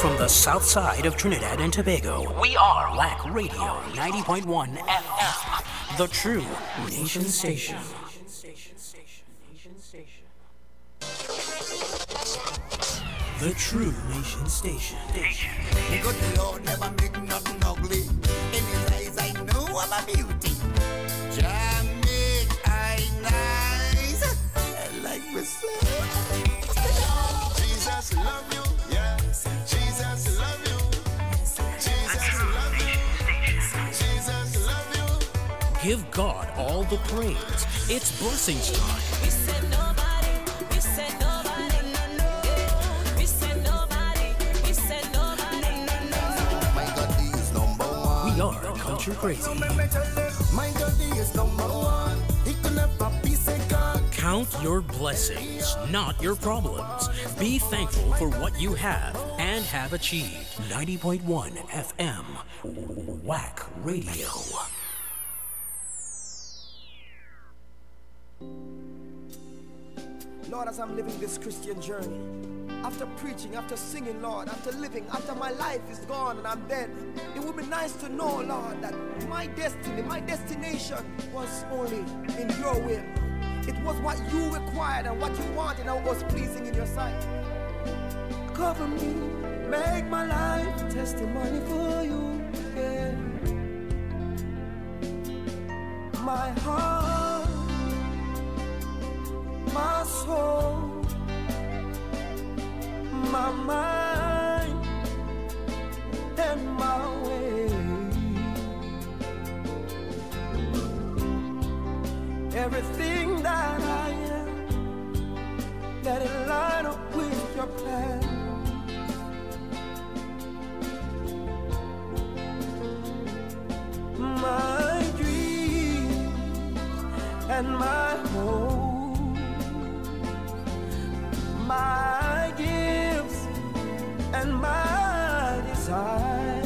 From the south side of Trinidad and Tobago, we are WACK Radio 90.1 FM, the true nation station. The true nation station. The good Lord never make nothing ugly. In his eyes I know I'm a beauty. Jamaica, I nice. I like me so. Jesus love you. Jesus love you. Jesus love you. Jesus love you. Give God all the praise. It's blessings time. We said nobody. We said nobody. We said nobody. We said nobody. My God is number one. We are culture crazy. My God is number one. He could never be second. Count your blessings, not your problems. Be thankful for what you have and have achieved. 90.1 FM, WACK Radio. Lord, as I'm living this Christian journey, after preaching, after singing, Lord, after living, after my life is gone and I'm dead, it would be nice to know, Lord, that my destiny, my destination was only in your will. It was what you required and what you wanted and what was pleasing in your sight. Cover me, make my life a testimony for you, yeah. My heart, my soul, my mind, and my way. Everything that I am, let it line up with your plan. My dream and my hope, my gifts and my desire,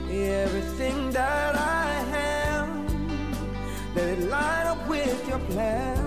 everything that I am, let it line up with your plan.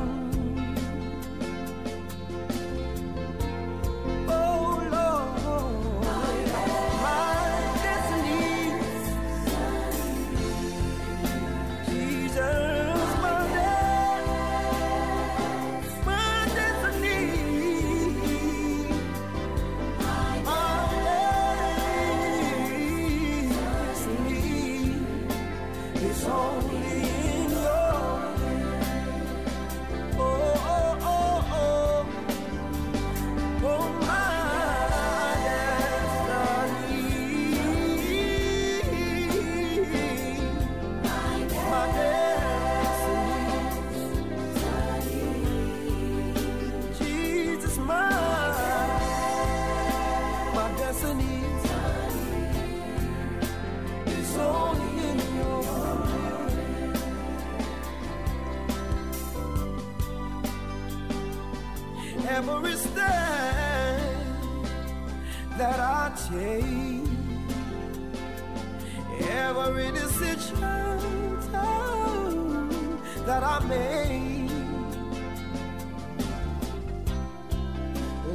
It's only in your every step that I take, every decision that I make,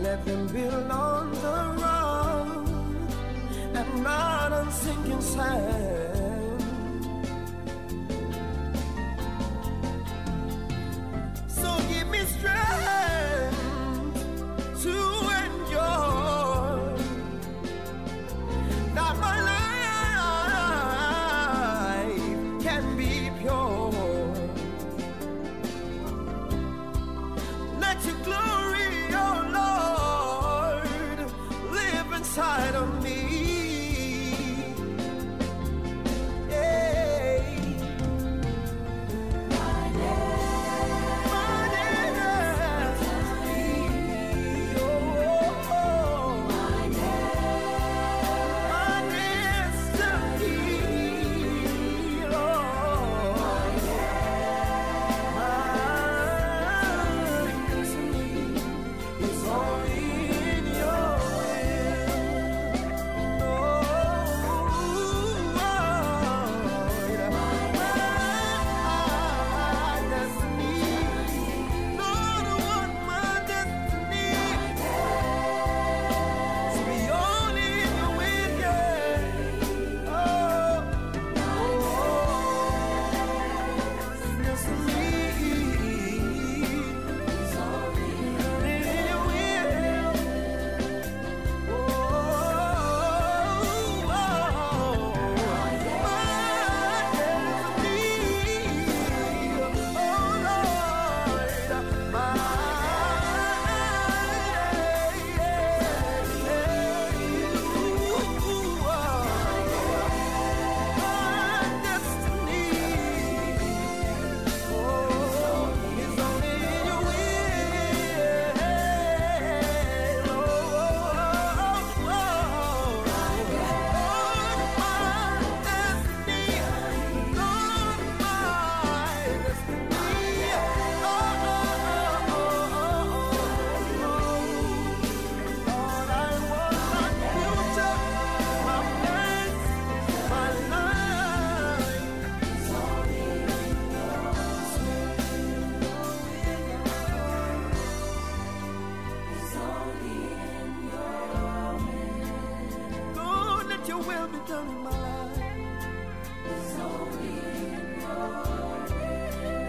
let them build on the rock and not on sinking sand. So give me strength to endure, that my life can be pure. Let your glory, oh Lord, live inside of me.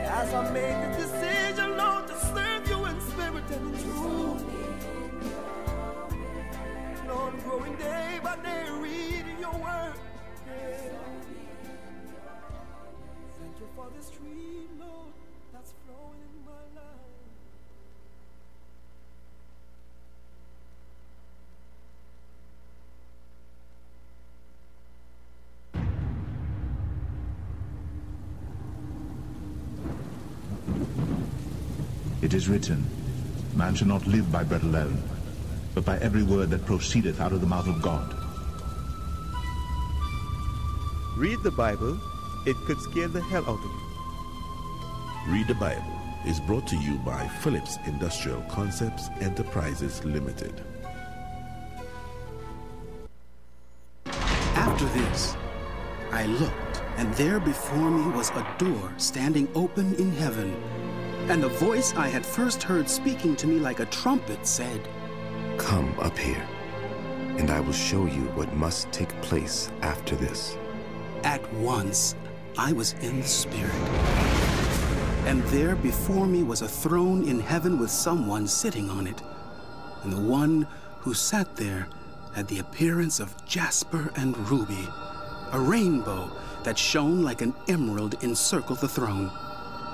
As I made the decision, Lord, to serve you in spirit and in truth. Lord, growing day by day, reading your word. Thank you for this stream, Lord, that's flowing in my life. It is written, man shall not live by bread alone, but by every word that proceedeth out of the mouth of God. Read the Bible, it could scare the hell out of you. Read the Bible is brought to you by Phillips Industrial Concepts Enterprises Limited. After this, I looked, and there before me was a door standing open in heaven. And the voice I had first heard speaking to me like a trumpet said, "Come up here, and I will show you what must take place after this." At once, I was in the Spirit. And there before me was a throne in heaven with someone sitting on it. And the one who sat there had the appearance of jasper and ruby. A rainbow that shone like an emerald encircled the throne.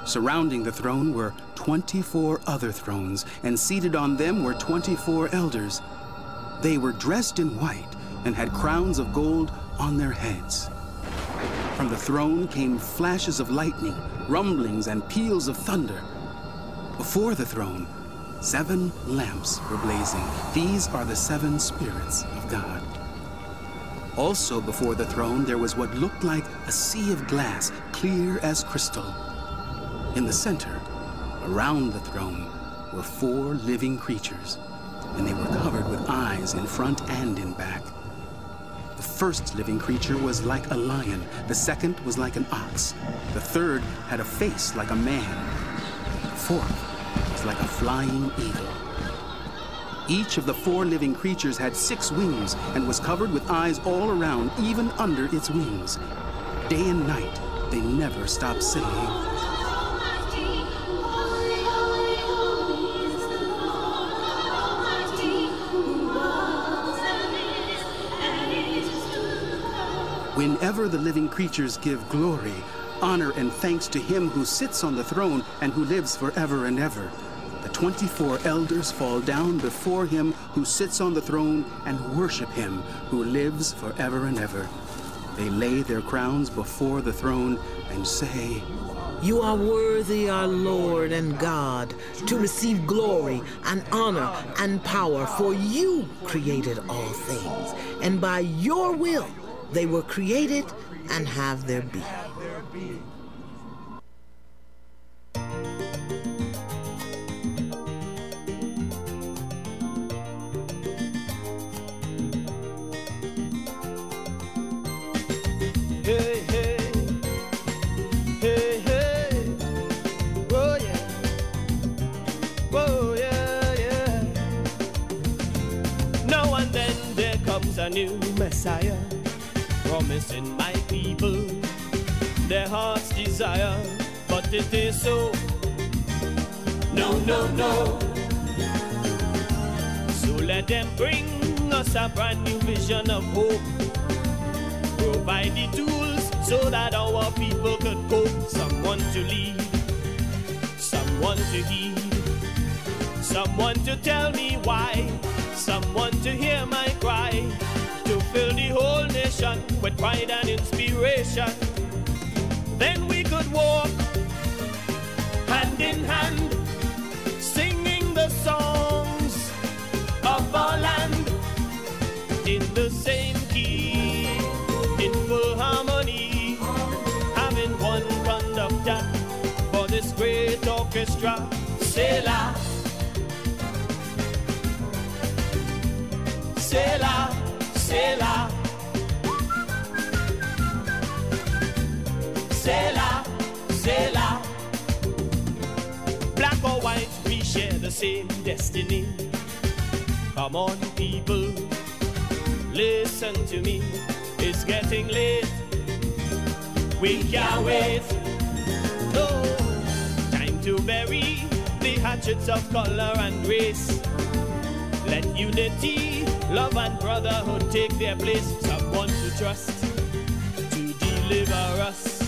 Surrounding the throne were 24 other thrones, and seated on them were 24 elders. They were dressed in white and had crowns of gold on their heads. From the throne came flashes of lightning, rumblings, and peals of thunder. Before the throne, 7 lamps were blazing. These are the 7 spirits of God. Also before the throne there was what looked like a sea of glass, clear as crystal. In the center, around the throne, were 4 living creatures, and they were covered with eyes in front and in back. The first living creature was like a lion, the second was like an ox, the third had a face like a man, the fourth was like a flying eagle. Each of the 4 living creatures had 6 wings and was covered with eyes all around, even under its wings. Day and night, they never stopped singing. Whenever the living creatures give glory, honor, and thanks to him who sits on the throne and who lives forever and ever, the 24 elders fall down before him who sits on the throne and worship him who lives forever and ever. They lay their crowns before the throne and say, "You are worthy, our Lord and God, to receive glory and honor and power, for you created all things, and by your will they were created and have their being." Hey, hey, hey, hey, oh yeah, yeah. Now and then there comes a new Messiah, promising my people their heart's desire, but it is so. No, no, no. So let them bring us a brand new vision of hope. Provide the tools so that our people could cope. Someone to lead, someone to heed, someone to tell me why, someone to hear my cry, to fill the whole nation with pride and inspiration. Then we could walk hand in hand, singing the songs of our land in the same key, in full harmony, having one conductor for this great orchestra. Selah, Selah, Selah, Selah, Selah. Black or white, we share the same destiny. Come on, people, listen to me. It's getting late, we can't wait. No, time to bury the hatchets of color and race. Let unity, love and brotherhood take their place. Someone to trust, to deliver us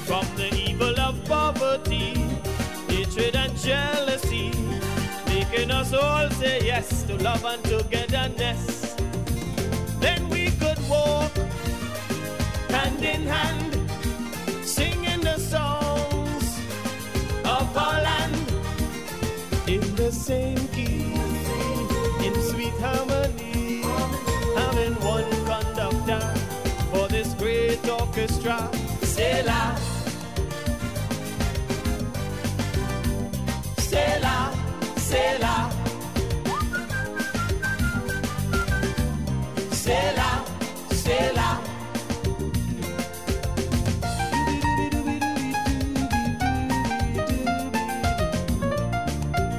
from the evil of poverty, hatred and jealousy, making us all say yes to love and togetherness. Then we could walk hand in hand, singing the songs of our land in the same key, in sweet harmony, having one conductor for this great orchestra. Selah, Selah, Selah, Selah, Selah.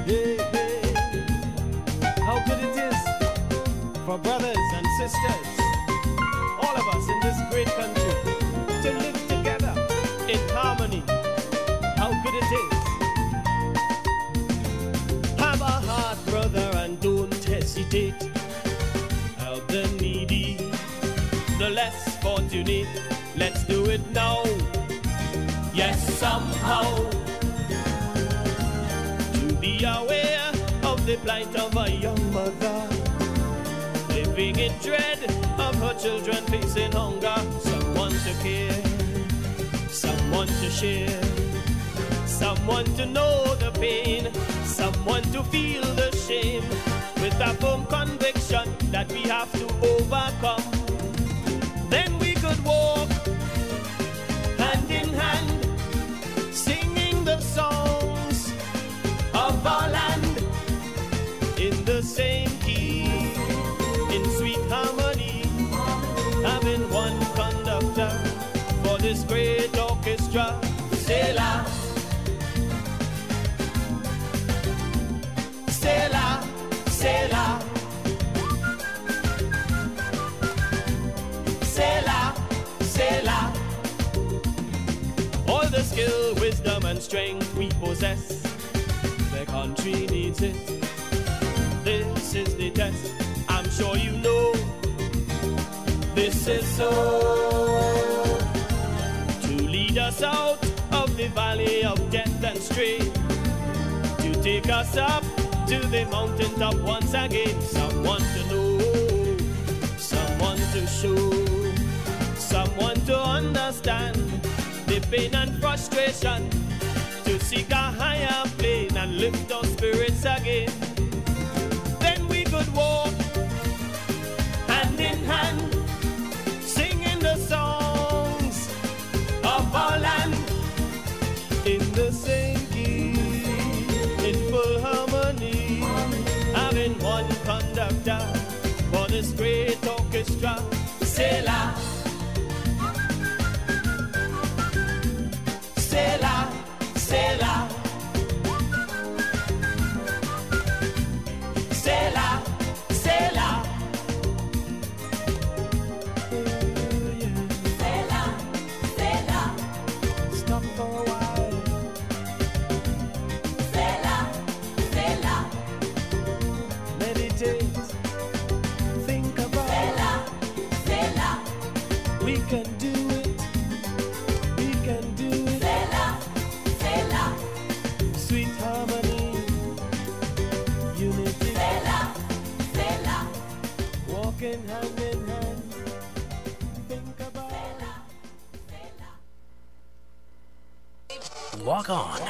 Hey, hey. How good it is for brothers and sisters, all of us in this great country, to live together in harmony. How good it is. Have a heart, brother, and don't hesitate. Help the needy, the less fortunate. Let's do it now. Yes, somehow. To be aware of the plight of a young mother, living in dread of her children facing hunger. Someone to care, someone to share, someone to know the pain, someone to feel the shame, with a firm conviction that we have to overcome. Then we could walk hand in hand, singing the songs of our land this great orchestra. Sailor, sailor, sailor, sailor, sailor. All the skill, wisdom, and strength we possess, the country needs it. This is the test, I'm sure you know. This is so, to lead us out of the valley of death and strain, to take us up to the mountaintop once again. Someone to know, someone to show, someone to understand the pain and frustration, to seek a higher plane and lift our spirits again. Then we could walk hand in hand, singing the songs of our land in the same key, in full harmony, having one conductor for this great orchestra. Sailor, sailor, sailor, sailor, sailor. Sailor, sailor. Stop for a while. Sailor, sailor. Meditate. Think about. Sailor, sailor. We can do it. We can do it. Sailor, sailor. Sweet harmony. Unity. Sailor, sailor. Walking hand in hand. Think about. Walk on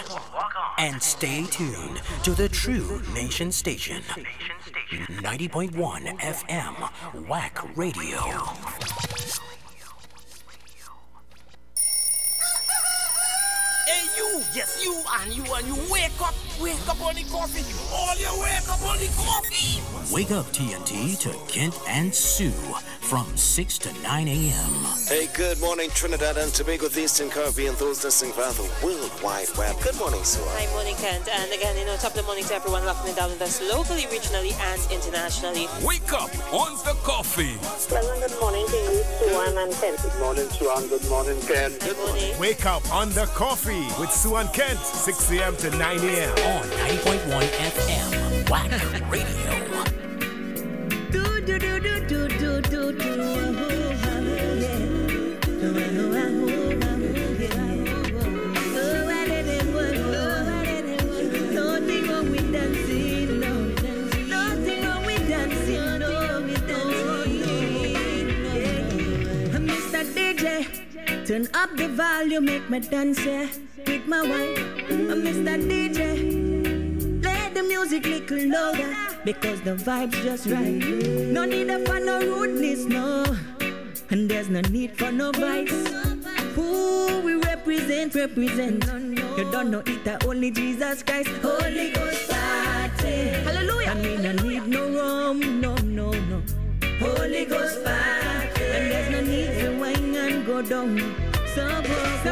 and stay tuned to the True Nation Station. 90.1 FM, WACK Radio. Hey you, yes you and you wake up on the coffee. All you wake up on the coffee. Wake up TNT to Kent and Sue from 6 to 9 a.m. Hey, good morning, Trinidad and Tobago, the Eastern Caribbean, those listening via the World Wide Web. Good morning, Sue. Hi, morning, Kent. And again, top of the morning to everyone locking it down with us locally, regionally, and internationally. Wake up on the coffee. Pleasant good morning to you, Suan and Kent. Good morning, Suan. Good morning, Kent. Good morning. Wake up on the coffee with Sue and Kent, 6 a.m. to 9 a.m. on 90.1 FM, WACK Radio. Mr. DJ, turn up the volume, make me dance with my wife. Mr. DJ, play the music little louder, because the vibe's just right. No need for no rudeness, no, and there's no need for no vice. Who we represent. You don't know it, only Jesus Christ. Holy Ghost party, hallelujah. I mean, I need no rum, no. Holy Ghost party, and there's no need to whine and go down. So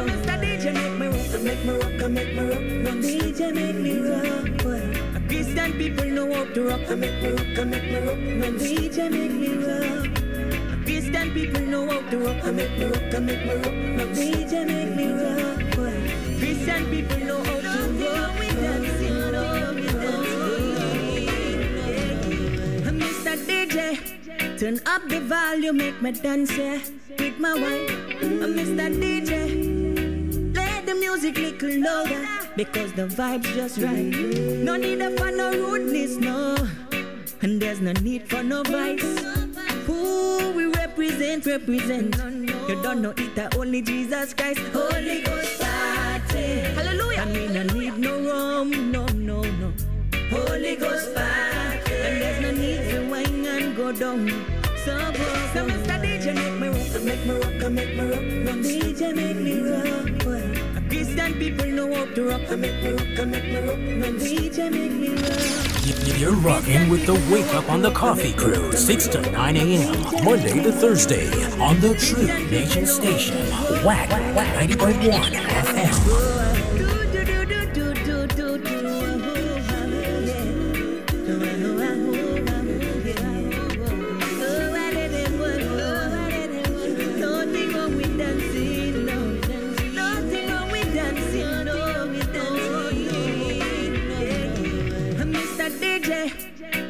Mr. DJ, make me rock, make me rock. DJ, make me rock, boy. Christian people know how to rock, make me rock. DJ, make me rock. Christian people know how to rock, make me rock. DJ, make me rock, boy. Christian people know how to rock. We dancing, Mr. DJ, turn up the volume, make me dance with my wife. Mr. DJ, play the music little louder, because the vibe's just right. No need for no rudeness, no, and there's no need for no vice. Who we represent. You don't know it, only Jesus Christ. Holy Ghost party, hallelujah. I mean, I need no rum, no. Holy Ghost party, and there's no need to whine and go down. So Mr. DJ, make me rock. DJ, make me rock, boy. Christian people know how to to rock, make me rock, make me rock. No DJ make me rock. You're rocking with the Wake Up on the Coffee Crew, 6 to 9 a.m. Monday to Thursday on the True Nation Station, WACK 90.1 FM.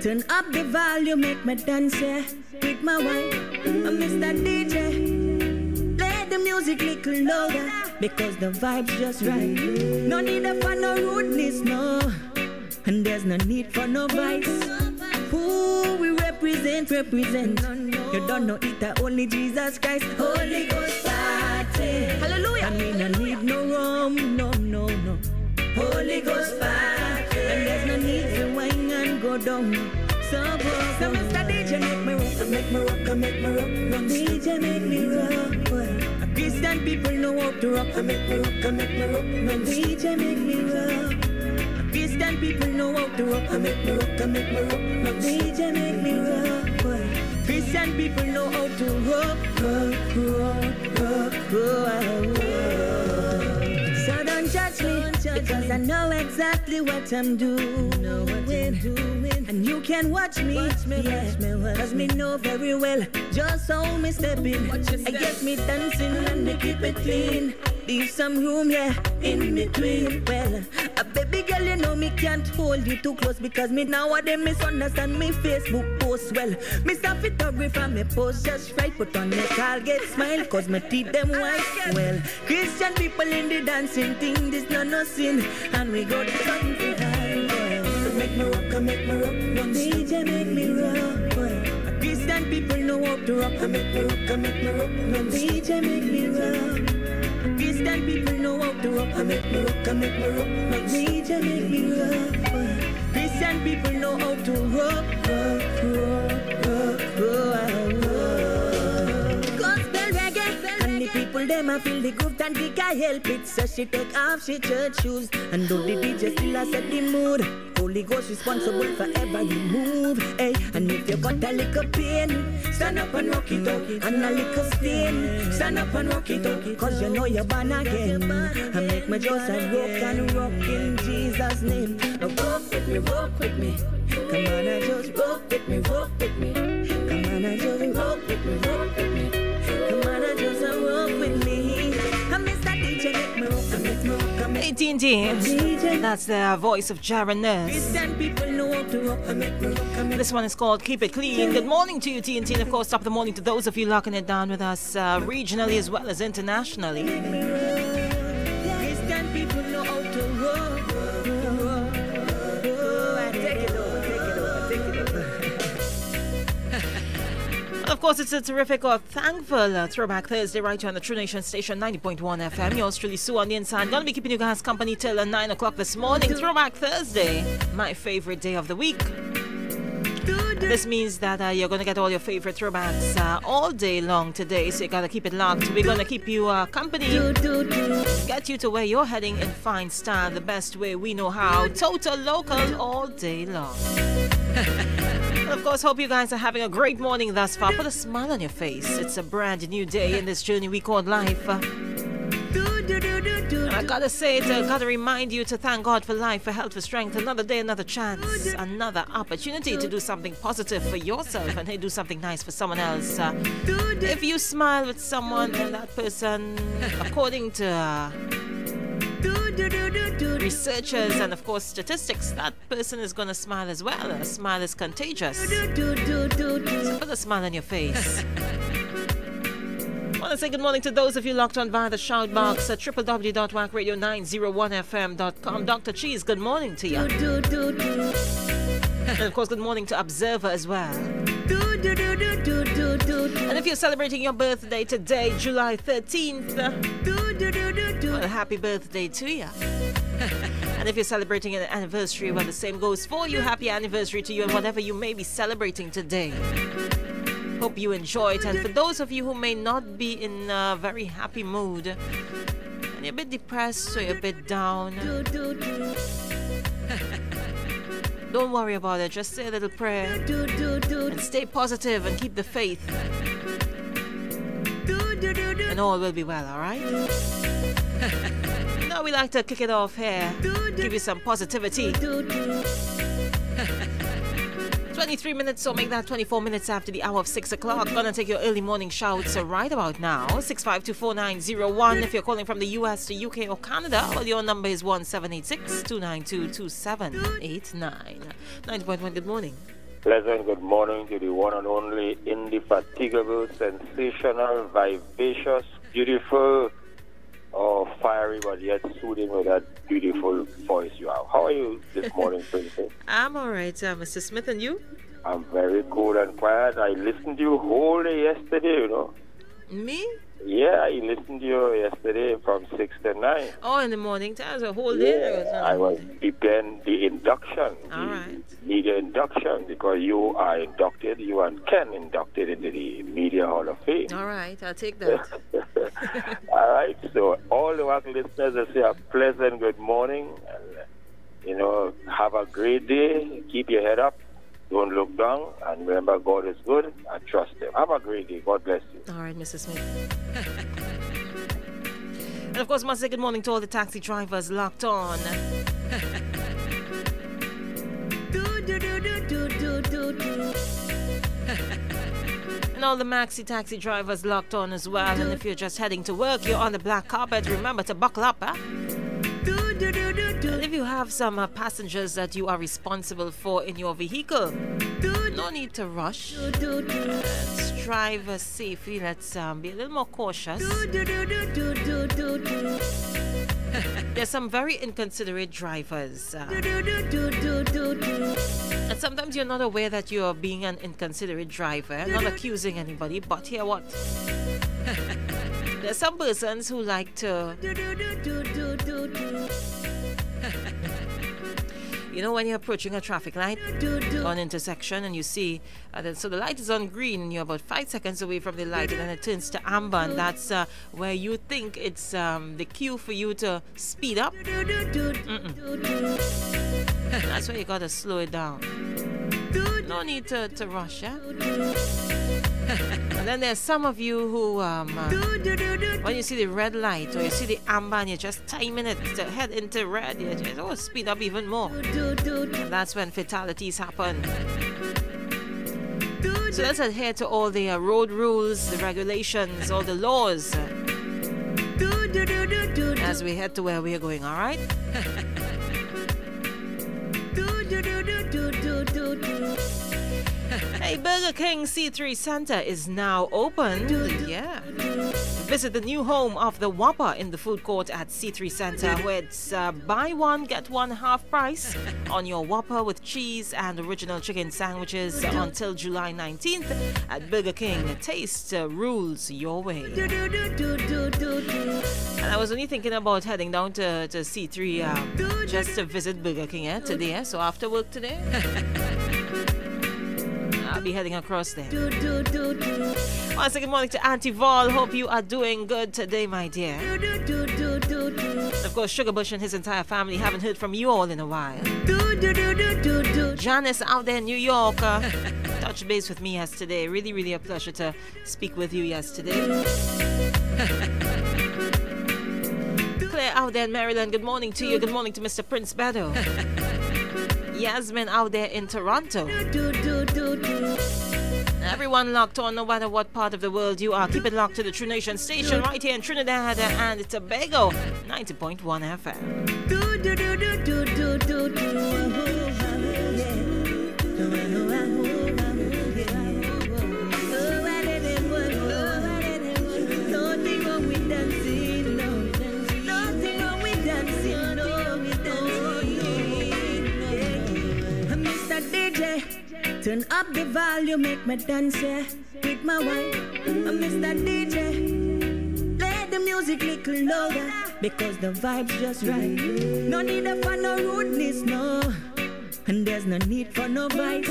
Turn up the volume, make me dance, yeah, with my wife, Mr. DJ. Play the music little louder, because the vibe's just right. No need for no rudeness, no, and there's no need for no vice. Who we represent. You don't know it, only Jesus Christ. Holy Ghost party, hallelujah. And we no need no rum, no. Holy Ghost party, and there's no need to wine and go down. So Mr. DJ, make me rock, make me rock, make me rock. No DJ, make me rock. Well, Christian people know how to rock, make me rock, make me rock. No DJ, make me rock. Christian people know how to rock, make me rock, make me rock. No DJ, make me rock. Well, Christian people know how to rock. So don't judge me, because I know exactly what I'm doing. And you can watch me, cause me know very well just how me stepping. I get me dancing and me keep it clean. Leave some room, yeah, in between. Well, a baby girl, you know me can't hold you too close, because me nowadays misunderstand me Facebook post. Well, Mr. Photographer, me post just right, put on the call, get smile, cause me teeth them white. Well, Christian people in the dancing thing, this no sin, and we got something high. Well, make me rock, no DJ make me rock. Well, Christian people know how to rock, make me rock, no DJ make me rock. Christian people know how to rock, make me rock, no DJ make me rock. Well, Christian people know how to rock. Gospel reggae, and the people them a feel the groove and they can help it. So she take off she church shoes, and do the DJ still a set the mood. Holy Ghost responsible for every move, hey. And if you got a little pain, stand up and rock it out. And a little stain, stand up and rock it out. Cause you know you're born again. And make me just a rock and rock in Jesus' name. Now rock with me, rock with me. Come on and just rock with me, rock with me. Come on and just rock with me, rock with me. Come on and just rock with me. And Mr. DJ, make me rock, make me rock. AT&T, that's the voice of Jaron Nurse. This one is called Keep It Clean. Good morning to you, TNT, and of course, top of the morning to those of you locking it down with us regionally as well as internationally. Christian people know how to rock. Take it over. Of course, it's a terrific or thankful Throwback Thursday right here on the True Nation Station 90.1 FM. Yours truly, Sue on the inside. Gonna be keeping you guys company till 9 o'clock this morning. Throwback Thursday, my favorite day of the week. This means that you're gonna get all your favorite throwbacks all day long today, so you gotta keep it locked. We're gonna keep you company, get you to where you're heading in fine style, the best way we know how. Total local all day long. Of course, hope you guys are having a great morning thus far. Put a smile on your face. It's a brand new day in this journey we call life. I gotta say it, gotta remind you to thank God for life, for health, for strength. Another day, another chance, another opportunity to do something positive for yourself and do something nice for someone else. If you smile with someone, then that person, according to researchers and of course statistics, that person is gonna smile as well. A smile is contagious. So put a smile on your face. I want to say good morning to those of you locked on via the shout box at www.wackradio901fm.com. Dr. Cheese, good morning to you. And of course, good morning to Observer as well. And if you're celebrating your birthday today, July 13th, well, happy birthday to you. And if you're celebrating an anniversary, well, the same goes for you. Happy anniversary to you and whatever you may be celebrating today. Hope you enjoy it. And for those of you who may not be in a very happy mood, and you're a bit depressed or you're a bit down, don't worry about it. Just say a little prayer and stay positive and keep the faith. And all will be well, alright? Now we like to kick it off here. Give you some positivity. 23 minutes, so make that 24 minutes after the hour of 6 o'clock. Gonna take your early morning shouts right about now. 6524901 if you're calling from the US, the UK, or Canada. Well, your number is 1786-292-2789. 90.1, good morning. Pleasant good morning to the one and only indefatigable, sensational, vivacious, beautiful, fiery, but yet soothing with that beautiful voice you have. How are you this morning, Princess? I'm alright, Mr. Smith, and you? I'm very cool and quiet. I listened to you whole day yesterday, you know. Me? Yeah, I listened to you yesterday from 6 to 9. Oh, in the morning time, so whole day? Yeah, I was preparing the induction. Alright. Media induction, because you are inducted, you and Ken inducted into the Media Hall of Fame. Alright, I'll take that. Alright, so all the WACK listeners, I say a pleasant good morning. And, have a great day. Keep your head up. Don't look down. And remember, God is good. And trust Him. Have a great day. God bless you. All right, Mrs. Smith. And of course, must say good morning to all the taxi drivers locked on. And all the maxi taxi drivers locked on as well. And if you're just heading to work, you're on the black carpet, remember to buckle up, huh? And if you have some passengers that you are responsible for in your vehicle, no need to rush. Let's drive safely. Let's be a little more cautious. There's some very inconsiderate drivers. And sometimes you're not aware that you're being an inconsiderate driver. Not accusing anybody, but hear what? There's some persons who like to... You know, when you're approaching a traffic light or an intersection and you see, so the light is on green and you're about 5 seconds away from the light and then it turns to amber, and that's where you think it's the cue for you to speed up. That's where you gotta slow it down. No need to rush, yeah? And then there's some of you who, when you see the red light or you see the amber and you're just timing it to head into red, you just speed up even more. And that's when fatalities happen. So let's adhere to all the road rules, the regulations, all the laws as we head to where we are going, all right? Hey, Burger King C3 Center is now open. Yeah. Visit the new home of the Whopper in the food court at C3 Center, where it's buy one, get one half price on your Whopper with cheese and original chicken sandwiches until July 19th at Burger King. Taste rules your way. And I was only thinking about heading down to C3 just to visit Burger King today. So after work today, I'll be heading across there. Once again, good morning to Auntie Val. Hope you are doing good today, my dear. Of course, Sugar Bush and his entire family. Haven't heard from you all in a while. Janice out there in New York touched base with me yesterday. Really, really a pleasure to speak with you yesterday. Claire out there in Maryland. Good morning to you. Good morning to Mr. Prince Bedo. Yasmin out there in Toronto. Everyone locked on, no matter what part of the world you are. Keep it locked to the True Nation station right here in Trinidad and Tobago, 90.1 FM. Turn up the volume, make me dance with my wife. Mr. DJ, play the music little louder, because the vibe's just right. No need for no rudeness, no, and there's no need for no vice.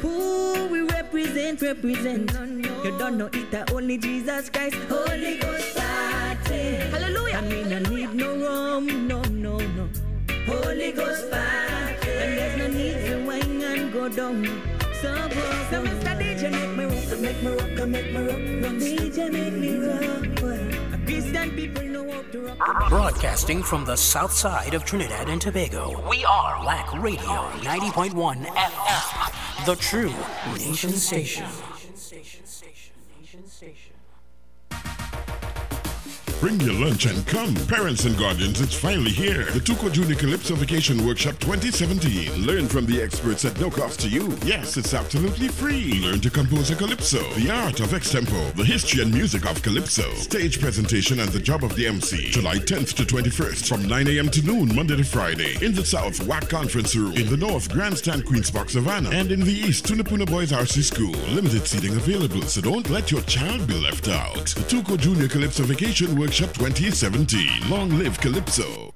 Who we represent. You don't know it, only Jesus Christ. Holy Ghost party. yeah. Hallelujah. I mean, I need no rum, no. Holy Ghost fire, and there's no need to whine and go down. So Mr. DJ, make me rock. DJ, make me rock, boy. Christian people know how to rock. Broadcasting from the south side of Trinidad and Tobago, we are WACK Radio 90.1 FM, the true nation station. Bring your lunch and come. Parents and guardians, it's finally here. The Tuco Junior Calypso Vacation Workshop 2017. Learn from the experts at no cost to you. Yes, it's absolutely free. Learn to compose a calypso, the art of extempo, the history and music of calypso, stage presentation and the job of the MC. July 10th to 21st from 9 a.m. to noon, Monday to Friday. In the south, WACK Conference Room. In the north, Grandstand Queen's Park Savannah. And in the east, Tunapuna Boys RC School. Limited seating available, so don't let your child be left out. The Tuco Junior Calypso Vacation Workshop 2017. Long live Calypso.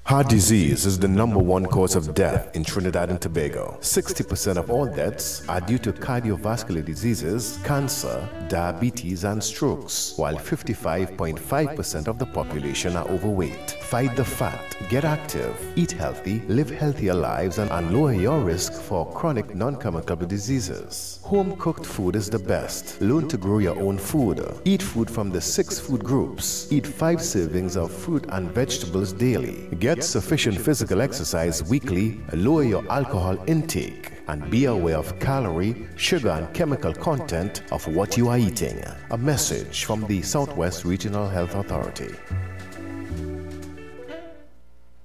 Heart disease is the #1 cause of death in Trinidad and Tobago. 60% of all deaths are due to cardiovascular diseases, cancer, diabetes, and strokes, while 55.5% of the population are overweight. Fight the fat, get active, eat healthy, live healthier lives, and lower your risk for chronic non-communicable diseases. Home-cooked food is the best. Learn to grow your own food. Eat food from the 6 food groups. Eat 5 servings of fruit and vegetables daily. Get sufficient physical exercise weekly, lower your alcohol intake, and be aware of calorie, sugar, and chemical content of what you are eating. A message from the Southwest Regional Health Authority.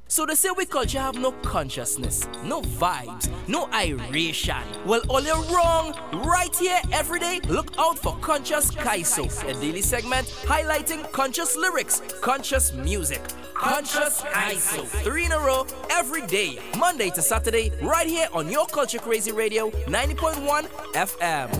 So they say we culture have no consciousness, no vibes, no iration. Well, all you're wrong. Right here, every day, look out for Conscious Kaiso, a daily segment highlighting conscious lyrics, conscious music. Conscious Kaiso, 3 in a row, every day, Monday to Saturday, right here on your Culture Crazy Radio, 90.1 FM.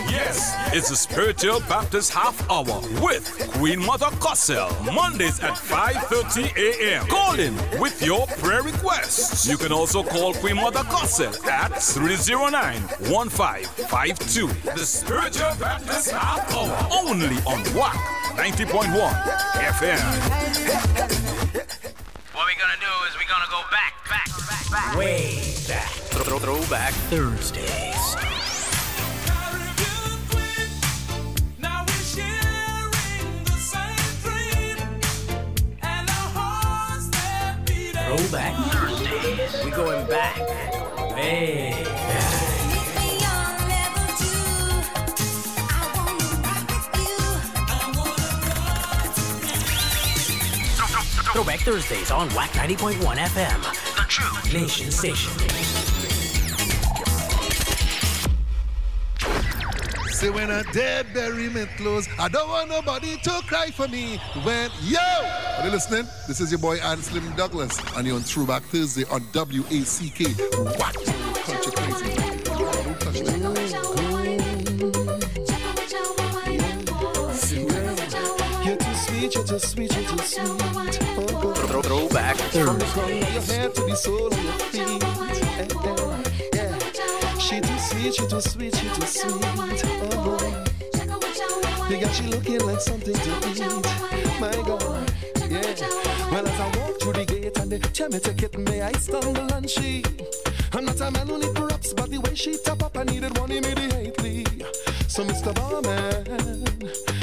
Yes, it's a Spiritual Baptist Half Hour with Queen Mother Cossell, Mondays at 5:30 a.m. Call in with your prayer requests. You can also call Queen Mother Cossell at 309-1552. The Spiritual Baptist Half Hour, only on WACK 90.1 FM. What we're gonna do is we're gonna go back. Way back. Throwback Thursdays. Throwback Thursdays. We going back. Way back. Throwback Thursdays on WACK 90.1 FM, the true nation station. See, when a dead bury me close, I don't want nobody to cry for me. When, yo! Are you listening? This is your boy Slim Douglas, and you're on Throwback Thursday on WACK. What? Culture Crazy. Don't touch that. You're too sweet, you're too sweet, you're too sweet. Throwback Thursday. From the crown of your head to the sole of your feet. She too sweet, she too sweet, she too sweet. Oh boy. You got you looking like something to eat. My God, yeah. Well, as I walk through the gate and they tell me to get me, I stumble and she. I'm not a man who need props, but the way she top up, I needed one immediately. So Mr. Barman,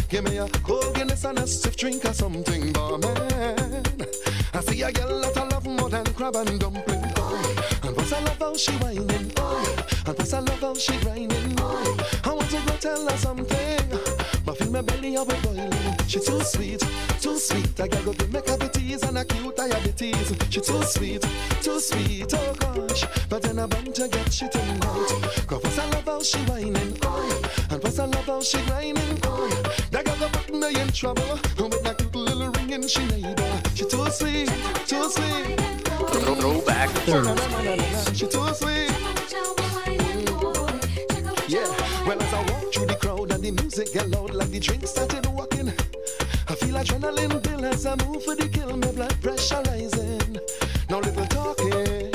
give me a cold Guinness and a stiff drink or something, barman. I see a girl that I love more than crab and dumpling. And plus I love how she whining. And plus I love how she grinding. I want to go tell her something, but feel my belly up boiling. She too sweet, I gotta go give me cavities and acute diabetes. She too sweet, oh gosh. But then I bound to get she tonight. Cause plus I love how she whining. And plus I love how she grinding. That got the button in trouble. With that cute little ring in she neighbor. She too sweet. Throwback Thursdays. She too sweet. Yeah, well as I walk through the crowd and the music get loud like the drink started walking, I feel adrenaline build as I move for the kill, my blood pressure rising. No little talking,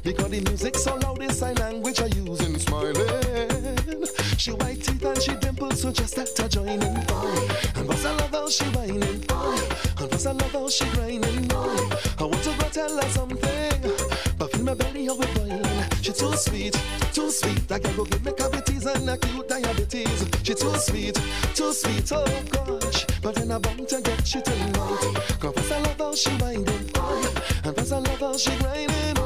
because the music so loud, the sign language I use in smiling. She white teeth and she dimples, so just that to join in. And boss I love how she whining. And boss I love how she grinding. I want to go tell her something, but feel my belly how it boiling. She too sweet, I can go give me cavities and acute diabetes. She too sweet, oh gosh. But then I'm bound to get she tonight. Cause first I love how she whining, and first I love how she grinding.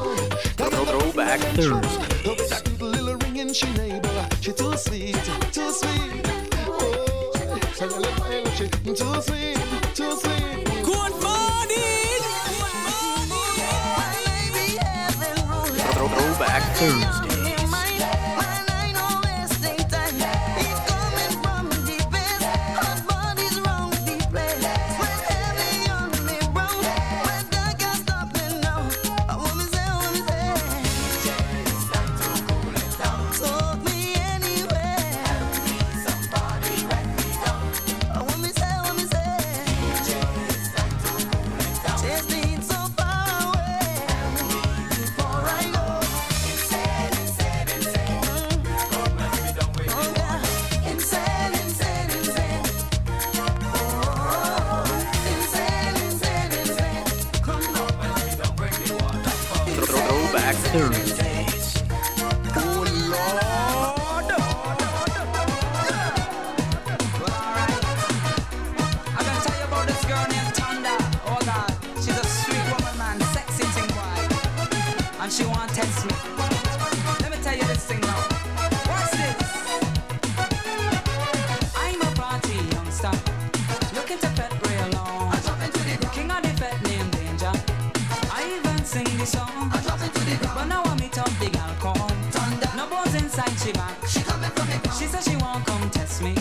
Throwback Thursday. With that cute little ring in she neighbor. She too sweet, oh, she too sweet. Good morning. Throwback Thursday. Thursdays. Oh Lord. I'm gonna tell you about this girl named Tonda. Oh God, she's a sweet woman, man, sexy thing, boy. And she won't test me. Let me tell you this thing now. What's this? I'm a party youngster, looking to pet real long. I'm dropping to the king of the pet named Danger. I even sing the song. I'm dropping to the ground. But now I meet up the girl come. No bones inside she back. She coming from me. She said she won't come test me.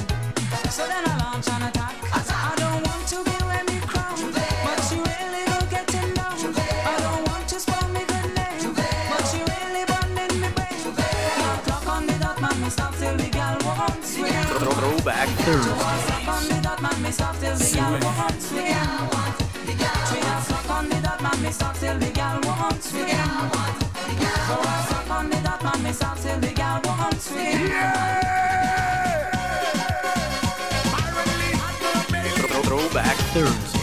So then I launch an attack. I don't want to be where me crown, but she really go getting down. I don't want to spoil me good name, but she really burning me brain. Now clock on the dot, man, me stop till the girl won't swing. Throwback Thursday. Clock on the dot, man, me stop till the girl won't swing. 3 o'clock on the dot, man, me stop till the girl won't swing. 4 o'clock on the dot, man, me stop till the girl won't swing. Throwback Thursdays.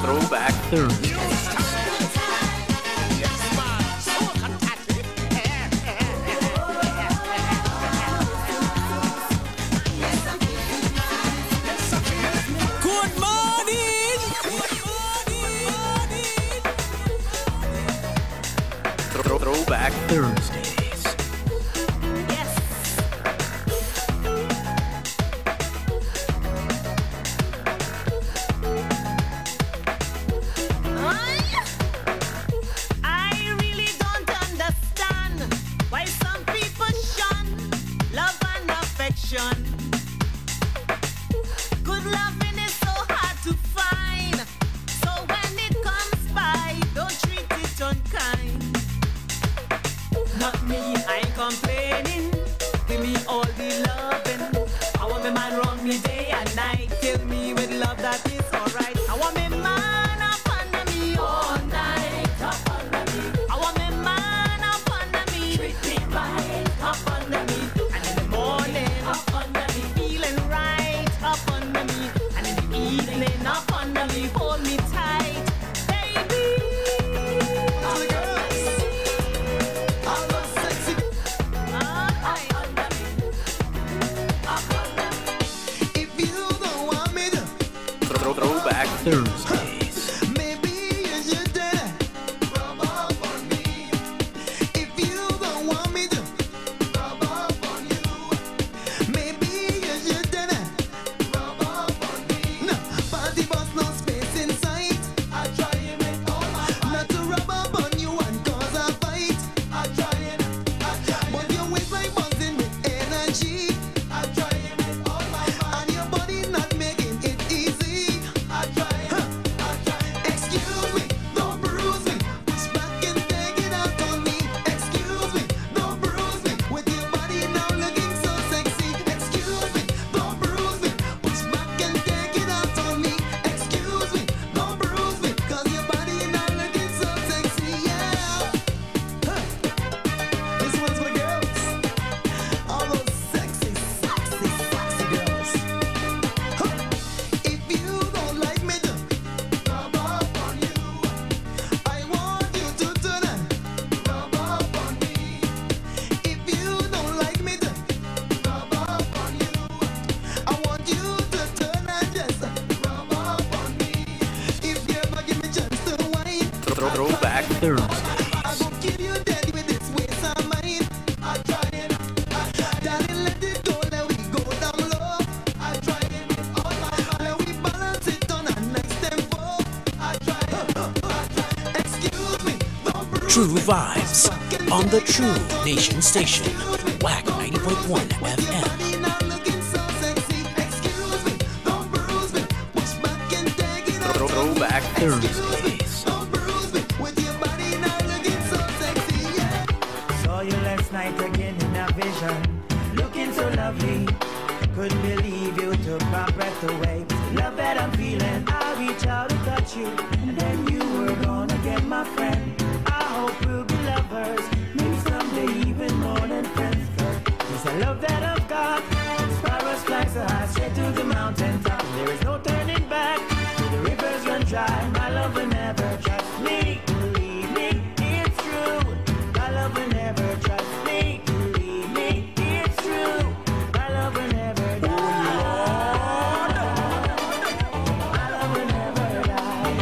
Throwback Thursday. Good morning. Throwback Thursdays. Good loving is so hard to find. So when it comes by, don't treat it unkind. Not me, I ain't complaining. Give me all the loving. I want my man round me day and night. Kill me with love that is alright. I want my man up under me all night. Up under me. I want my man up under me. Treat me right. Up under me. Thursdays. Throwback Thursday. True vibes on the True Nation Station, WACK 90.1 FM. Throwback Thursdays. Saw you last night again in a vision, looking so lovely. Couldn't believe you took my breath away. Love that I'm feeling, I reach out to touch you, and then you were gonna get my friend. I hope we'll be lovers, maybe someday even more than friends. It's a love that I've got. Sparrows fly so high, straight to the mountaintop. There is no turning back. The rivers run dry. My love will never trust me. Believe me, it's true. My love will never trust me. Believe me, it's true. My love will never die. My love will never die.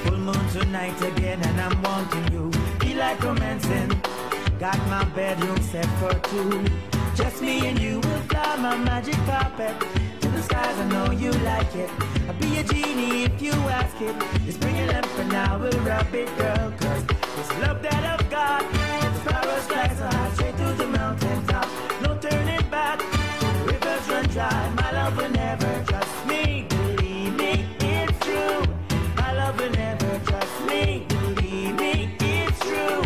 Full moon tonight again, and I'm wanting you. Feel like romancing. Got my bedroom set for two. Just me and you will fly my magic carpet to the skies. I know you like it. I'll be a genie if you ask it. Just bring a lamp and I will rub it, girl. Cause this love that I've got, the sparrows fly so high, straight to the mountaintop. No turning back, the rivers run dry. My love will never trust me. Believe me, it's true. My love will never trust me. Believe me, it's true.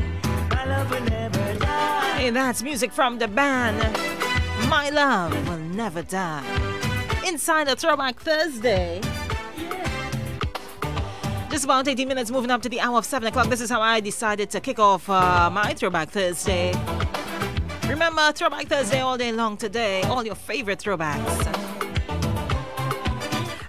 My love will never die. Hey, that's music from the band My Love Will Never Die. Inside a Throwback Thursday. Just about 18 minutes moving up to the hour of 7 o'clock. This is how I decided to kick off my Throwback Thursday. Remember, Throwback Thursday all day long today. All your favorite throwbacks.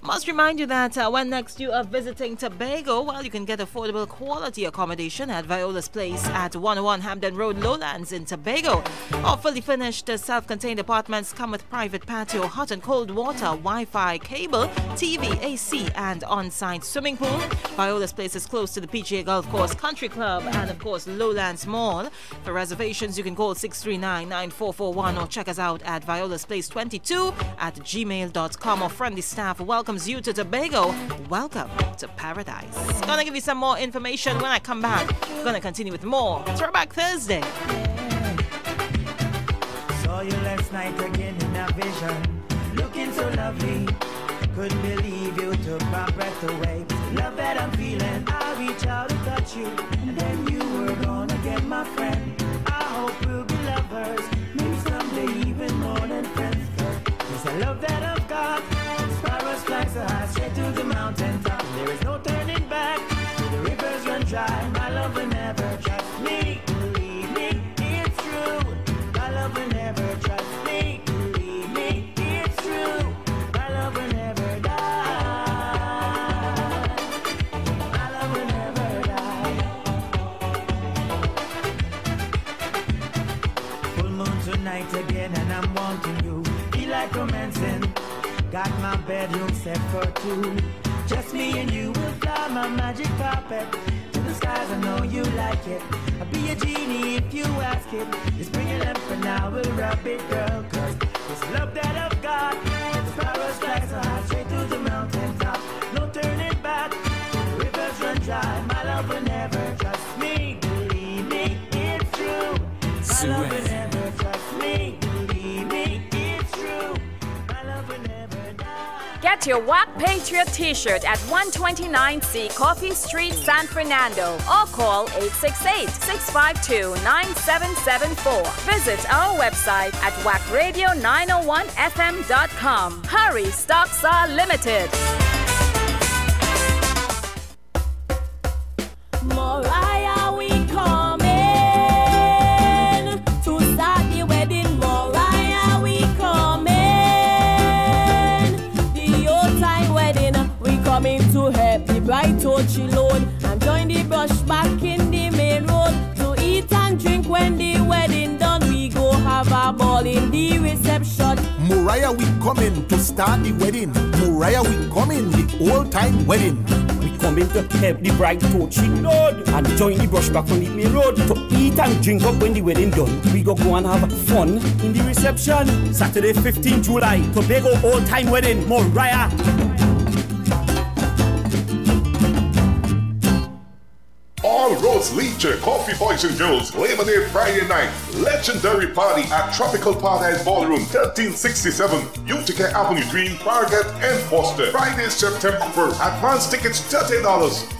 Must remind you that when next you are visiting Tobago, well, you can get affordable quality accommodation at Viola's Place at 101 Hampden Road, Lowlands in Tobago. All fully finished self-contained apartments come with private patio, hot and cold water, Wi-Fi, cable, TV, AC, and on-site swimming pool. Viola's Place is close to the PGA Golf Course, Country Club, and of course Lowlands Mall. For reservations, you can call 639-9441 or check us out at viola's place22@gmail.com. Our friendly staff welcomes you to Tobago. Welcome to paradise. Gonna give you some more information when I come back. Gonna continue with more Throwback Thursday. Saw you last night again in a vision, looking so lovely. Couldn't believe you took my breath away. Love that I'm feeling, I reach out to touch you, and then you were gonna get my friend. I hope we'll be lovers, maybe someday even more than friends. It's a love that I've got. Sparrows fly so high, straight to the mountaintop. There is no turning back. The rivers run dry. My love will never trust me. Believe me, it's true. My love will never trust me. Believe me, it's true. My love will never die. My love will never die. Full moon tonight again, and I'm wanting you. Feel like romancing. Got my bedroom set for two. Just me and you will fly my magic carpet to the skies. I know you like it. I'll be a genie if you ask it. Just bring it up and I will rub it, girl. Cause this love that I've got, the power strikes so high straight to the mountain top. No turning back, the rivers run dry. My love will never trust me. Believe me, it's true. My love will never trust me. Believe me, it's true. My love will never die. Get your WACK Patriot t-shirt at 129C Coffee Street, San Fernando, or call 868-652-9774. Visit our website at wackradio901fm.com. Hurry, stocks are limited. Mariah, we coming to start the wedding. Mariah, we coming. The old time wedding, we coming to help the bride to chill on and join the brush back in the main road to eat and drink when the wedding done. We go have a ball in the reception. Mariah, we coming to start the wedding. Mariah, we coming the old time wedding. Coming to help the bride to chill road and join the brush back on the main road to eat and drink up when the wedding done. We go and have fun in the reception. Saturday, 15 July, Tobago old time wedding, Mariah. All roads lead to Coffee Boys and Girls Labor Day Friday night. Legendary party at Tropical Paradise Ballroom, 1367 Utica Avenue, Green, Farragut, and Foster. Friday, September 1st. Advance tickets $30.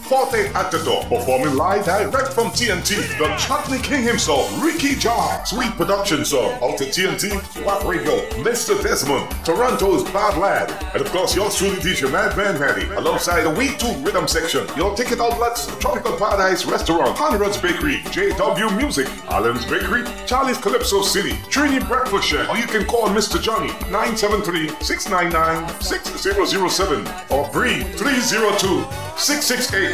40 at the door. Performing live direct from TNT. The Chutney King himself, Ricky John. Sweet production song. Out to TNT, WACK Radio, Mr. Desmond, Toronto's Bad Lad. And of course, yours truly DJ Madman Manny. Alongside the Week 2 Rhythm section. Your ticket outlets, Tropical Paradise Restaurant, Conrad's Bakery, JW Music, Allen's Bakery, Charlie's Calypso City, Trini Breakfast Share, or you can call Mr. Johnny 973-699-6007 or Bree 302-668-3198.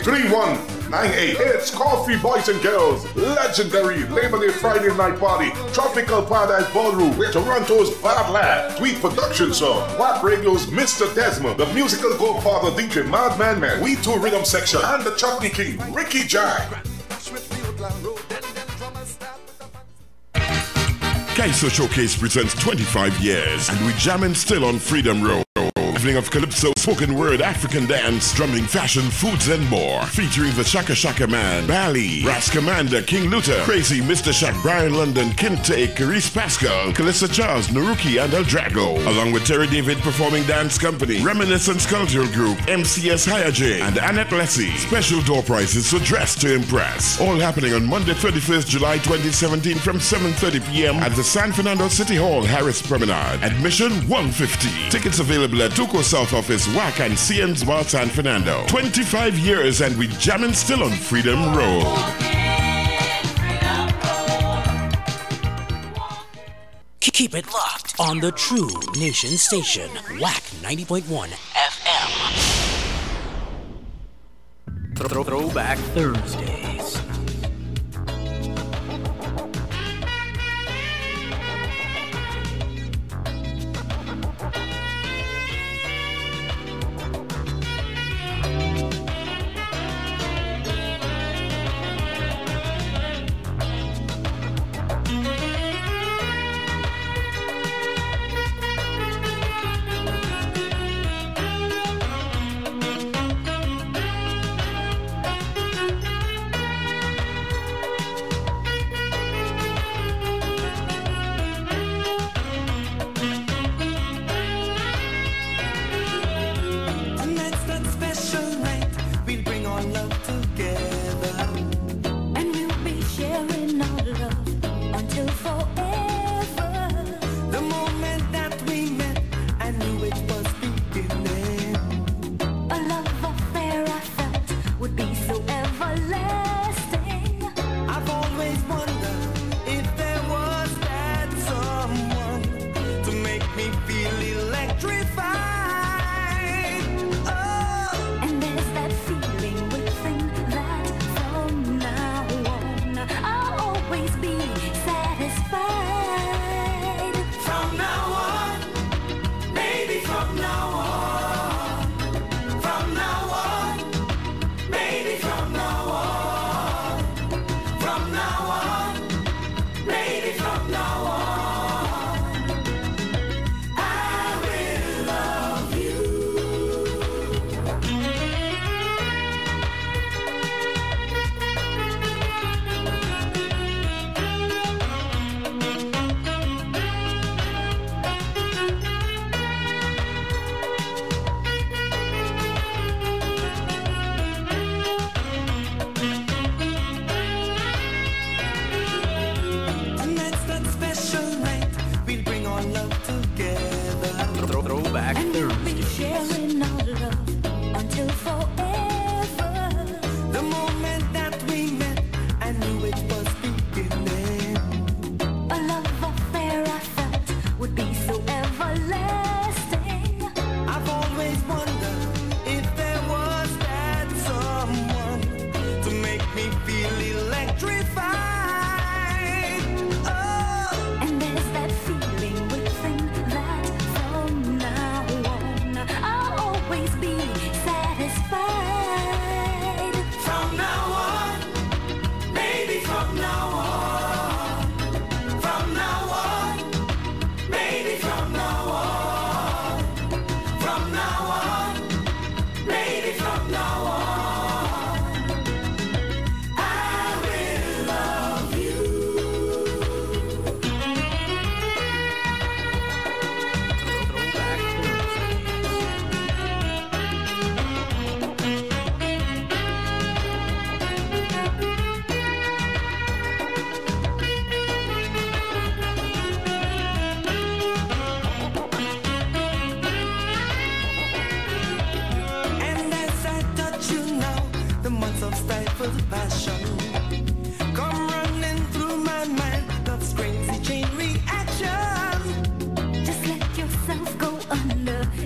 It's Coffee Boys and Girls legendary Labor Day Friday night party, Tropical Paradise Ballroom with Toronto's Bad Lad, Sweet production song, WACK Radio's Mr. Desmond, the musical godfather DJ Madman Man, We 2 Rhythm section, and the Chutney King Ricky Jai. Kaiso Showcase presents 25 years, and we jamming still on Freedom Road. Evening of Calypso, spoken word, African dance, drumming, fashion, foods, and more. Featuring the Shaka Shaka Man, Bali, Ras Commander, King Luther, Crazy, Mr. Shaq, Brian London, Kinte, Carice Pascal, Calissa Charles, Naruki, and El Drago. Along with Terry David Performing Dance Company, Reminiscence Cultural Group, MCS Higher J, and Annette Lessie. Special door prices, so dress to impress. All happening on Monday, 31st July 2017 from 7:30 p.m. at the San Fernando City Hall, Harris Promenade. Admission $150. Tickets available at Tuco South Office, WACK, and CN's Bar San Fernando. 25 years and we jamming still on Freedom Road. Keep it locked on the true nation station, WACK 90.1 FM. Throwback Thursdays.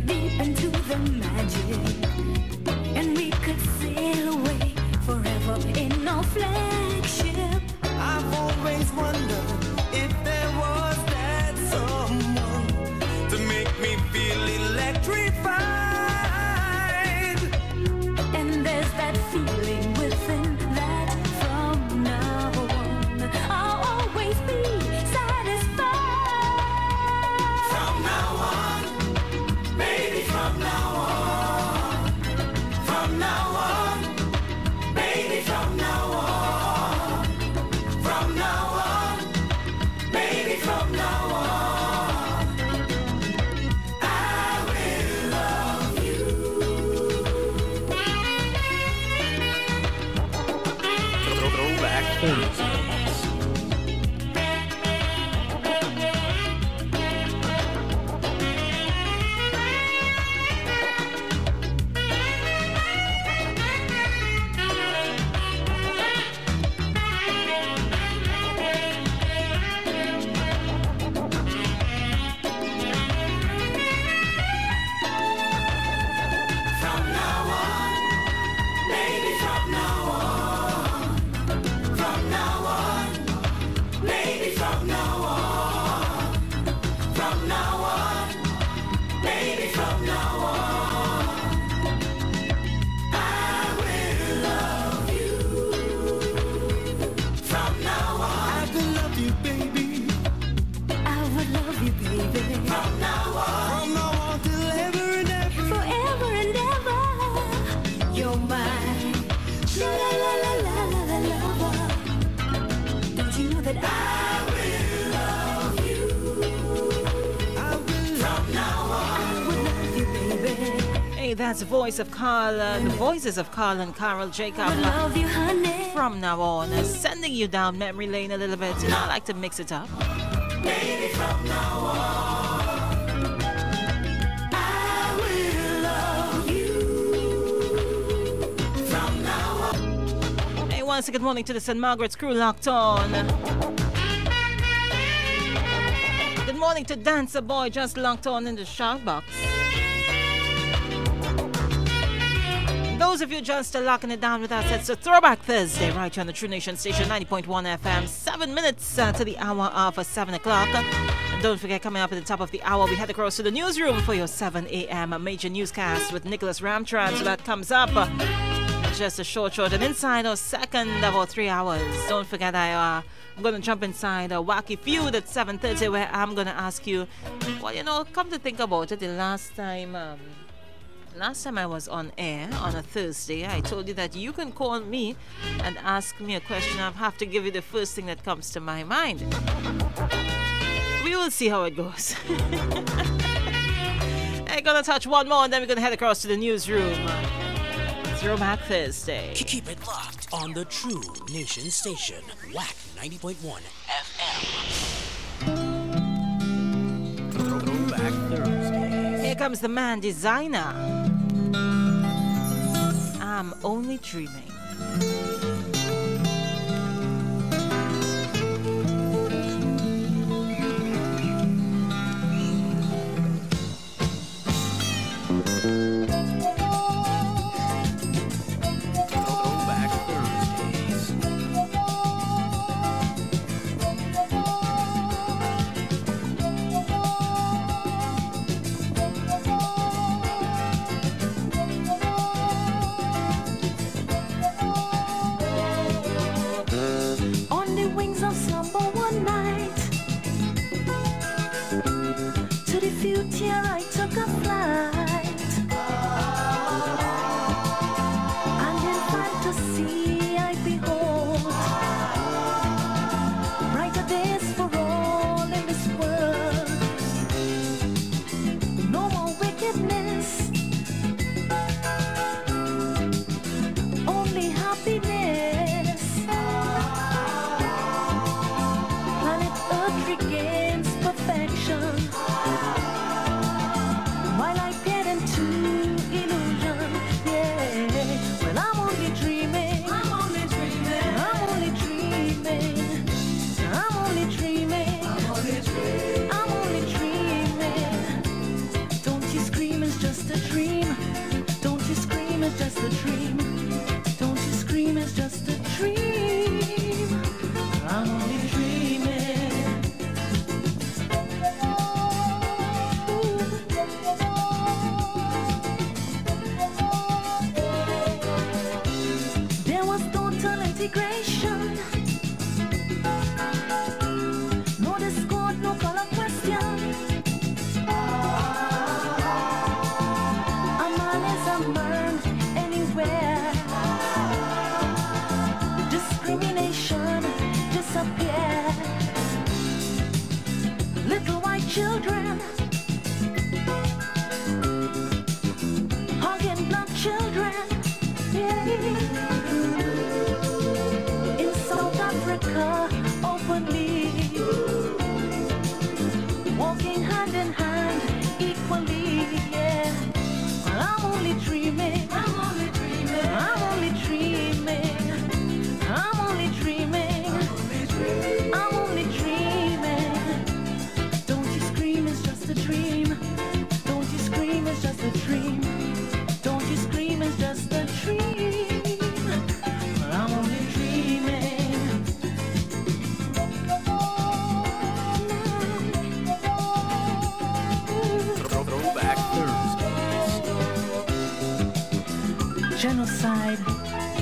deep into the magic, and we could sail away forever in our flagship. I've always wondered if there was that someone to make me feel electrified. And there's that feeling within that from now on I'll always be satisfied. From now on, baby, from now on. From now on, baby, from now on. From now on, baby, from now on. I will love you. Throwback Thursday. From now on, baby, from now on. From now on, baby, from now on. From now on, baby, from now on. I will love you. From now on, I will love you, baby. I would love you, baby. From now on till ever and ever. Forever and ever. You're my la la la la la la la lover. Don't you know that I will love you. I will. From now on, would love you, baby? Hey, that's the voice of Carl, the voices of Carl and Carol Jacob. I love you, honey. From now on, sending you down memory lane a little bit. You know, I like to mix it up. baby, from now on, I will love you. From now on. Hey, once again, good morning to the St. Margaret's crew locked on. Good morning to Dancer Boy just locked on in the shout box. Those of you just locking it down with us, it's a Throwback Thursday right here on the True Nation Station 90.1 FM. 7 minutes to the hour of 7 o'clock. And don't forget, coming up at the top of the hour, we head across to the newsroom for your 7 a.m. major newscast with Nicholas Ramtran. So that comes up just a short, and inside our second of our 3 hours. Don't forget, I'm going to jump inside a Wacky feud at 7:30, where I'm going to ask you, well, you know, come to think about it, the last time I was on air on a Thursday, I told you that you can call me and ask me a question. I have to give you the first thing that comes to my mind. We will see how it goes. I'm gonna touch one more and then we're gonna head across to the newsroom. Throwback Thursday. Keep it locked on the True Nation Station, WACK 90.1 FM. Throwback Thursday. Here comes the man designer. I'm only dreaming. I took a flight, and in fantasy I behold brighter days for all in this world. No more wickedness, only happiness. Planet Earth regains perfection. While I get into illusion, yeah. Well, I'm only dreaming. I'm only dreaming. I'm only dreaming. I'm only dreaming. I'm only dreaming. I'm only dreaming. Don't you scream children, hugging black children, yeah. In South Africa, openly, walking hand in hand, equally, yeah. I'm only dreaming, I'm only dreaming, I'm only dreaming, I'm only dreaming, I'm only dreaming. Don't you scream, it's just a dream. Don't you scream, it's just a dream. Don't you scream, it's just a dream. I'm only dreaming. Throwback Thursdays. Genocide,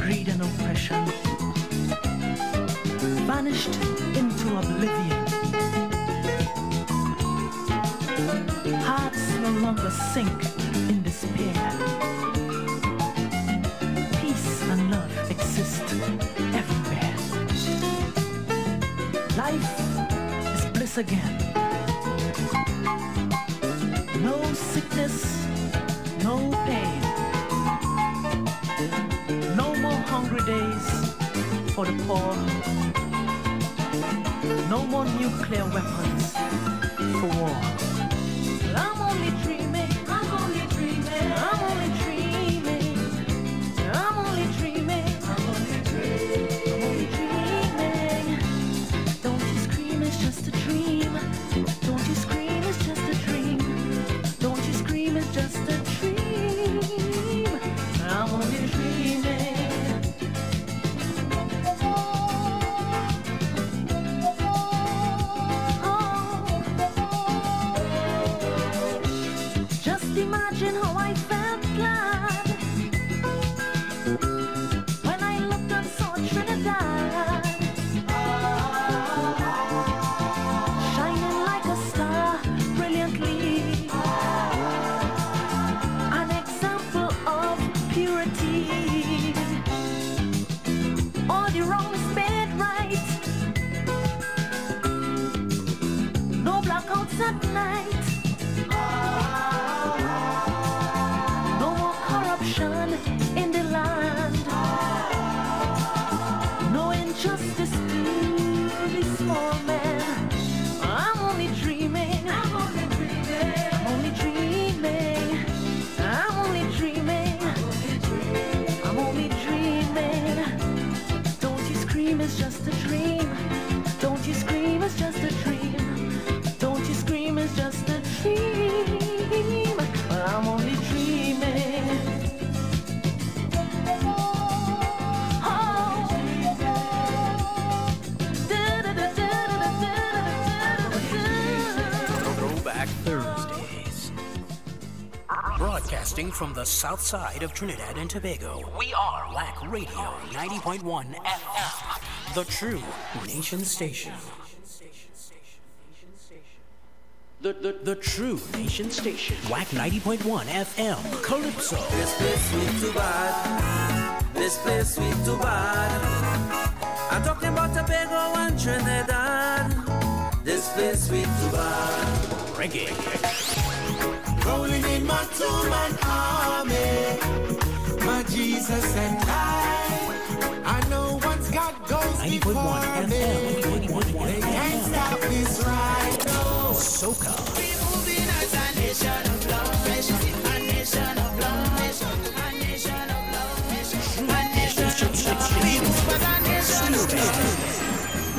greed and oppression vanished into oblivion. Hearts no longer sink in despair. Peace and love exist everywhere. Life is bliss again. No sickness, no pain. No more hungry days for the poor. No more nuclear weapons for war. I'm only dreaming, I'm only dreaming, I'm only dreaming, I'm only dreaming, I'm only dreaming, I'm only dreaming. Don't you scream, it's just a dream. Don't you scream, it's just a dream. Don't you scream, it's just a dream. I'm only dreaming. Imagine how I felt glad when I looked and saw Trinidad shining like a star brilliantly, an example of purity. All the wrongs made right, no blackouts at night. In the land, no injustice to the small man. I'm only dreaming, I'm only dreaming, I'm only dreaming, I'm only dreaming, I'm only dreaming. Don't you scream, it's just a dream. Don't you scream, it's just a dream. Don't you scream, it's just a dream. Well, I'm only dreaming. Thursdays. Broadcasting from the south side of Trinidad and Tobago, we are WACK Radio 90.1 FM, the true nation station. The true nation station. WACK 90.1 FM, Calypso. This place sweet too bad. This place sweet too bad. I'm talking about Tobago and Trinidad. This place sweet too bad. Reggae. Rolling in my two-man army, my Jesus and I know once God goes before me, they can't stop this ride, no. Soca. We moving as a nation of love, a nation of love, a nation of love, a nation of love. We move as a nation of love.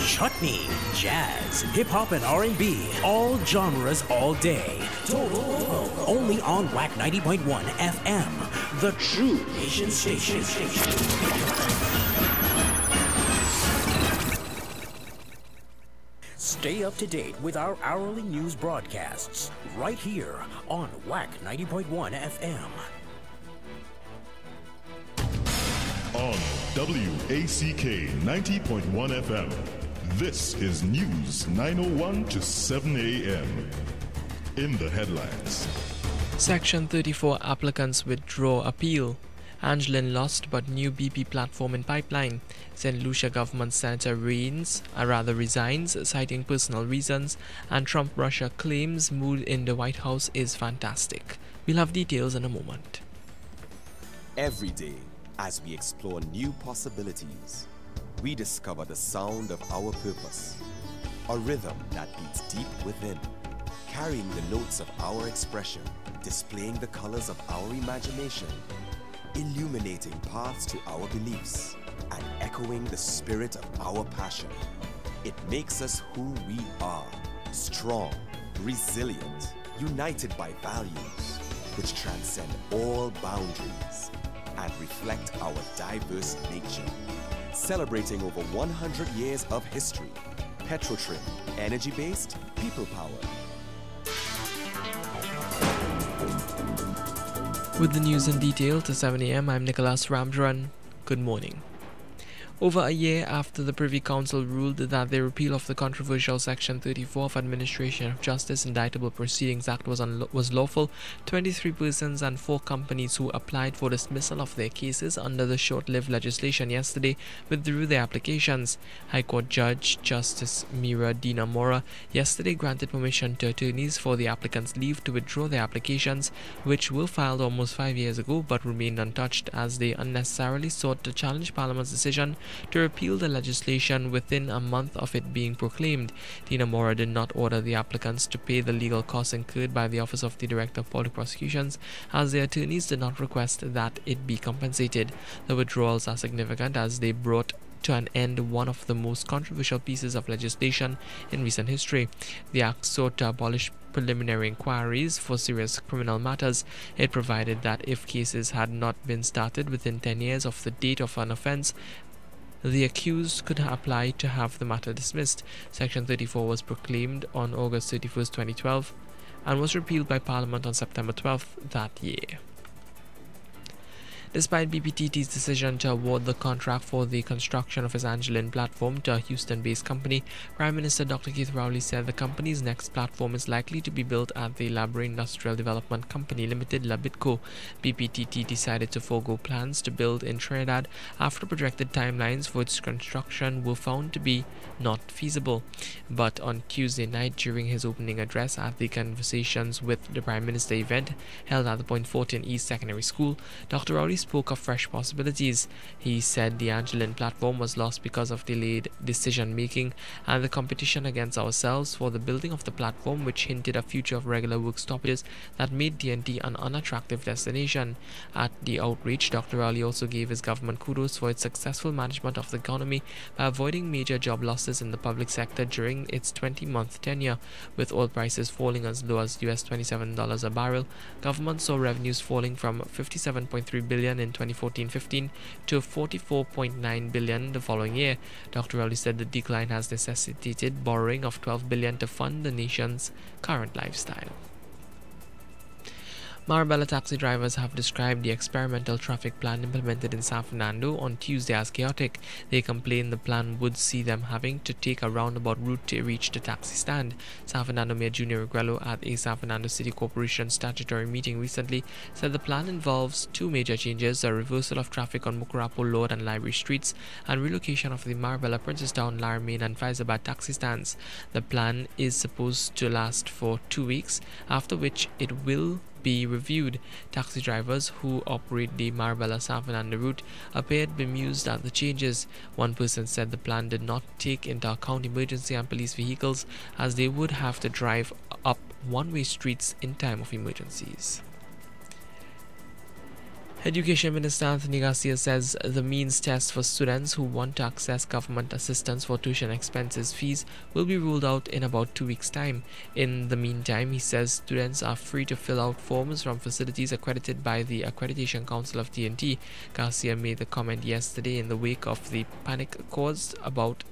Chutney, jazz, hip-hop and R&B, all genres all day. Total. Only on WACK 90.1 FM, the true nation station. Stay up to date with our hourly news broadcasts right here on WACK 90.1 FM. On WACK 90.1 FM. This is News 9:01 to 7 a.m. In the headlines. Section 34 applicants withdraw appeal. Angeline lost, but new BP platform in pipeline. St. Lucia government senator resigns, citing personal reasons, and Trump-Russia claims mood in the White House is fantastic. We'll have details in a moment. Every day, as we explore new possibilities, we discover the sound of our purpose, a rhythm that beats deep within, carrying the notes of our expression, displaying the colors of our imagination, illuminating paths to our beliefs, and echoing the spirit of our passion. It makes us who we are, strong, resilient, united by values which transcend all boundaries and reflect our diverse nature. Celebrating over 100 years of history, Petrotrim, energy-based, people power. With the news in detail to 7 a.m., I'm Nicholas Ramdran. Good morning. Over a year after the Privy Council ruled that the repeal of the controversial Section 34 of Administration of Justice Indictable Proceedings Act was lawful, 23 persons and 4 companies who applied for dismissal of their cases under the short-lived legislation yesterday withdrew their applications. High Court Judge Justice Mira Dina Mora yesterday granted permission to attorneys for the applicants' leave to withdraw their applications, which were filed almost 5 years ago but remained untouched as they unnecessarily sought to challenge Parliament's decision to repeal the legislation within a month of it being proclaimed. Dina Mora did not order the applicants to pay the legal costs incurred by the Office of the Director of Public Prosecutions, as the attorneys did not request that it be compensated. The withdrawals are significant as they brought to an end one of the most controversial pieces of legislation in recent history. The Act sought to abolish preliminary inquiries for serious criminal matters. It provided that if cases had not been started within 10 years of the date of an offence, the accused could apply to have the matter dismissed. Section 34 was proclaimed on August 31, 2012 and was repealed by Parliament on September 12 that year. Despite BPTT's decision to award the contract for the construction of its Angeline platform to a Houston-based company, Prime Minister Dr. Keith Rowley said the company's next platform is likely to be built at the Labrador Industrial Development Company Limited, LABITCO. BPTT decided to forego plans to build in Trinidad after projected timelines for its construction were found to be not feasible. But on Tuesday night, during his opening address at the Conversations with the Prime Minister event held at the Point Fortin East Secondary School, Dr. Rowley spoke of fresh possibilities. He said the Angeline platform was lost because of delayed decision-making and the competition against ourselves for the building of the platform, which hinted a future of regular work stoppages that made TNT an unattractive destination. At the outreach, Dr. Rowley also gave his government kudos for its successful management of the economy by avoiding major job losses in the public sector during its 20-month tenure. With oil prices falling as low as US $27 a barrel, government saw revenues falling from $57.3 billion in 2014-15 to $44.9 billion the following year. Dr. Rowley said the decline has necessitated borrowing of $12 billion to fund the nation's current lifestyle. Marabella taxi drivers have described the experimental traffic plan implemented in San Fernando on Tuesday as chaotic. They complained the plan would see them having to take a roundabout route to reach the taxi stand. San Fernando Mayor Junior Regrello at a San Fernando City Corporation statutory meeting recently said the plan involves 2 major changes: a reversal of traffic on Mukurapo, Lord and Library streets, and relocation of the Marabella, Princestown, Laramine and Faizabad taxi stands. The plan is supposed to last for 2 weeks, after which it will be reviewed. Taxi drivers who operate the Marabella San Fernando route appeared bemused at the changes. One person said the plan did not take into account emergency and police vehicles, as they would have to drive up one-way streets in time of emergencies. Education Minister Anthony Garcia says the means test for students who want to access government assistance for tuition expenses fees will be rolled out in about 2 weeks' time. In the meantime, he says students are free to fill out forms from facilities accredited by the Accreditation Council of TNT. Garcia made the comment yesterday in the wake of the panic caused about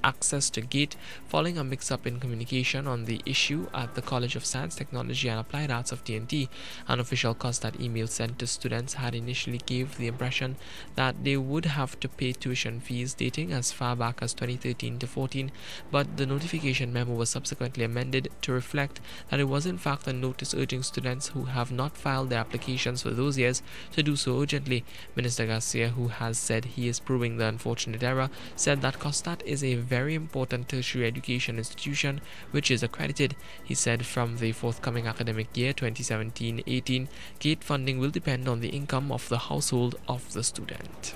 access to GATE following a mix-up in communication on the issue at the College of Science, Technology and Applied Arts of TNT. An official COSTAT email sent to students had initially gave the impression that they would have to pay tuition fees dating as far back as 2013 to 14, but the notification memo was subsequently amended to reflect that it was in fact a notice urging students who have not filed their applications for those years to do so urgently. Minister Garcia, who has said he is proving the unfortunate error, said that COSTAT is a very important tertiary education institution which is accredited. He said from the forthcoming academic year 2017-18, GATE funding will depend on the income of the household of the student.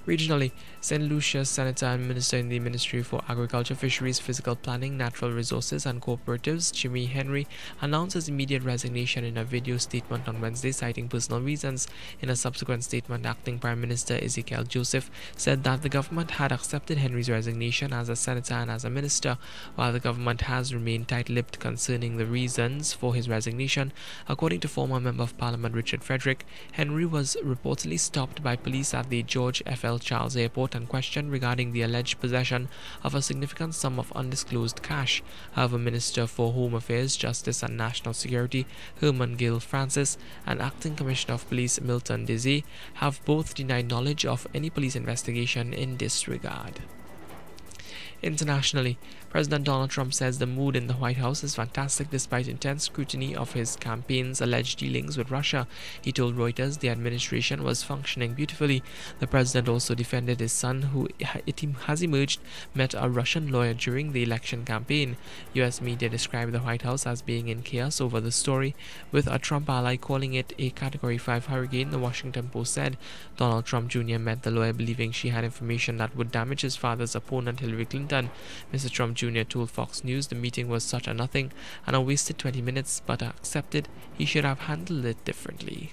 Regionally, St. Lucia's Senator and Minister in the Ministry for Agriculture, Fisheries, Physical Planning, Natural Resources and Cooperatives, Jimmy Henry, announced his immediate resignation in a video statement on Wednesday, citing personal reasons. In a subsequent statement, Acting Prime Minister Ezekiel Joseph said that the government had accepted Henry's resignation as a senator and as a minister, while the government has remained tight-lipped concerning the reasons for his resignation. According to former Member of Parliament Richard Frederick, Henry was reportedly stopped by police at the George F.L. Charles Airport and questioned regarding the alleged possession of a significant sum of undisclosed cash. However, Minister for Home Affairs, Justice and National Security Herman Gill Francis and Acting Commissioner of Police Milton Dizzy have both denied knowledge of any police investigation in this regard. Internationally, President Donald Trump says the mood in the White House is fantastic despite intense scrutiny of his campaign's alleged dealings with Russia. He told Reuters the administration was functioning beautifully. The president also defended his son, who it has emerged met a Russian lawyer during the election campaign. U.S. media described the White House as being in chaos over the story, with a Trump ally calling it a Category 5 hurricane, the Washington Post said. Donald Trump Jr. met the lawyer believing she had information that would damage his father's opponent, Hillary Clinton. Mr. Trump Jr. told Fox News the meeting was such a nothing and a wasted 20 minutes, but accepted he should have handled it differently.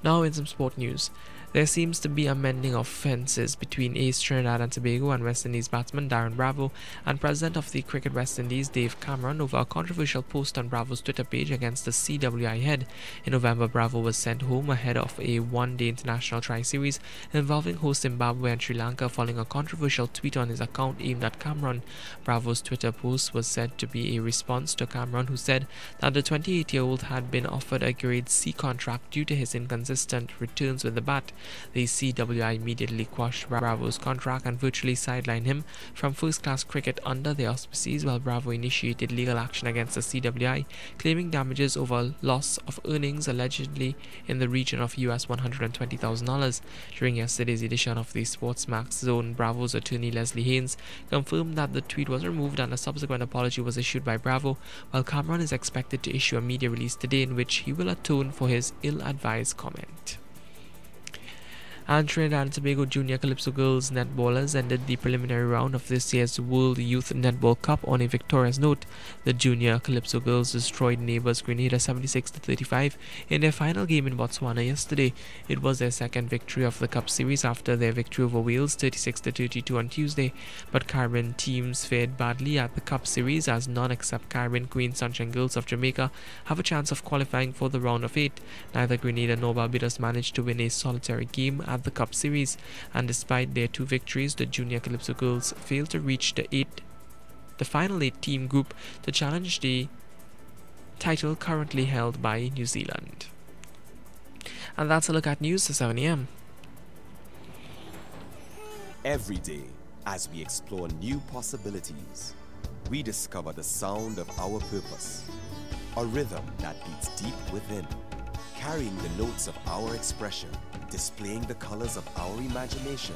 Now in some sport news. There seems to be a mending of fences between ace Trinidad and Tobago and West Indies batsman Darren Bravo and President of the Cricket West Indies Dave Cameron over a controversial post on Bravo's Twitter page against the CWI head. In November, Bravo was sent home ahead of a one-day international tri-series involving host Zimbabwe and Sri Lanka following a controversial tweet on his account aimed at Cameron. Bravo's Twitter post was said to be a response to Cameron, who said that the 28-year-old had been offered a grade C contract due to his inconsistent returns with the bat. The CWI immediately quashed Bravo's contract and virtually sidelined him from first-class cricket under their auspices, while Bravo initiated legal action against the CWI, claiming damages over loss of earnings allegedly in the region of US $120,000. During yesterday's edition of the Sportsmax Zone, Bravo's attorney Leslie Haynes confirmed that the tweet was removed and a subsequent apology was issued by Bravo, while Cameron is expected to issue a media release today in which he will atone for his ill-advised comment. And Trinidad and Tobago Junior Calypso Girls netballers ended the preliminary round of this year's World Youth Netball Cup on a victorious note. The Junior Calypso Girls destroyed neighbours Grenada 76-35 in their final game in Botswana yesterday. It was their second victory of the Cup series after their victory over Wales 36-32 on Tuesday. But Caribbean teams fared badly at the Cup series, as none except Caribbean Queen Sunshine Girls of Jamaica have a chance of qualifying for the round of 8. Neither Grenada nor Barbados managed to win a solitary game at the Cup series, and despite their 2 victories, the Junior Calypso Girls failed to reach the final 8-team group to challenge the title currently held by New Zealand. And that's a look at news to 7 a.m. Every day, as we explore new possibilities, we discover the sound of our purpose, a rhythm that beats deep within, carrying the notes of our expression, displaying the colors of our imagination,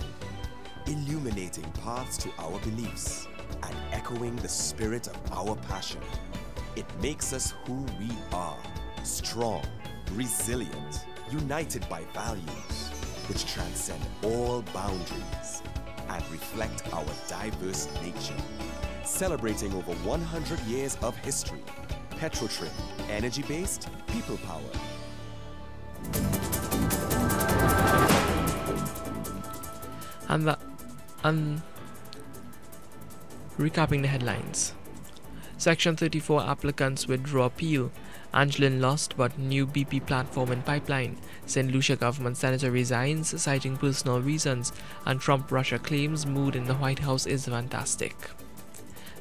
illuminating paths to our beliefs, and echoing the spirit of our passion. It makes us who we are, strong, resilient, united by values which transcend all boundaries and reflect our diverse nature. Celebrating over 100 years of history, Petrotrim, energy-based, people power. And recapping the headlines. Section 34 applicants withdraw appeal. Angelin lost but new BP platform in pipeline. St. Lucia government senator resigns citing personal reasons. And Trump-Russia claims mood in the White House is fantastic.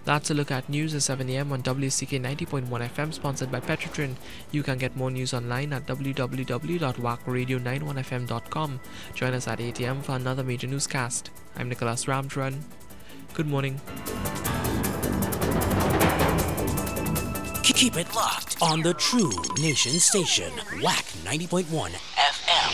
That's a look at news at 7 a.m. on WCK 90.1 FM, sponsored by Petrotrin. You can get more news online at www.wackradio91fm.com. Join us at 8 a.m. for another major newscast. I'm Nicholas Ramdran. Good morning. Keep it locked on the True Nation Station, WACK 90.1 FM.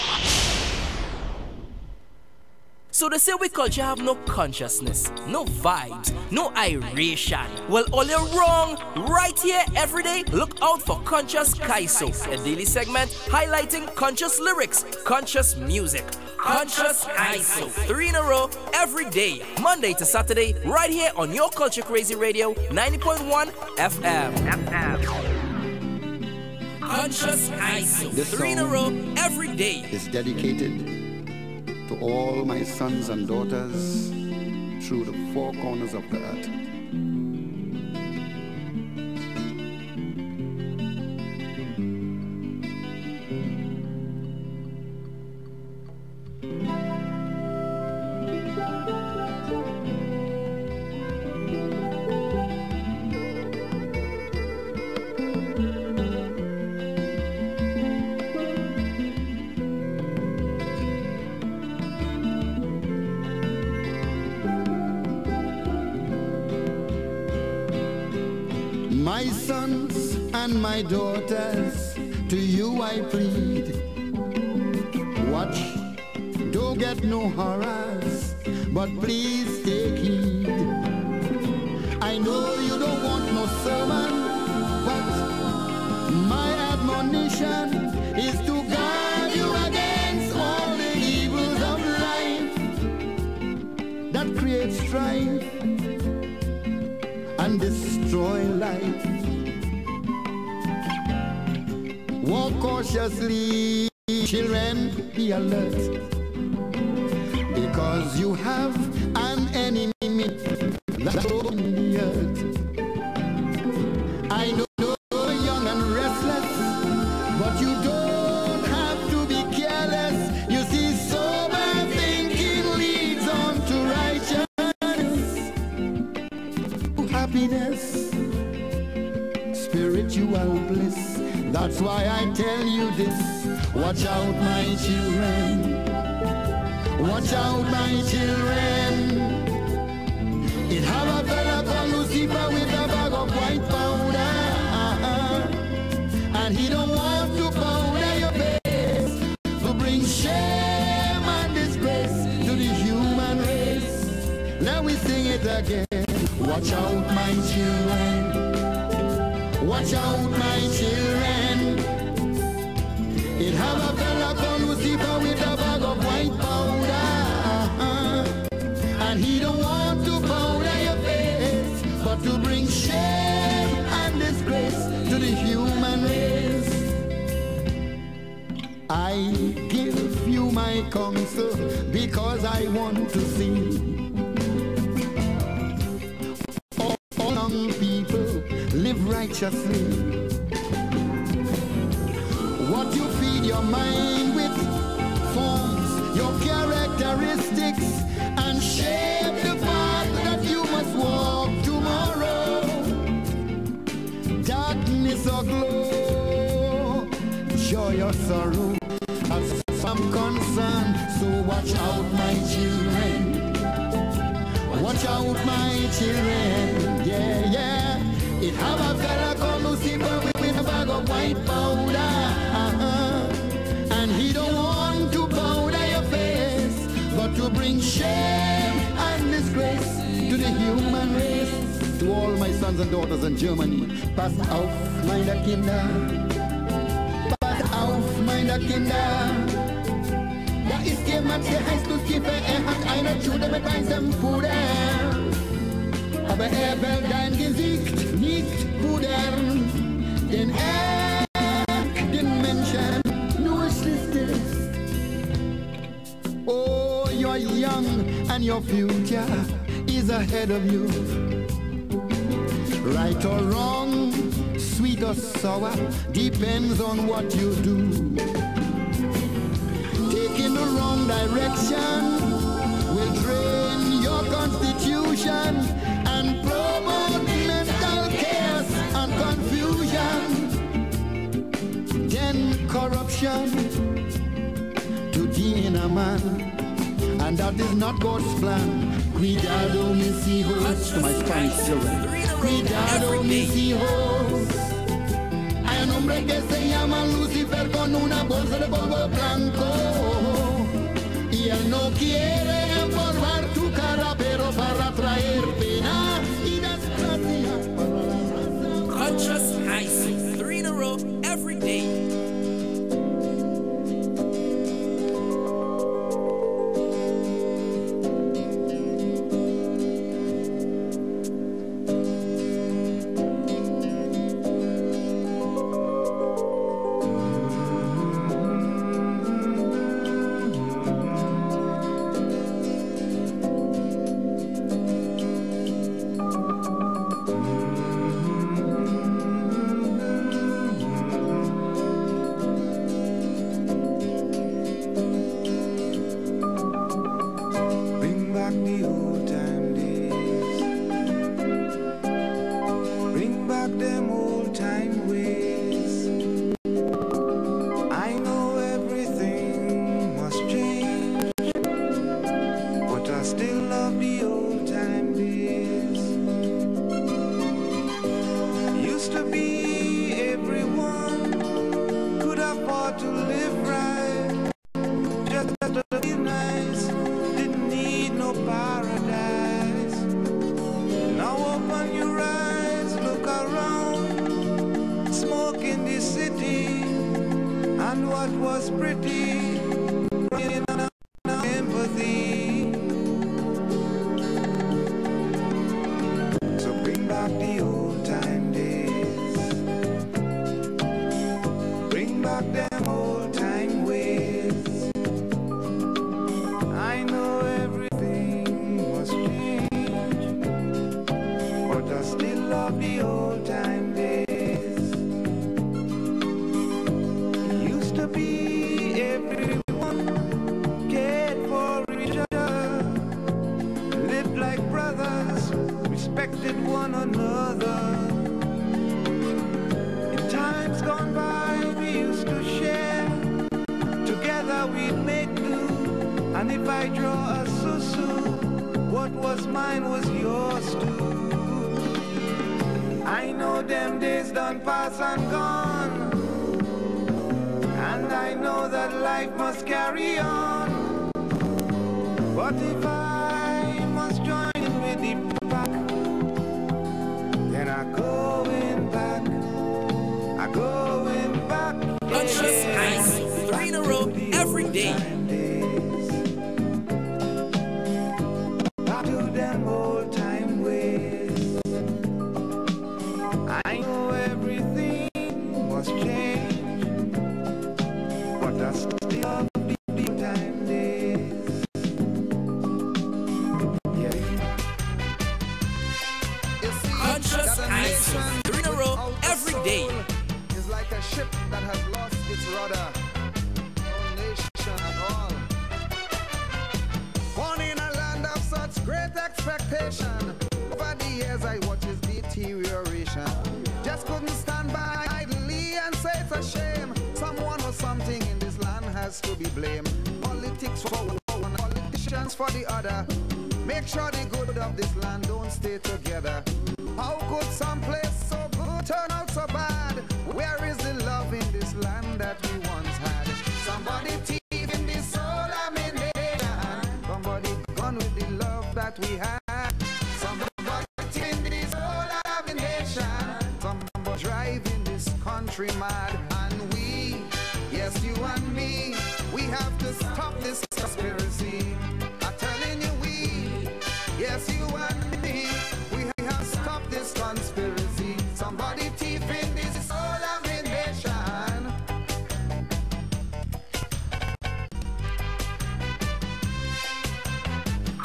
So they say we culture have no consciousness, no vibes, no iration. Well, all you're wrong. Right here, every day, look out for Conscious Kaiso, a daily segment highlighting conscious lyrics, conscious music. Conscious Kaiso, 3 in a row, every day, Monday to Saturday, right here on your Culture Crazy Radio, 90.1 FM. Conscious Kaiso, 3 in a row, every day. Is dedicated to all my sons and daughters through the four corners of the earth. My sons and my daughters, to you I plead. Watch, don't get no horrors, but please take heed. I know you don't want no sermon, but my admonition is to guard you against all the evils of life that create strife and destroy life. Walk cautiously, children, be alert, because you have an enemy that's in the earth. I know you're young and restless, but you don't have to be careless. You see, sober thinking leads on to righteousness, happiness, spiritual bliss. That's why I tell you this. Watch out, my children. Watch out, my children. It have a fella called Lucifer with a bag of white powder, and he don't want to powder your face to bring shame and disgrace to the human race. Now we sing it again. Watch out, my children. Watch out, my children. It have a fella called Lucifer with a bag of white powder, and he don't want to powder your face, but to bring shame and disgrace to the human race. I give you my counsel because I want to see all young people live righteously. What you feed your mind with forms your characteristics and shape the path that you must walk tomorrow. Darkness or glow, joy or sorrow, has some concern. So watch out, my children. Watch out, my children. Yeah, yeah. It have a fella called Lucifer with a bag of white powder, and he don't want to powder your face, but to bring shame and disgrace to the human race. To all my sons and daughters in Germany, pass auf, meine Kinder. Pass auf, meine Kinder. Da ist jemand, der heißt Lucifer, hat eine Jude mit weißem Puder. Aber will dein Gesicht nicht pudern, denn den Menschen nur schließt es. Oh, you're young and your future is ahead of you. Right or wrong, sweet or sour, depends on what you do. Taking the wrong direction will drain your constitution and promote mental chaos and confusion. Then corruption to the inner man, and that is not God's plan. Cuidado mis hijos, to my Spanish children. Cuidado mis hijos. Hay un hombre que se llama Lucifer con una bolsa de polvo blanco, y él no quiere formar tu cara, pero para traer pena y desgracia. Conscious Ice, 3 in a row, every day.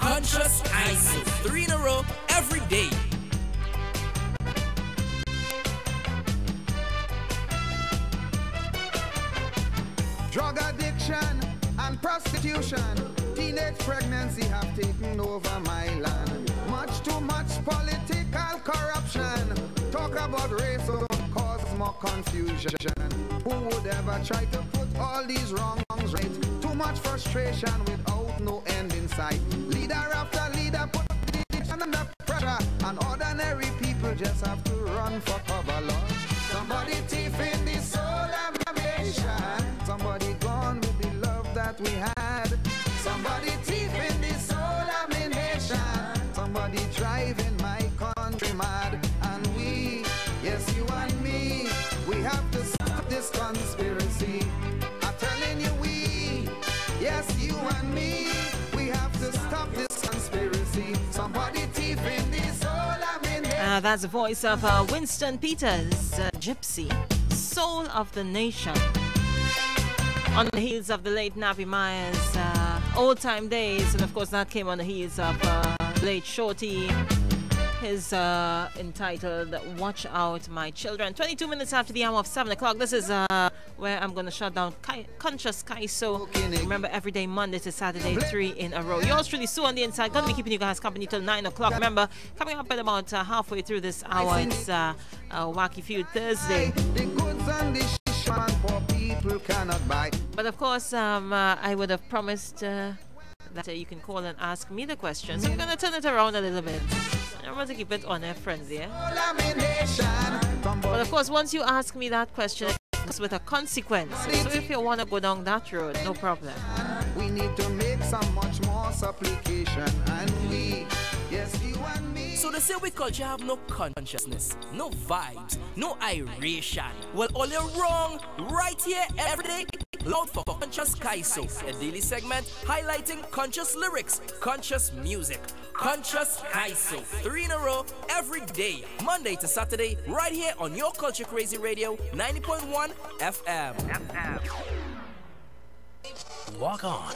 Conscious Ice, 3 in a row, every day. Drug addiction and prostitution, teenage pregnancy have taken over my land. Much too much political corruption. Talk about race will cause more confusion. Who would ever try to put all these wrongs right? Too much frustration without no end in sight. Leader after leader put the nation under pressure, and ordinary people just have to run for cover, Lord. Somebody thief in the soul of my nation. Somebody gone with the love that we had. Somebody thief in the soul of my nation. Somebody driving my country mad. And we, yes, you and me, we have to stop this conspiracy. I'm telling you, we, yes, you and me, we have to stop this conspiracy. Somebody thief in the soul of my nation. That's the voice of Winston Peters, Gypsy, Soul of the Nation. On the heels of the late Navi Myers' Old Time Days, and of course that came on the heels of late Shorty, his entitled Watch Out My Children. 22 minutes after the hour of 7 o'clock. This is where I'm going to shut down Conscious Kaiso. Remember, every day, Monday to Saturday, 3 in a row. Yours truly, Sue on the inside. Going to be keeping you guys company till 9 o'clock. Remember, coming up at about halfway through this hour, it's Wacky Feud Thursday. But of course, I would have promised that you can call and ask me the question. So we're going to turn it around a little bit. I want to keep it on air friendly. But of course, once you ask me that question, it's with a consequence. So if you want to go down that road, no problem. We need to make some much more supplication, and we, yes, you and me. So they say we culture have no consciousness, no vibes, no iration. Well, all you're wrong, right here every day. Loud for Conscious Kaiso, a daily segment highlighting conscious lyrics, conscious music. Conscious Kaiso, 3 in a row, every day, Monday to Saturday, right here on your Culture Crazy Radio, 90.1 FM. Walk on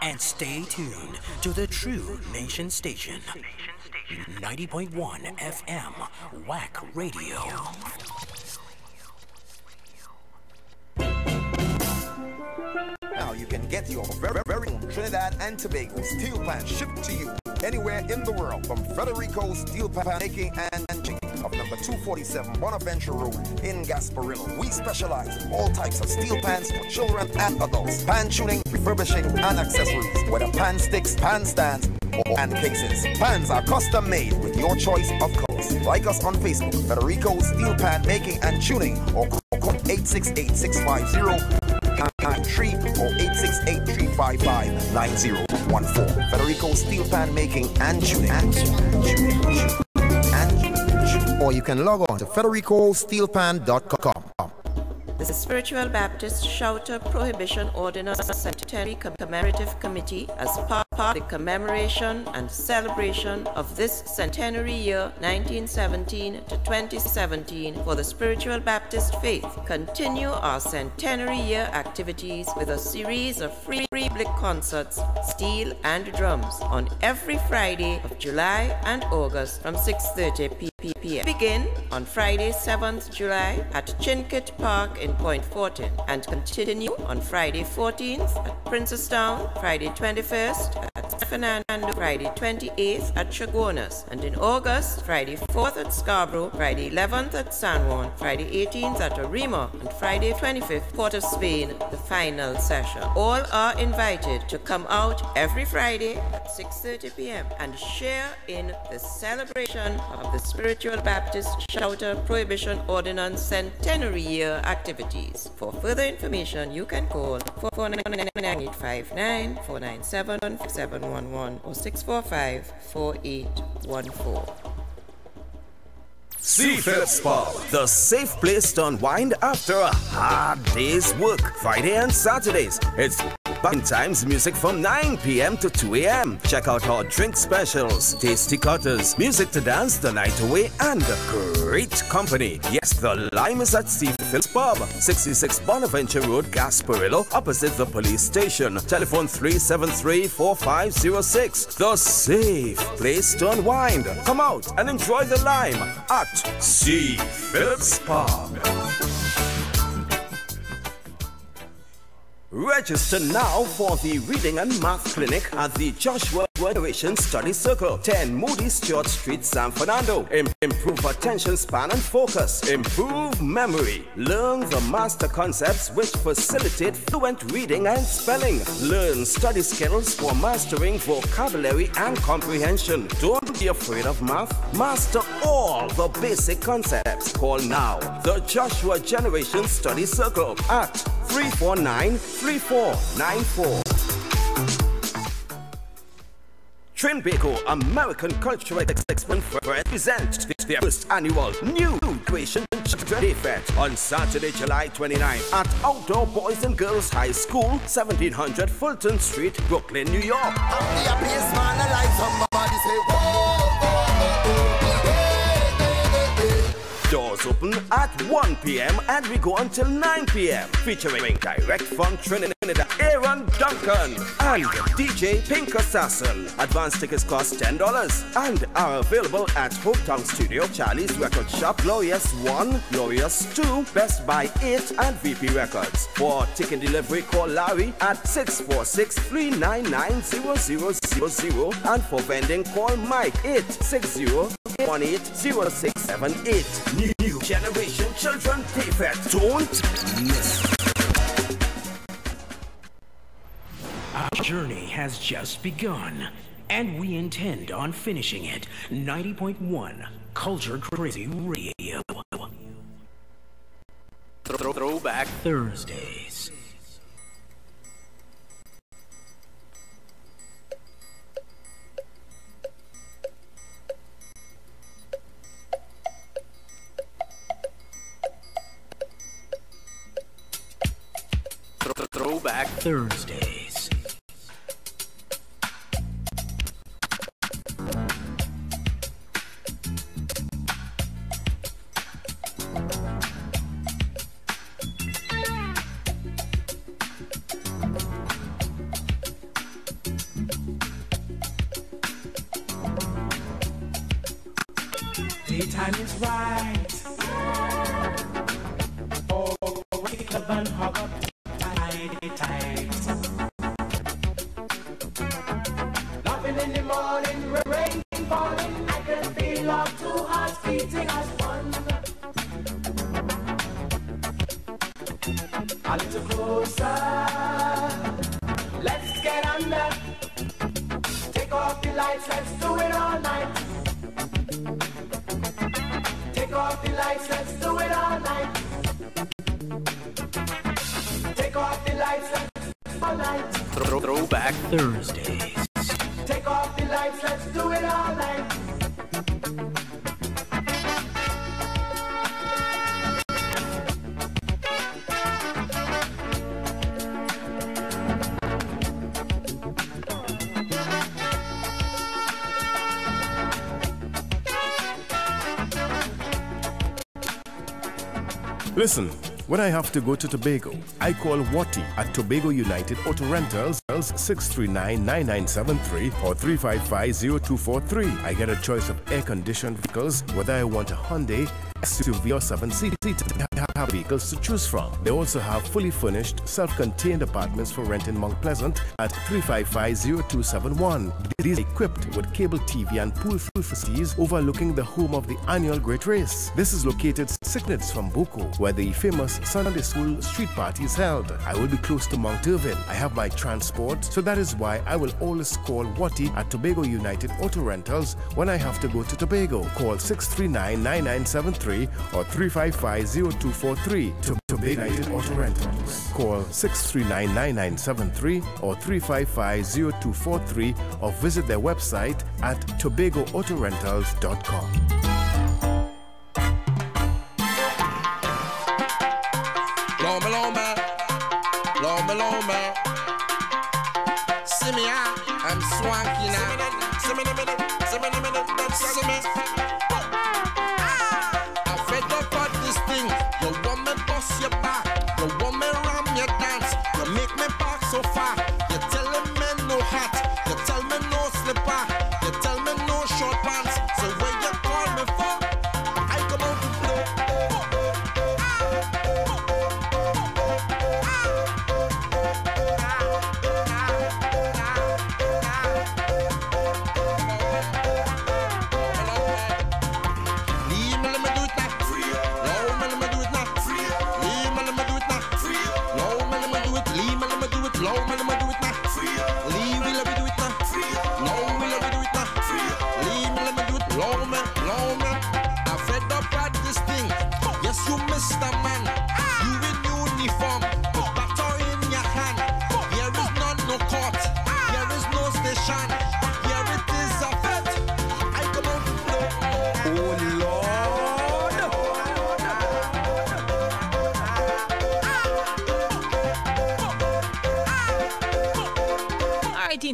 and stay tuned to the True Nation Station. 90.1 FM, WACK Radio. Now you can get your very own Trinidad and Tobago steel pan shipped to you anywhere in the world from Federico's Steel Pan Making and of number 247 Bonaventure Road in Gasparillo. We specialize in all types of steel pans for children and adults. Pan tuning, refurbishing, and accessories. Whether pan sticks, pan stands, or pan cases. Pans are custom made with your choice of colors. Like us on Facebook, Federico's Steel Pan Making and Tuning, or call 868-650-93 or 868-355-9014. Federico Steel Pan Making and Tuning. Or you can log on to federicosteelpan.com. The Spiritual Baptist Shouter Prohibition Ordinance Centenary Commemorative Committee, as part of the commemoration and celebration of this centenary year 1917 to 2017 for the Spiritual Baptist faith, continue our centenary year activities with a series of free public concerts, steel and drums, on every Friday of July and August from 6:30 p.m. Begin on Friday 7th July at Chinkitt Park in Point Fortin and continue on Friday 14th at Princestown, Friday 21st at Fernando, Friday 28th at Chagonas, and in August, Friday 4th at Scarborough, Friday 11th at San Juan, Friday 18th at Arima, and Friday 25th, Port of Spain, the final session. All are invited to come out every Friday at 6:30 p.m. and share in the celebration of the Spiritual Baptist Shouter Prohibition Ordinance Centenary Year activities. For further information, you can call 499-859, 497-711 or 645-4814. Seafood Spa, the safe place to unwind after a hard day's work. Friday and Saturdays, it's Back Times music from 9 p.m. to 2 a.m. Check out our drink specials, tasty cutters, music to dance the night away, and great company. Yes, the Lime is at Seafields Pub, 66 Bonaventure Road, Gasparillo, opposite the police station. Telephone 373-4506. The safe place to unwind. Come out and enjoy the Lime at Seafields Pub. Register now for the Reading and Math Clinic at the Joshua Generation Study Circle, 10 Moody Stewart Street, San Fernando. Improve attention span and focus. Improve memory. Learn the master concepts which facilitate fluent reading and spelling. Learn study skills for mastering vocabulary and comprehension. Don't be afraid of math. Master all the basic concepts. Call now the Joshua Generation Study Circle at 349-3494. Trinidad American Cultural Experiment presents their first annual New Creation Day Fest on Saturday, July 29th at Outdoor Boys and Girls High School, 1700 Fulton Street, Brooklyn, New York. Doors open at 1 p.m. and we go until 9 p.m. Featuring direct from Trinidad, Aaron Duncan and DJ Pink Assassin. Advance tickets cost $10 and are available at Hometown Studio, Charlie's Record Shop, Glorious 1, Glorious 2, Best Buy 8 and VP Records. For ticket delivery, call Larry at 646-399-0000 and for vending, call Mike 860-180678. New Generation Children Day Fest. Don't miss. Our journey has just begun, and we intend on finishing it. 90.1 Culture Crazy Radio. Throwback Thursdays. Throwback Thursdays. Daytime is right. Oh, wake up and hug up tight. Laughing in the morning, rain falling. I can feel our two hearts beating as one. A little closer. Let's get under. Take off the lights, let's do it all night. Take off the lights, let's do it all night. Take off the lights, let's do it all night. Throwback Thursdays. Take off the lights, let's do it all night. Listen, when I have to go to Tobago, I call Wacky at Tobago United Auto Rentals 639-9973 or 355-0243. I get a choice of air-conditioned vehicles, whether I want a Hyundai, SUV or 7-seat. Have vehicles to choose from. They also have fully furnished, self-contained apartments for rent in Mount Pleasant at 355-0271. These are equipped with cable TV and pool facilities overlooking the home of the annual Great Race. This is located 6 minutes from Buko, where the famous Sunday School street party is held. I will be close to Mount Irvin. I have my transport, so that is why I will always call Wacky at Tobago United Auto Rentals when I have to go to Tobago. Call 639-9973 or 355-0243 to Tobago United Auto Rentals. Call 639-9973 or 355-0243 or visit their website at tobagoautorentals.com. Loma. See me out, I'm swanky now. See me. I fed up on this thing. You want me bust your back. You want me ram your dance. You make me back so far. You telling me no hat. You tell me no slipper. You tell me no short pants. So when you call me for, I come out to play.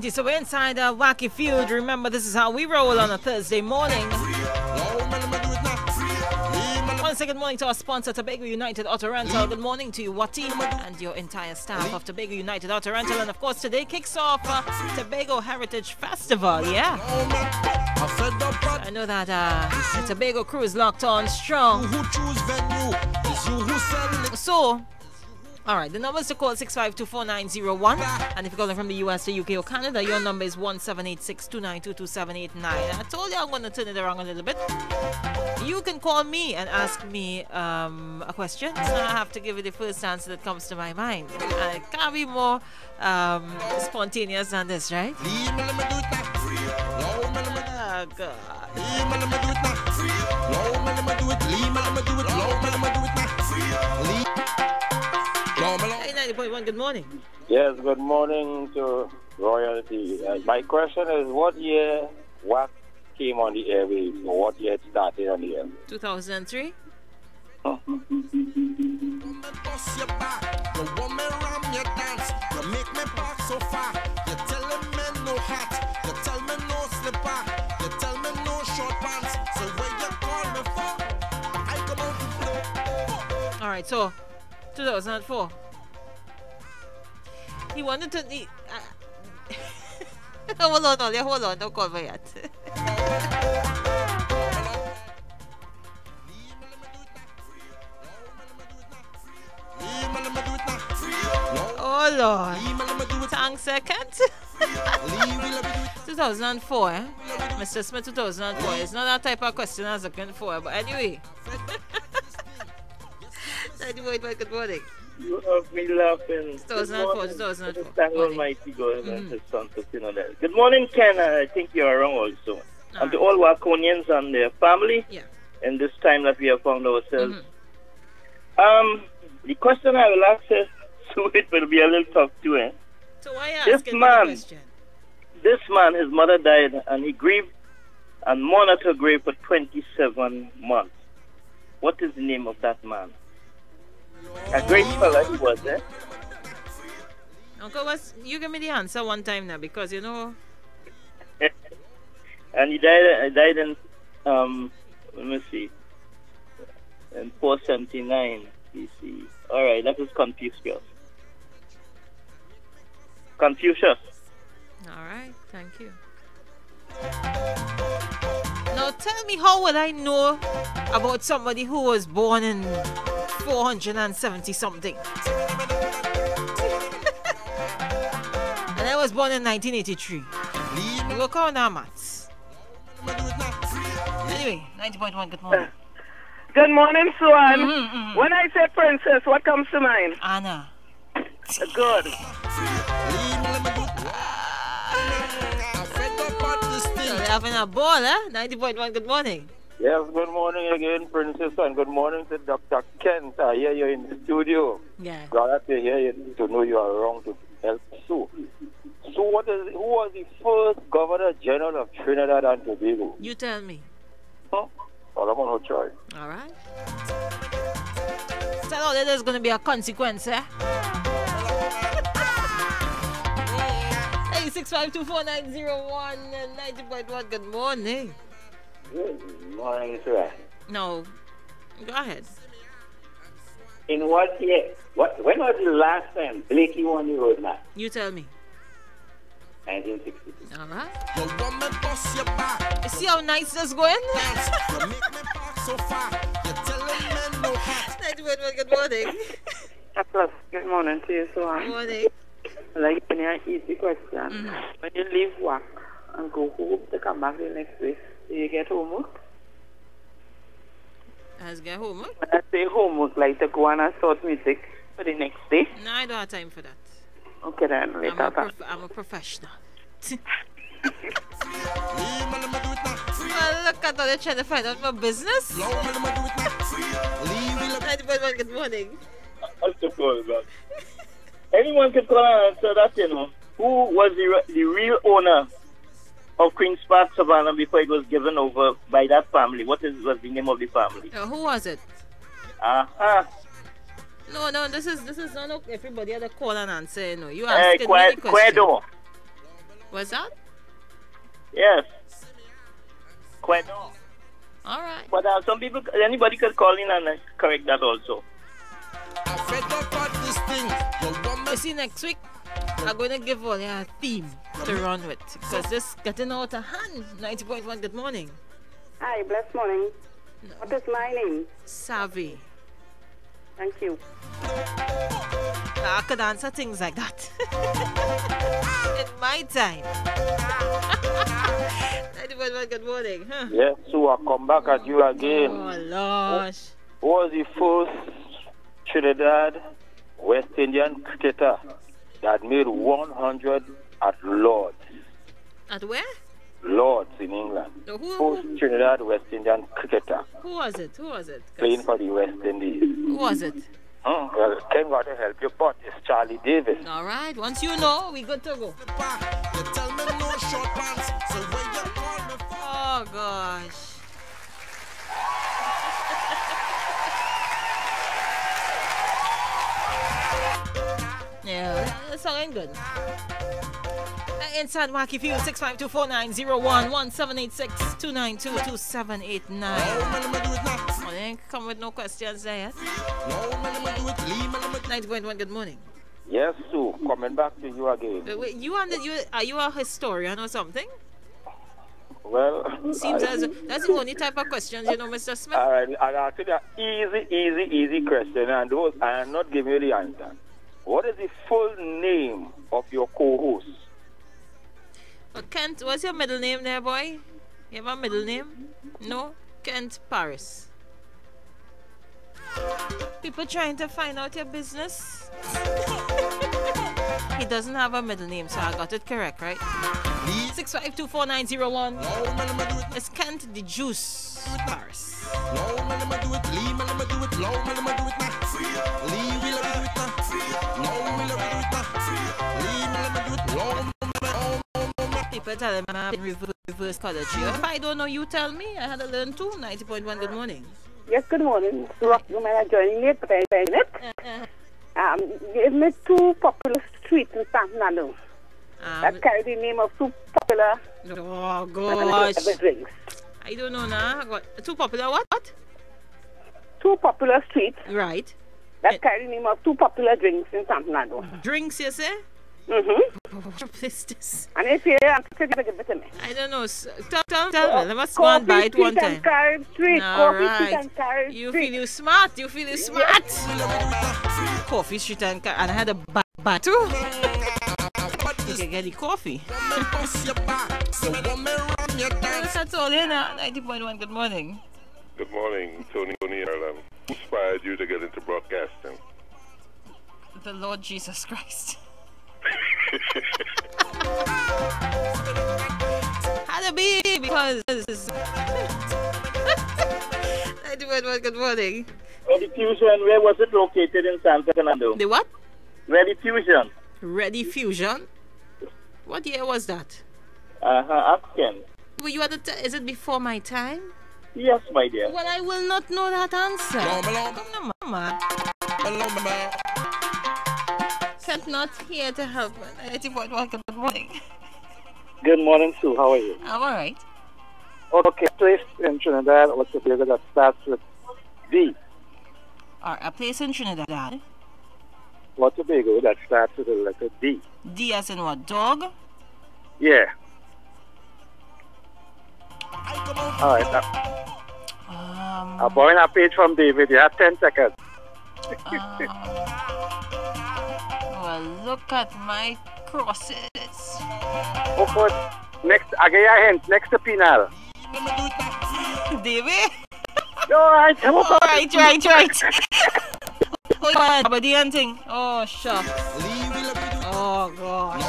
9:20, so we're inside Wacky Feud. Remember, this is how we roll on a Thursday morning. Once again, good morning to our sponsor, Tobago United Auto Rental. Good morning to you, Wacky, and your entire staff of Tobago United Auto Rental. And of course, today kicks off Tobago Heritage Festival, yeah. I know that the Tobago crew is locked on strong. So, alright, the number is to call 6524901. And if you're calling from the US, the UK, or Canada, your number is 17862922789. I told you I'm going to turn it around a little bit. You can call me and ask me a question. So I have to give you the first answer that comes to my mind. I can't be more spontaneous than this, right? Oh, God. 90.1, good morning. Yes, good morning to royalty. My question is, what year WACK came on the airwaves? Or what year it started on the air? 2003. All right, so 2004. He wanted to. Hold on, don't call me yet. Oh Lord. Thanks, second. 2004, eh? Mr. Smith, 2004. It's not that type of question I was looking for, but anyway. Good morning. You have me laughing. 2004. Thank Almighty God and His Son to that. Good morning, Ken. I think you are wrong also. And to all Waconians and their family, in this time that we have found ourselves. The question I will ask is, so it will be a little tough too, eh? So why are you asking the question? This man, his mother died, and he grieved and mourned at her grave for 27 months. What is the name of that man? A great fella he was, eh? Uncle, you give me the answer one time now, because you know. And he died in let me see, in 479 BC. All right, that is Confucius. Confucius. All right, thank you. Now tell me, how would I know about somebody who was born in 470 something? And I was born in 1983. Look on our maths. Anyway, 90.1, good morning. Good morning, Swan. When I say princess, what comes to mind? Anna. Good. We're having a ball, eh? 90.1, good morning. Yes, good morning again, Princess, and good morning to Dr. Kent. I hear you in the studio. Yeah. Glad to hear you, to know you are around to help Sue. So who was the first Governor General of Trinidad and Tobago? You tell me. Huh? Solomon Ochoy. All right. Tell all that there's going to be a consequence, eh? 6524901 and 90.1, good morning. Good morning, sir. No. Go ahead. In what year? When was the last time Blakey won the road map? You tell me. 1960. All right. You see how nice this going? 91, good morning. Good morning to you, Swan. Good morning. Like, when you easy question. When you leave work and go home to come back the next week, do you get homework? As get homework? When I say homework, like to go and start music for the next day? No, I don't have time for that. Okay then, later. I'm a professional. Well, look at all they're trying to find out my business. 91, good morning. Anyone can call and answer that, you know. Who was the real owner of Queen's Park Savannah before it was given over by that family? What was the name of the family? Who was it? No, this is not everybody had a call and answer, you know. You asking me the question. What's that? Yes. Quite all. All right. But some people, anybody could call in and correct that also. You see, next week, I'm going to give all you a theme to run with. Because this getting out of hand. 90.1, good morning. Hi, blessed morning. No. What is my name? Savvy. Thank you. I could answer things like that. In my time. 90.1, good morning. Huh? Yes, so I come back at you again. Oh, Lord. Who was the first Trinidad West Indian cricketer that made 100 at Lords? At where? Lords in England. No, First Trinidad West Indian cricketer. Who was it? Playing for the West Indies. Who was it? Well, Ken got to help you, but it's Charlie Davis. All right, once you know, we good to go. Oh, gosh. Yeah, that song ain't good. Inside Wacky Feud 652-490-1786-292-2789. Oh, they ain't come with no questions there yet. 90.1, good morning. Yes, Sue, coming back to you again. Wait, are you a historian or something? Well, seems as that's the only type of questions, you know, Mr. Smith. All right, I'll ask you an easy question, and those I am not giving you the answer. What is the full name of your co-host? Kent, what's your middle name there, boy? You have a middle name? No? Kent Paris. People trying to find out your business. He doesn't have a middle name, so I got it correct, right? 6524901. It's Kent the Juice Paris. People tell him I'm in reverse college. If I don't know, you tell me. I had to learn too. 90.1, good morning. Yes, good morning. You may have joining late, but I find it. Give me two popular streets in San Fernando that carry the name of two popular drinks. I don't know now. What? Two popular what? Two popular streets. Right. That carry the name of two popular drinks in San Fernando. Drinks, you say? Mm-hmm. What is this? And if you give it to me. I don't know. Tell me. Let us go and buy it one time. You feel you smart. You smart. Coffee Street and I had a bite too. You can get the coffee. That's all in 90.1. Good morning. Good morning, Tony Ireland. Who inspired you to get into broadcasting? The Lord Jesus Christ. Had to be because 91. Good morning. Ready Fusion, where was it located in San Fernando? The what? Ready Fusion. Ready Fusion? What year was that? African. Were you at the is it before my time? Yes, my dear. Well, I will not know that answer. Come on, man. Kent not here to help me. 90.1, good morning. Good morning, Sue. How are you? I'm alright. Okay, place in Trinidad or Tobago that starts with D. A place in Trinidad? Or Tobago that starts with the letter D. D as in what? Dog? Yeah. Alright. I'm borrowing a page from David. You have 10 seconds. Well, look at my crosses. Next, I get your hint. Next to penal. David? Alright. Right. Oh, God. But the end thing. Oh, shucks. Oh, God.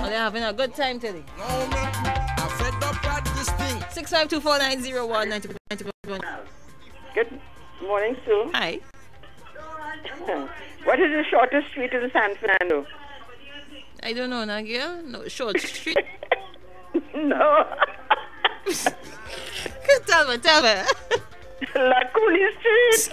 They're having a good time today. 6524901. Good morning, Sue. Hi. What is the shortest street in San Fernando? I don't know, Nagil. No, short street. No. Tell me. La Cooley Street.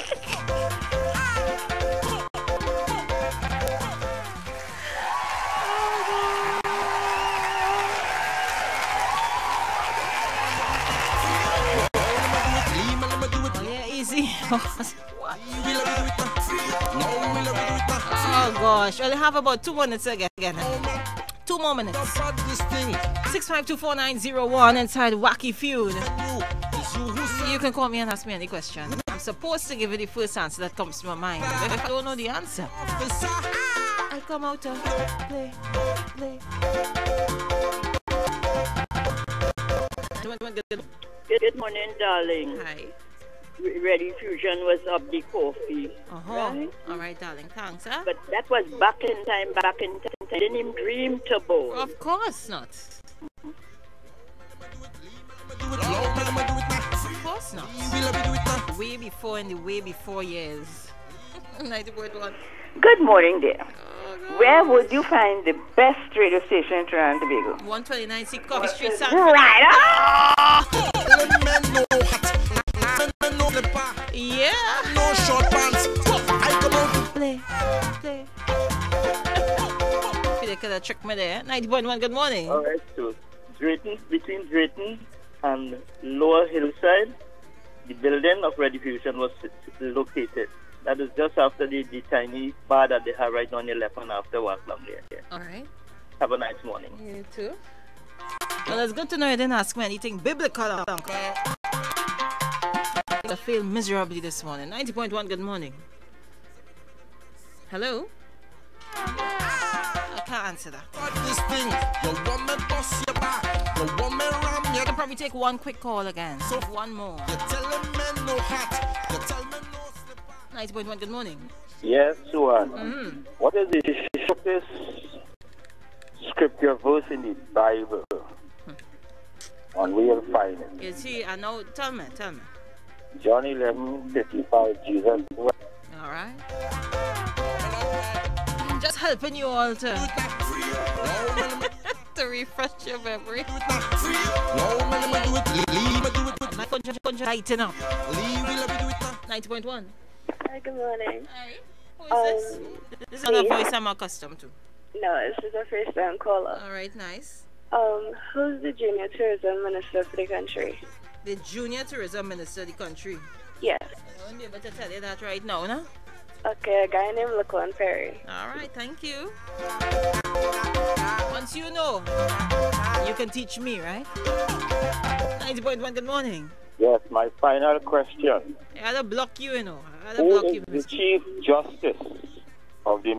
What? Oh gosh, well, I have about 2 minutes again. 2 more minutes. 6524901 inside Wacky Feud. You can call me and ask me any question. I'm supposed to give you the first answer that comes to my mind. But if I don't know the answer, I come out to play. Good morning, darling. Hi. Ready Fusion was up the coffee. Right? All right, darling. Thanks, huh? But that was back in time. I didn't even dream to bowl. Of course not. Of course not. Way before in the way before years. 90.1. Good morning, dear. Where would you find the best radio station in Trinidad and Tobago? 129 C Coffee Street, San Right. Yeah. No short pants. I come out. Play. You could have tricked me there. 90.1, good morning. All right, so between Drayton and Lower Hillside, the building of Ready Fusion was located. That is just after the tiny bar that they have right on your left and after Wack there. All right. Have a nice morning. You too. Well, it's good to know you didn't ask me anything biblical, Uncle. I feel miserably this morning. 90.1, good morning. Hello? I can't answer that. I can probably take one quick call again. So one more. 90.1, good morning. Yes, Suan. What is the shortest scripture verse in the Bible? And we'll find it. You see, I know. Tell me. John 11:55, Jesus. All right. Just helping you all to refresh your memory. My country lighten up. 90.1. Hi, good morning. Hi. Who is this? This is not a voice I'm accustomed to. No, this is a first time caller. All right, nice. Who's the junior tourism minister for the country? The junior tourism minister of the country? Yes. I won't be able to tell you that right now, no? Okay, a guy named Laquan Perry. All right, thank you. Once you know, you can teach me, right? 90.1, good morning. Yes, my final question. I had to block you, you know. Who is the Chief Justice of the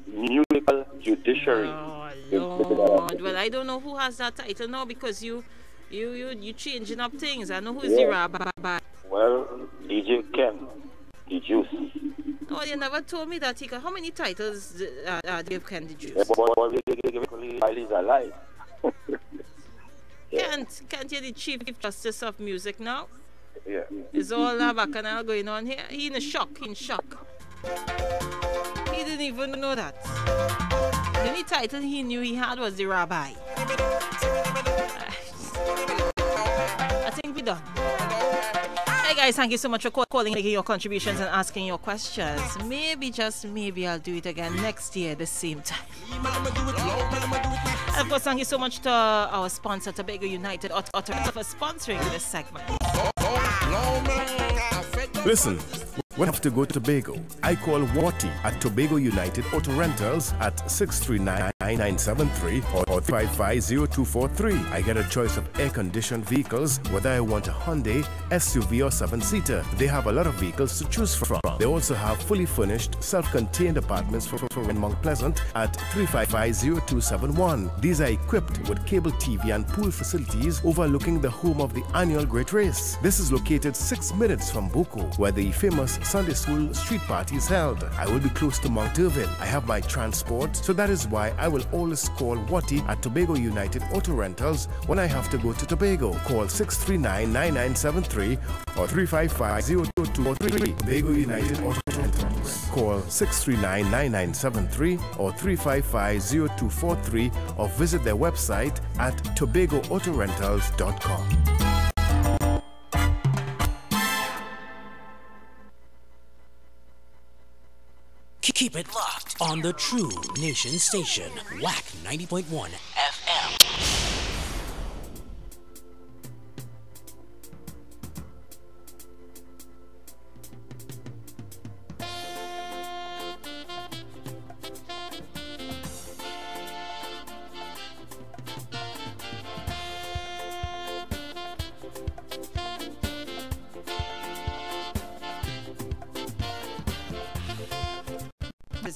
musical judiciary? Oh, Lord. Well, I don't know who has that title now because you changing up things. I know who's the rabbi. Well, DJ Ken, the Juice. Oh, you never told me that. How many titles did Ken the Juice? While he's alive. Can't you the Chief Justice of Music now? Yeah. It's all that bacchanal going on here. He in shock. He didn't even know that. The only title he knew he had was the rabbi. I think we're done. Hey guys, thank you so much for calling, making your contributions and asking your questions. Maybe, just maybe, I'll do it again next year the same time. And of course, thank you so much to our sponsor, Tobago United Utterance, for sponsoring this segment. Listen, when I have to go to Tobago, I call Wacky at Tobago United Auto Rentals at 639-9973 or 355-0243. I get a choice of air-conditioned vehicles, whether I want a Hyundai, SUV or 7-seater. They have a lot of vehicles to choose from. They also have fully furnished, self-contained apartments for in Mount Pleasant at 355-0271. These are equipped with cable TV and pool facilities overlooking the home of the annual Great Race. This is located 6 minutes from Boko, where the famous Sunday School street party is held. I will be close to Mount Irvin. I have my transport, so that is why I will always call Watty at Tobago United Auto Rentals when I have to go to Tobago. Call 639-9973 or 355-0243. Tobago United Auto Rentals. Call 639-9973 or 355-0243 or visit their website at tobagoautorentals.com. Keep it locked on the True Nation Station, WACK 90.1 FM.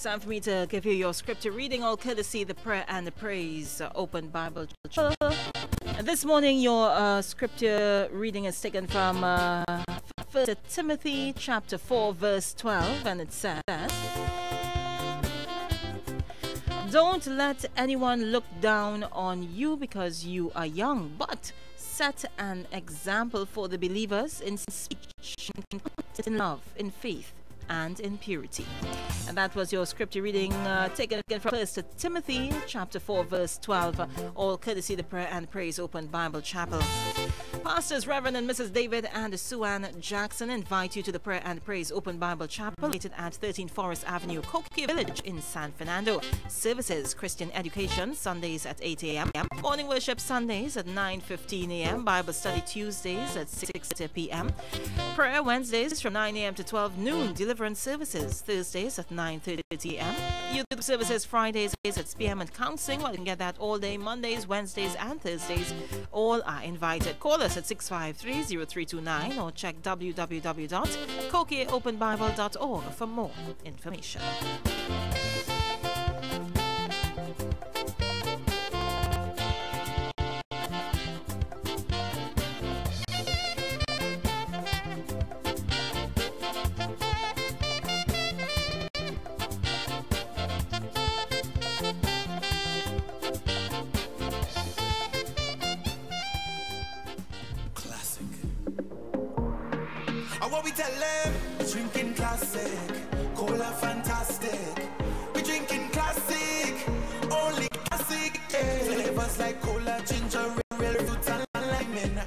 It's time for me to give you your scripture reading, all courtesy the prayer and the praise open Bible. This morning, your scripture reading is taken from 1 Timothy chapter 4, verse 12, and it says, "Don't let anyone look down on you because you are young, but set an example for the believers in speech, in love, in faith, and in purity." And that was your scripture reading taken again from 1 Timothy chapter 4 verse 12, all courtesy the Prayer and Praise Open Bible Chapel. Pastors Reverend and Mrs. David and Sue Ann Jackson invite you to the Prayer and Praise Open Bible Chapel located at 13 Forest Avenue, Coquille Village in San Fernando. Services: Christian education Sundays at 8 a.m. Morning worship Sundays at 9:15 a.m. Bible study Tuesdays at 6 p.m. Prayer Wednesdays from 9 a.m. to 12 noon. Deliverance services Thursdays at 9:30 a.m. Youth services Fridays at 6 p.m. and counseling. Well, you can get that all day Mondays, Wednesdays, and Thursdays. All are invited. Call us at 653-0329 or check www.coquilleopenbible.org for more information. What we tell them, drinking classic, cola fantastic. We drinking classic, only classic. Flavors like cola, ginger, real fruit and lemon.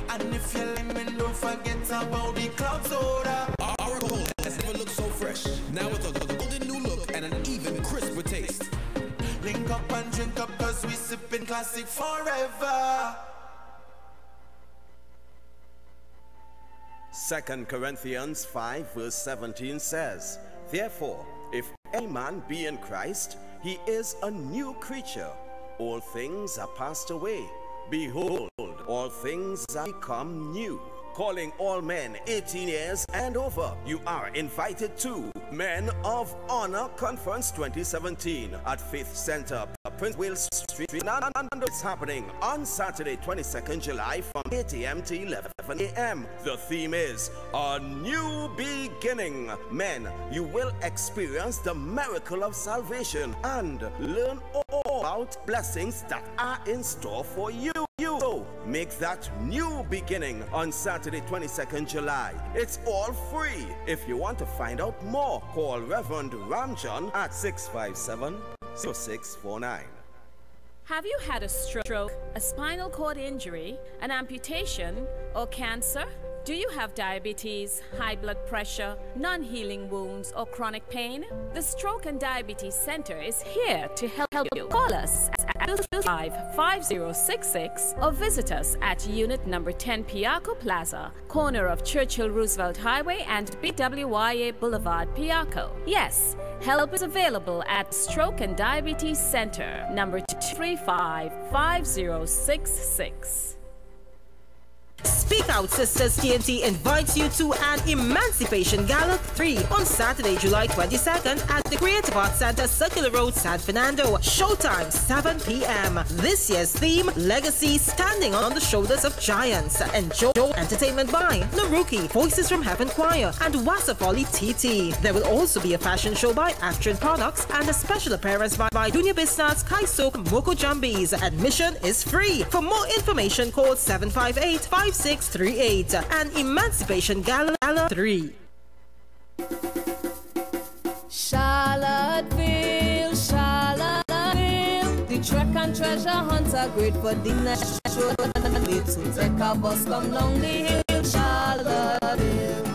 And if you're lemon, don't forget about the club soda. Our cola has never looked so fresh. Now with a golden new look and an even crisper taste. Link up and drink up, cause we sipping classic forever. 2 Corinthians 5 verse 17 says, "Therefore, if any man be in Christ, he is a new creature. All things are passed away. Behold, all things are become new." Calling all men 18 years and over. You are invited to Men of Honor Conference 2017 at Faith Center, Prince Wales Street. It's happening on Saturday, 22nd July from 8 a.m. to 11 a.m. The theme is A New Beginning. Men, you will experience the miracle of salvation and learn all about blessings that are in store for you. So make that new beginning on Saturday, 22nd July. It's all free. If you want to find out more, call Reverend Ramjohn at 657-0649. Have you had a stroke, a spinal cord injury, an amputation, or cancer? Do you have diabetes, high blood pressure, non-healing wounds, or chronic pain? The Stroke and Diabetes Center is here to help you. Call us at 225-5066 or visit us at Unit Number 10 Piarco Plaza, corner of Churchill Roosevelt Highway and BWYA Boulevard, Piarco. Yes, help is available at Stroke and Diabetes Center, number 235-5066. Speak Out Sisters TNT invites you to an Emancipation Gala 3 on Saturday, July 22nd at the Creative Arts Center, Circular Road, San Fernando. Showtime, 7 p.m. This year's theme, Legacy, Standing on the Shoulders of Giants. Enjoy entertainment by Naruki, Voices from Heaven Choir, and Wasafoli TT. There will also be a fashion show by Astrid Products and a special appearance by Dunya Bisnats, Kaisok, Moko Jambis. Admission is free. For more information, call 758-5638. An Emancipation Gala 3. Charlottesville, Charlottesville. The track and treasure hunts are great for the natural. To take a bus come down the hill. Charlottesville,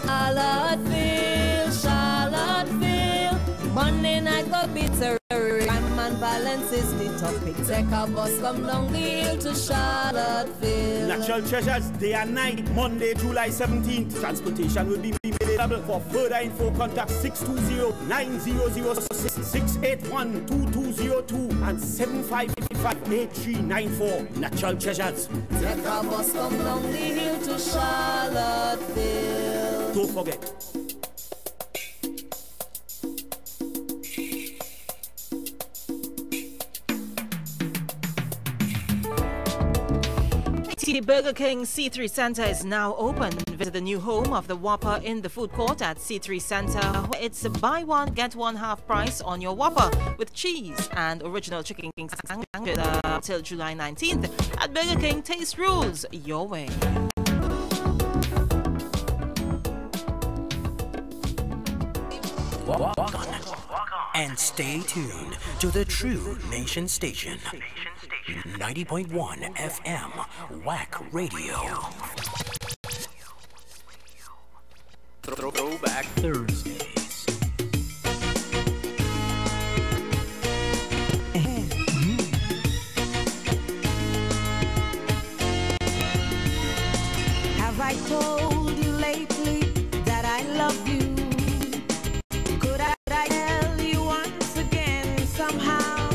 Charlottesville, Charlottesville. Monday night go bitter. Crime and violence is the topic. Take a bus come down the hill to Charlottesville. Natural treasures day and night. Monday, July 17th. Transportation will be available. For further info, contact 620-9006-681-2202 and 755-8394. Natural treasures. Take a bus come down the hill to Charlottesville. Don't forget. Burger King C3 Center is now open. Visit the new home of the Whopper in the food court at C3 Center, where it's buy one, get one half price on your Whopper with cheese and original chicken sandwich till July 19th. At Burger King, taste rules your way. Walk on. And stay tuned to the True Nation Station. 90.1 FM, WACK Radio. Throwback Thursdays. Have I told you lately that I love you? Could I tell you once again somehow?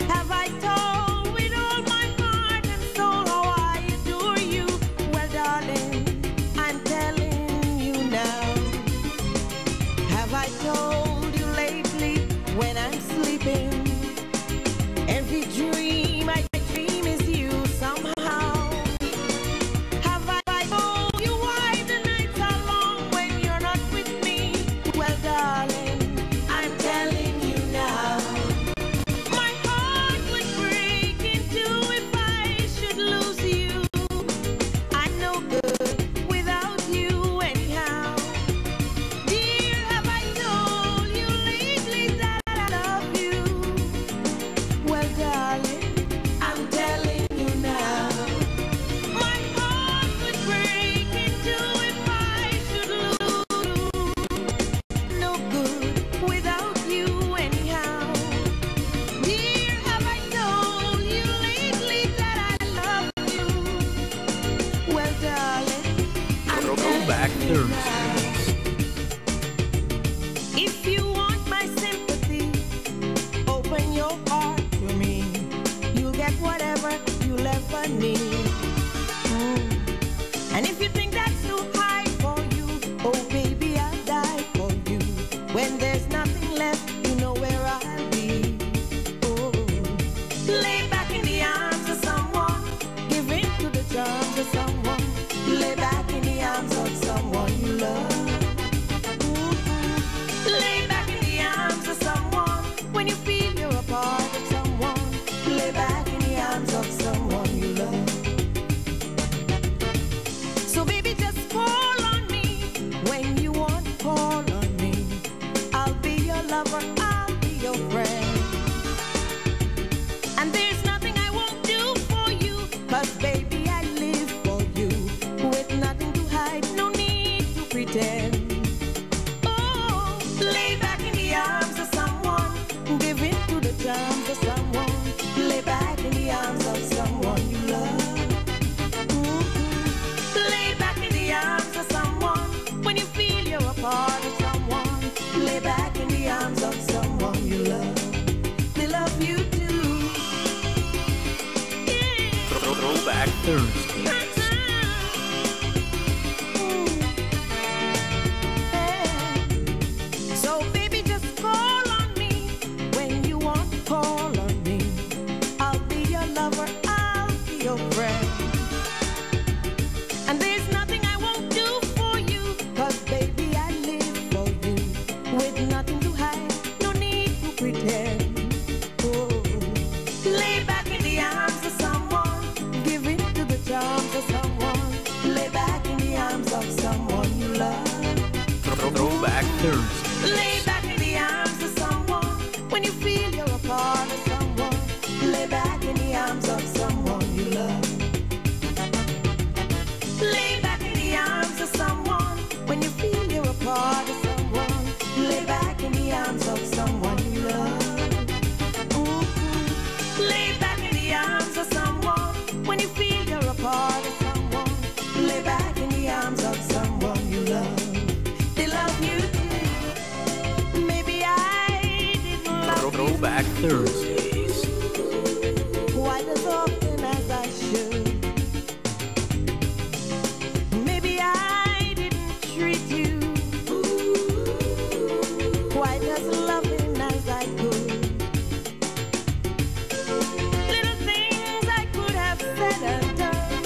Have I told with all my heart and soul how I adore you? Well, darling, I'm telling you now. Have I told you lately when I'm sleeping? Every dream I dream is you somehow. Have I told you why the nights are long when you're not with me? Well, darling, I'm telling you now. My heart would break in two if I should lose you. I'm no good without you anyhow. Dear, have I told you lately that I love you? Well, darling, I'm telling you now. My heart would break in two if I should lose you. No good without you anyhow. Dear, have I told you lately that I love you? Well, darling, I'm Throwback Thursdays. if you want my sympathy, open your heart to me. You'll get whatever you'll ever need. And if you think that's too high for you, oh baby, I'll die for you. When there's nothing left, you know where I'll be. Oh, lay back in the arms of someone, give in to the charms of someone. Lay back in the arms of someone you love. Lay back in the arms of someone when you feel you're a part of someone. Lay back in the arms of someone you love. So baby, just call on me when you want to call on me. I'll be your lover, I'll be your friend. And there's nothing I won't do for you, 'cause baby, I live for you. With nothing to hide, no need to pretend. Oh, lay back in the arms of someone, give in to the charms of someone. Lay back in the arms of someone you love. Lay back in the arms of someone when you feel you're a part of someone. Lay back in the arms of someone you love. They love you too. Throwback Thursdays. So baby, just call on me when you want to call on me. I'll be your lover, I'll be your friend. And there's nothing I won't do for you, 'cause baby, I live for you. With nothing to hide, no need to pretend. Oh, lay back in the arms of someone, give in to the charms of someone. Lay back in the arms of someone you love. Throwback Thursdays. Lay back in the arms of someone when you feel you're a part of someone. Lay back in the arms of someone you love. Lay back in the arms of someone when you feel you're a part of someone. Lay back in the arms of someone you love. Lay back in the arms of someone when you feel you're a part of someone. Lay back in the arms of someone you love. They love you too. Maybe I didn't love Throwback Thursdays. quite as often as I should. Maybe I didn't treat you quite as loving as I could. Little things I could have said and done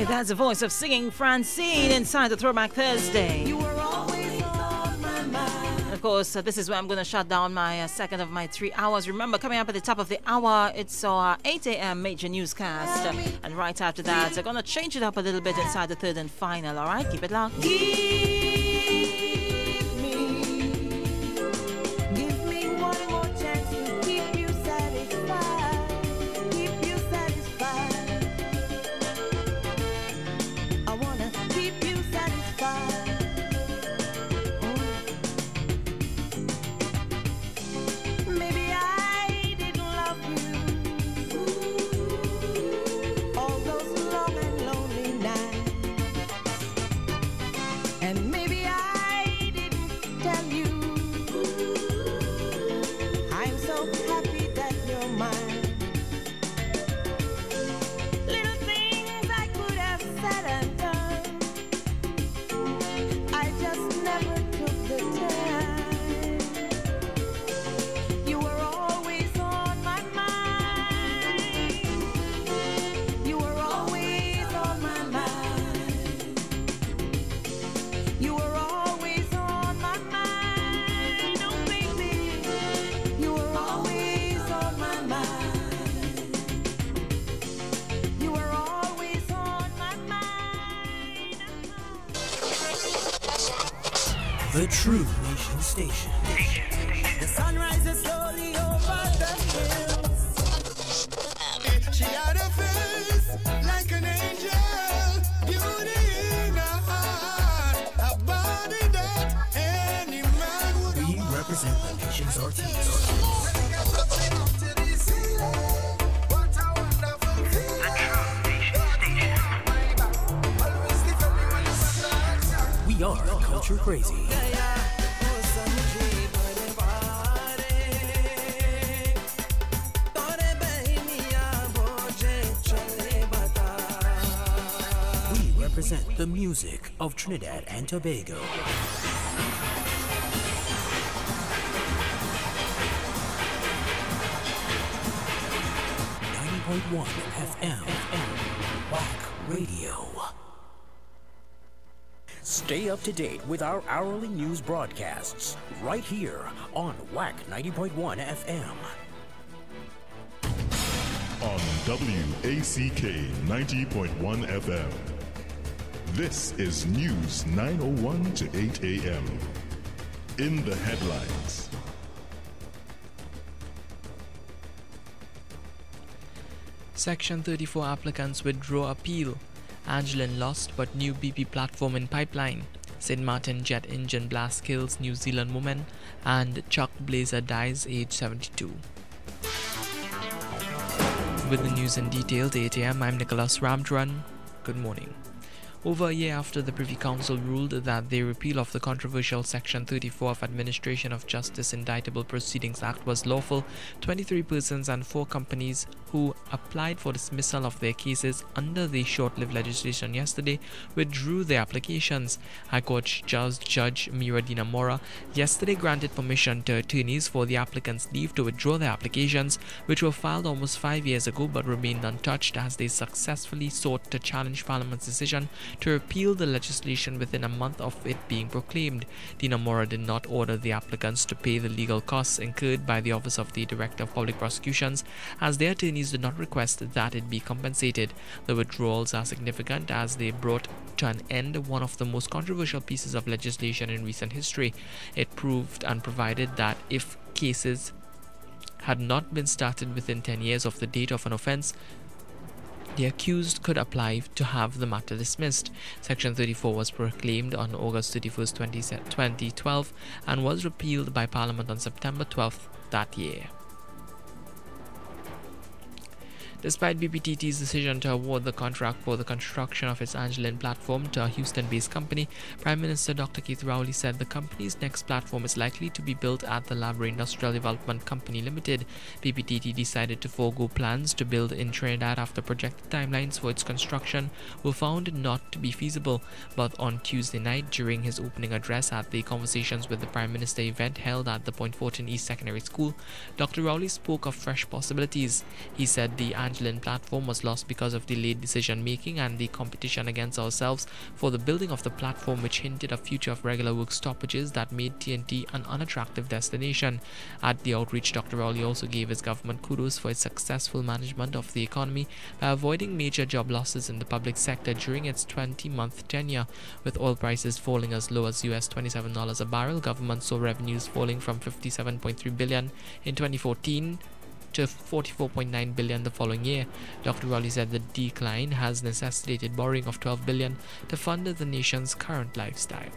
Yeah, that's the voice of singing Francine inside the Throwback Thursday. You were always on my mind. And of course, this is where I'm going to shut down my second of my 3 hours. Remember, coming up at the top of the hour, it's our 8 a.m. major newscast. And right after that, I'm going to change it up a little bit inside the third and final. All right, keep it locked. The True Nation Station. The sun rises slowly over the hills. She had a face like an angel, beauty in her heart, a body that any man would. We represent the nation's artists. We are culture crazy. We represent the music of Trinidad and Tobago. .1 FM, WACK Radio. Stay up to date with our hourly news broadcasts right here on WACK 90.1 FM. On WACK 90.1 FM. This is News 9:01 to 8 a.m. In the headlines. Section 34 applicants withdraw appeal. Angeline lost but new BP platform in pipeline. St. Martin jet engine blast kills New Zealand woman, and Chuck Blazer dies age 72. With the news in detail at 8 a.m, I'm Nicholas Ramdran. Good morning. Over a year after the Privy Council ruled that the repeal of the controversial Section 34 of Administration of Justice Indictable Proceedings Act was lawful, 23 persons and 4 companies who applied for dismissal of their cases under the short-lived legislation yesterday withdrew their applications. High Court Judge Miradina Mora yesterday granted permission to attorneys for the applicants' leave to withdraw their applications, which were filed almost 5 years ago but remained untouched as they successfully sought to challenge Parliament's decision to repeal the legislation within a month of it being proclaimed. Dina Mora did not order the applicants to pay the legal costs incurred by the Office of the Director of Public Prosecutions, as their attorneys did not request that it be compensated. The withdrawals are significant as they brought to an end one of the most controversial pieces of legislation in recent history. It proved and provided that if cases had not been started within 10 years of the date of an offence, the accused could apply to have the matter dismissed. Section 34 was proclaimed on August 31st, 2012 and was repealed by Parliament on September 12th that year. Despite BPTT's decision to award the contract for the construction of its Angeline platform to a Houston-based company, Prime Minister Dr. Keith Rowley said the company's next platform is likely to be built at the Labrador Industrial Development Company Limited. BPTT decided to forego plans to build in Trinidad after projected timelines for its construction were found not to be feasible. But on Tuesday night, during his opening address at the Conversations with the Prime Minister event held at the Point Fortin East Secondary School, Dr. Rowley spoke of fresh possibilities. He said the Angeline platform was lost because of delayed decision making and the competition against ourselves for the building of the platform, which hinted a future of regular work stoppages that made TNT an unattractive destination. At the outreach, Dr. Rowley also gave his government kudos for its successful management of the economy by avoiding major job losses in the public sector during its 20-month tenure. With oil prices falling as low as US $27 a barrel, government saw revenues falling from $57.3 billion in 2014 to $44.9 billion the following year. Dr. Rowley said the decline has necessitated borrowing of $12 billion to fund the nation's current lifestyle.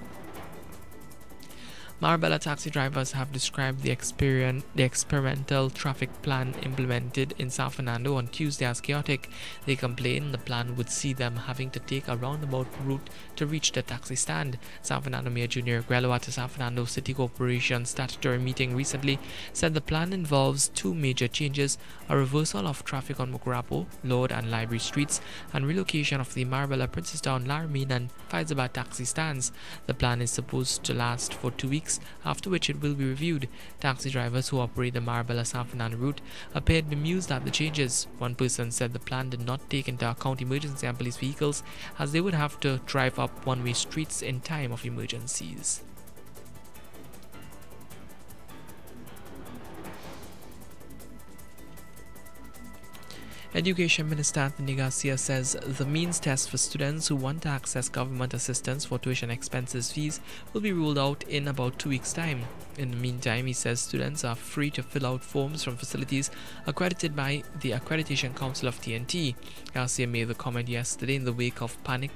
Marabella taxi drivers have described the experimental traffic plan implemented in San Fernando on Tuesday as chaotic. They complained the plan would see them having to take a roundabout route to reach the taxi stand. San Fernando Mayor Junior Agrello at the San Fernando City Corporation statutory meeting recently said the plan involves two major changes: a reversal of traffic on Mugurapo, Lord and Library Streets, and relocation of the Marabella, Princestown, Laramine and Faizabad taxi stands. The plan is supposed to last for 2 weeks, after which it will be reviewed. Taxi drivers who operate the Marabella San Fernando route appeared bemused at the changes. One person said the plan did not take into account emergency and police vehicles, as they would have to drive up one-way streets in time of emergencies. Education Minister Anthony Garcia says the means test for students who want to access government assistance for tuition expenses fees will be rolled out in about 2 weeks' time. In the meantime, he says students are free to fill out forms from facilities accredited by the Accreditation Council of TNT. Garcia made the comment yesterday in the wake of panic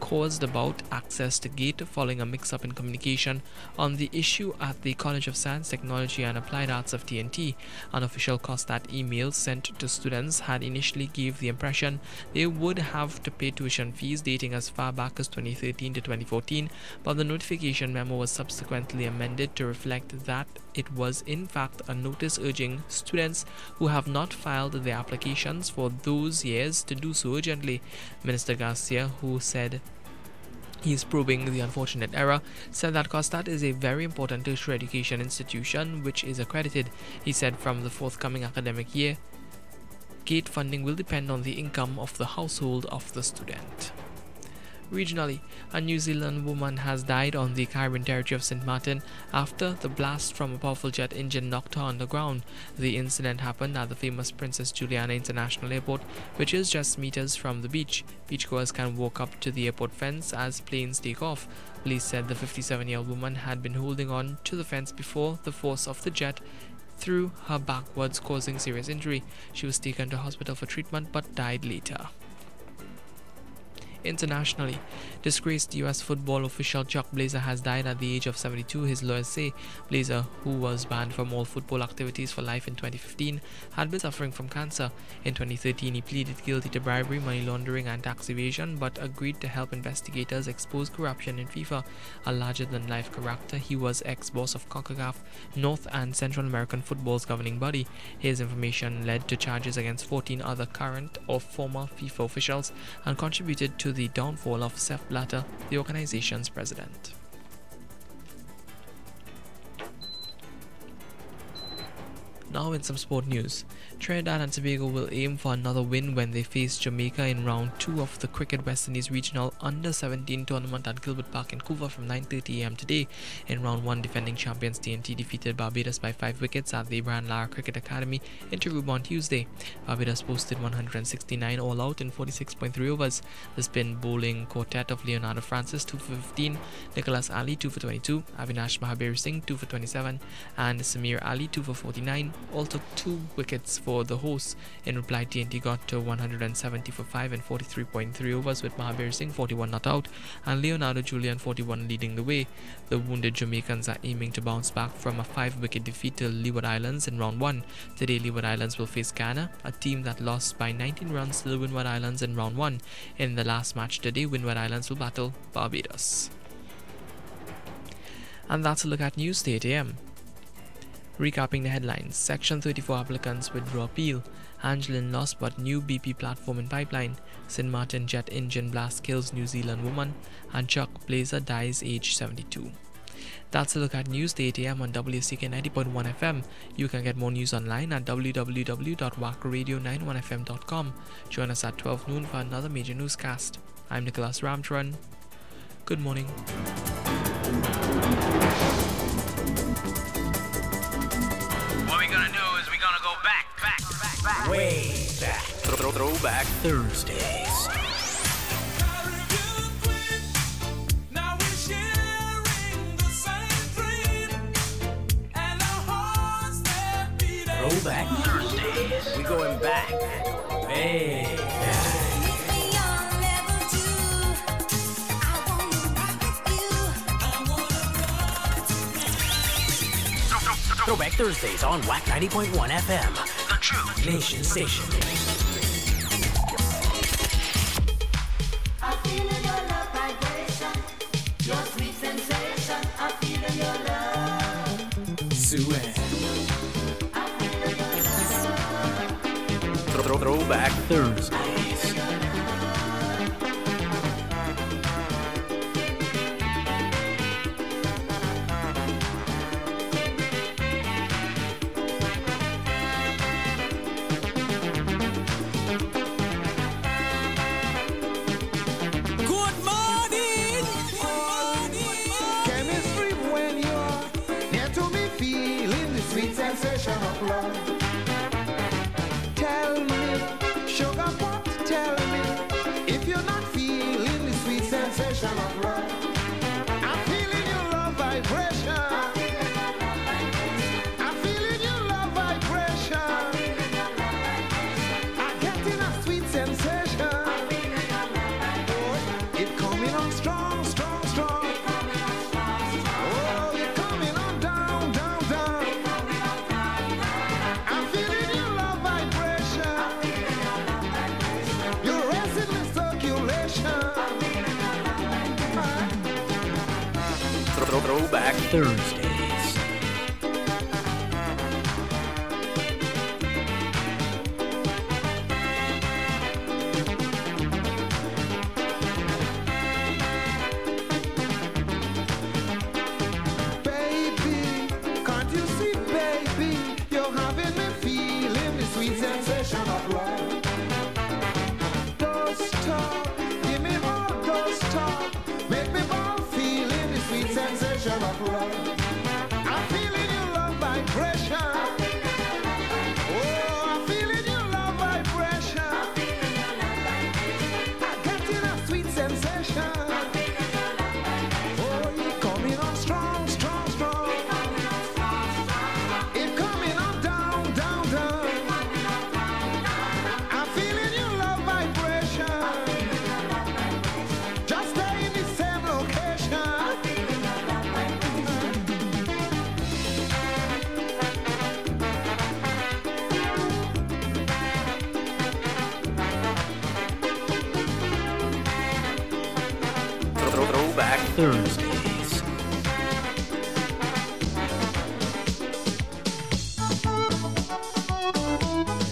caused about access to GATE following a mix-up in communication on the issue at the College of Science, Technology and Applied Arts of TNT. Unofficial COSTAT emails sent to students had initially gave the impression they would have to pay tuition fees dating as far back as 2013 to 2014, but the notification memo was subsequently amended to reflect that it was in fact a notice urging students who have not filed their applications for those years to do so urgently. Minister Garcia, who said he is probing the unfortunate error, said that COSTAT is a very important tertiary education institution which is accredited. He said from the forthcoming academic year, GATE funding will depend on the income of the household of the student. Regionally, a New Zealand woman has died on the Caribbean territory of St. Martin after the blast from a powerful jet engine knocked her underground. The incident happened at the famous Princess Juliana International Airport, which is just meters from the beach. Beachgoers can walk up to the airport fence as planes take off. Police said the 57-year-old woman had been holding on to the fence before the force of the jet threw her backwards, causing serious injury. She was taken to hospital for treatment but died later. Internationally, disgraced US football official Chuck Blazer has died at the age of 72, his lawyers say. Blazer, who was banned from all football activities for life in 2015, had been suffering from cancer. In 2013, he pleaded guilty to bribery, money laundering and tax evasion, but agreed to help investigators expose corruption in FIFA. A larger-than-life character, he was ex-boss of CONCACAF, North and Central American football's governing body. His information led to charges against 14 other current or former FIFA officials and contributed to the downfall of Sepp Blatter, the organization's president. Now in some sport news, Trinidad and Tobago will aim for another win when they face Jamaica in round 2 of the Cricket West Indies Regional Under-17 tournament at Gilbert Park in Vancouver from 9:30 am today. In round 1, defending champions TNT defeated Barbados by 5 wickets at the Brian Lara Cricket Academy in Tarouba on Tuesday. Barbados posted 169 all out in 46.3 overs. The spin bowling quartet of Leonardo Francis 2 for 15, Nicholas Ali 2 for 22, Avinash Mahabir Singh 2 for 27 and Samir Ali 2 for 49 all took 2 wickets for the hosts. In reply, TNT got to 170 for 5 and 43.3 overs with Mahabir Singh 41 not out and Leonardo Julian 41 leading the way. The wounded Jamaicans are aiming to bounce back from a 5-wicket defeat to Leeward Islands in round 1. Today, Leeward Islands will face Ghana, a team that lost by 19 runs to the Windward Islands in round 1. In the last match today, Windward Islands will battle Barbados. And that's a look at News 8 AM. Recapping the headlines, Section 34 applicants withdraw appeal, Angeline lost but new BP platform in pipeline, St. Martin jet engine blast kills New Zealand woman, and Chuck Blazer dies age 72. That's a look at news, the 8 a.m. on WCK 90.1 FM. You can get more news online at www.wackradio91fm.com. Join us at 12 noon for another major newscast. I'm Nicholas Ramcharan. Good morning. What we're gonna do is we're gonna go back. Way back. Throwback Thursdays. Throwback Thursdays. We going back. Way back. Throwback Thursdays on WACK 90.1 FM, the True Nation Station. I feel your love vibration, your sweet sensation. I feel your love. Suan. Throwback Thursdays. Throwback Thursdays. Baby, can't you see, baby? You're having me feeling the sweet sensation of love. Don't stop, give me more, don't stop. Make me ball feeling the sweet sensation of love. I'm feeling your love vibration. Oh, I'm feeling your love vibration. I'm getting a sweet sensation. Oh, you're coming on strong, strong, strong. It's coming on down, down, down. I'm feeling your love vibration. Just stay in the same location. Throwback Thursdays.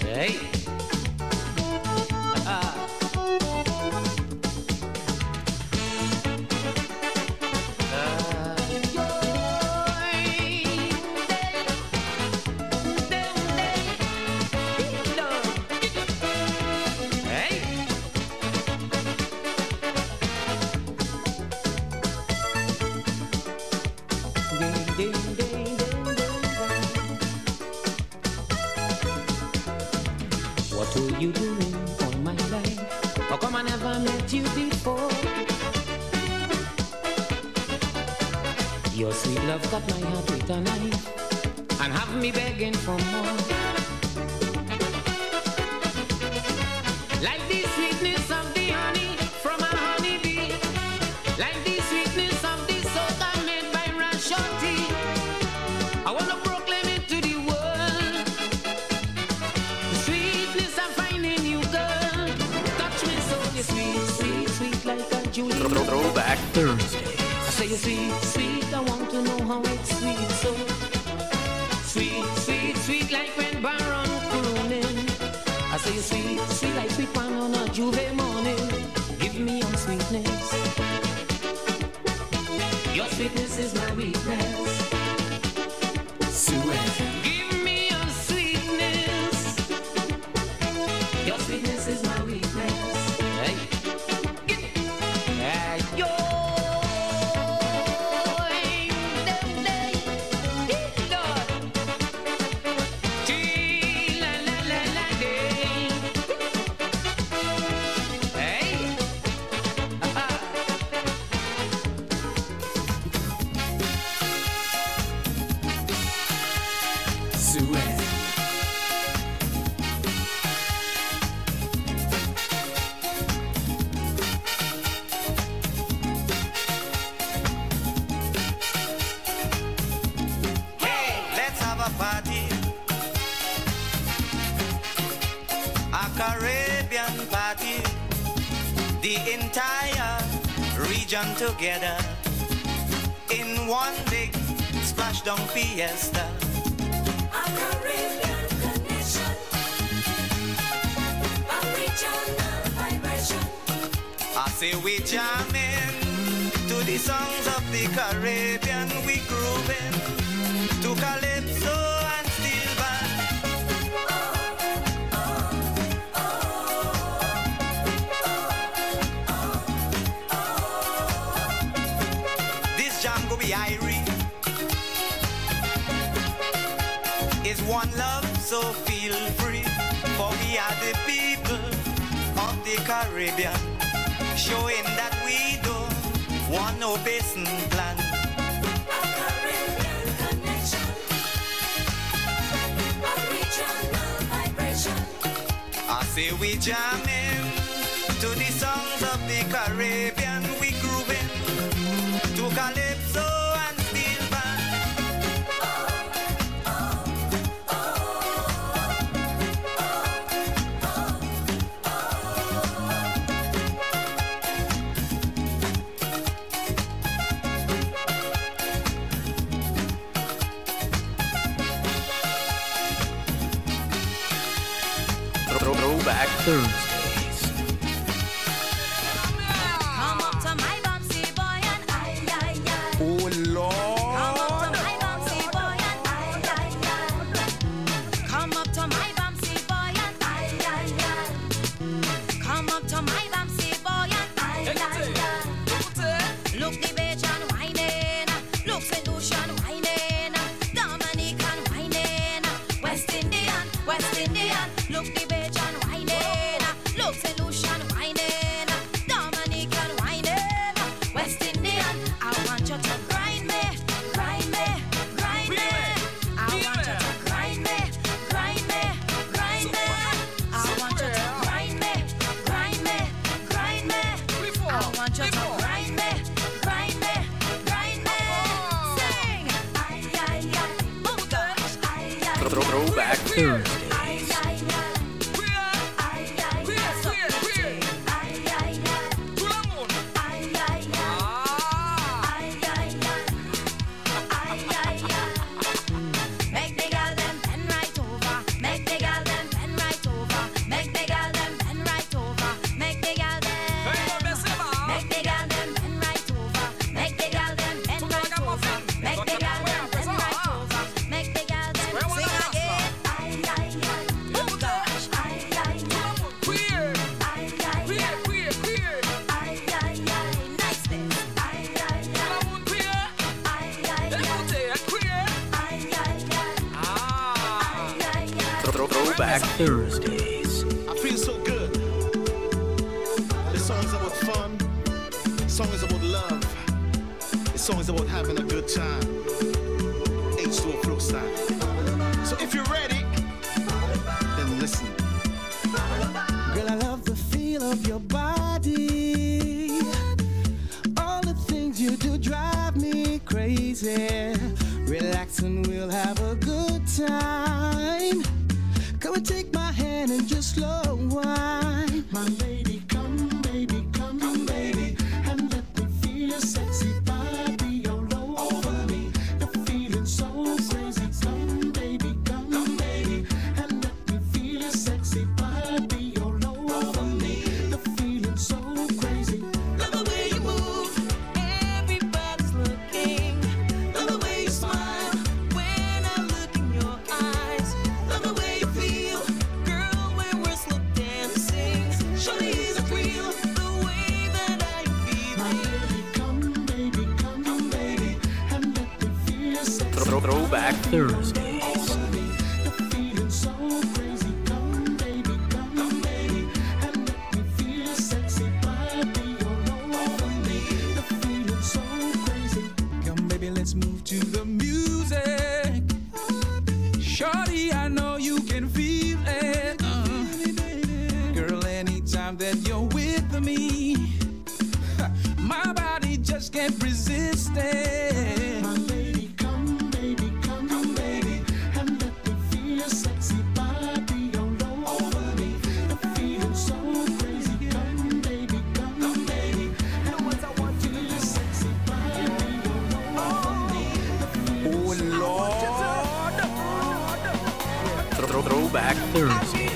Hey. What are you doing all my life? How come I never met you before? Your sweet love cut my heart with a knife and have me begging for more. Like the sweetness of the honey from a honeybee, like the sweetness of the soda made by Rashoti. I wanna proclaim it to the world. The sweetness I find in you, girl. Touch me so you're sweet, sweet, sweet like a Julie. Throwback Thursdays. I say you're sweet, sweet. I want to know how it's sweet, so sweet, sweet, sweet like when Baron crooning. I say you're sweet, sweet like sweet wine on a Juve morning. Give me your sweetness. Your sweetness is my weakness. Sweet. Give me your sweetness. Your sweetness is my weakness. Hey. Yo. Caribbean party, the entire region together in one big splashdown fiesta. A Caribbean connection, a regional vibration. I say we jamming to the songs of the Caribbean, we grooving to calypso and steel band. Irie is one love, so feel free, for we are the people of the Caribbean, showing that we don't want no basin plan. A Caribbean connection, a regional vibration. I say we jamming to the songs of the Caribbean, we grooving to calypso. Throwback Thursdays. Come up to my bumpsy boy and I. Oh Lord. Come up to my bumpsy boy and I. Come up to my bumpsy boy and I. Come up to my bumpsy boy and I. Look the Bajan whining, look St. Lucian whining, Dominican whining, West Indian, look the Bajan whining, look St. Lucian whining, Dominican whining, West Indian. I want you to grind me, grind me, grind me. I want you to grind me, grind me, grind me. I want you to grind me, grind me, grind me. I want you to grind me, grind me, grind me. Sing, oh gosh, Throwback Thursday. Throwback Thursdays. I feel so good. This song is about fun. This song is about love. This song is about having a good time. H2O Flow style. So if you're ready, then listen. Girl, I love the feel of your body. All the things you do drive me crazy. Relax and we'll have a good time. Come and take my hand and just slow wine. My lady, come baby, come baby, and let me feel your sexy body all over me. You're feeling so crazy. Come baby, and let me feel your sexy body all over me. You're feeling so crazy. Love the way you move. Everybody's looking. Throwback Thursdays. Let's move to the music. Shorty, I know you can feel it. Girl, anytime that you're with me, my body just can't resist it. My lady, come baby, and let me feel your sexy body all over me. The feeling so crazy. Come baby, and what I want to do is sexy body. Throwback Thursdays.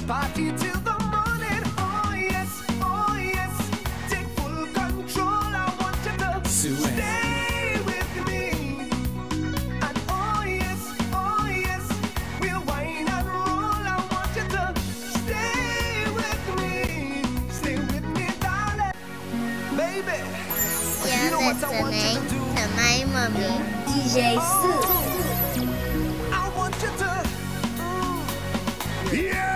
Party till the morning, oh yes, take full control. I want you to stay with me. And oh yes, we'll wine and roll. I want you to stay with me, darling, baby. You're you know what I want you to do to my mommy, DJ Sue. I want you to, yeah.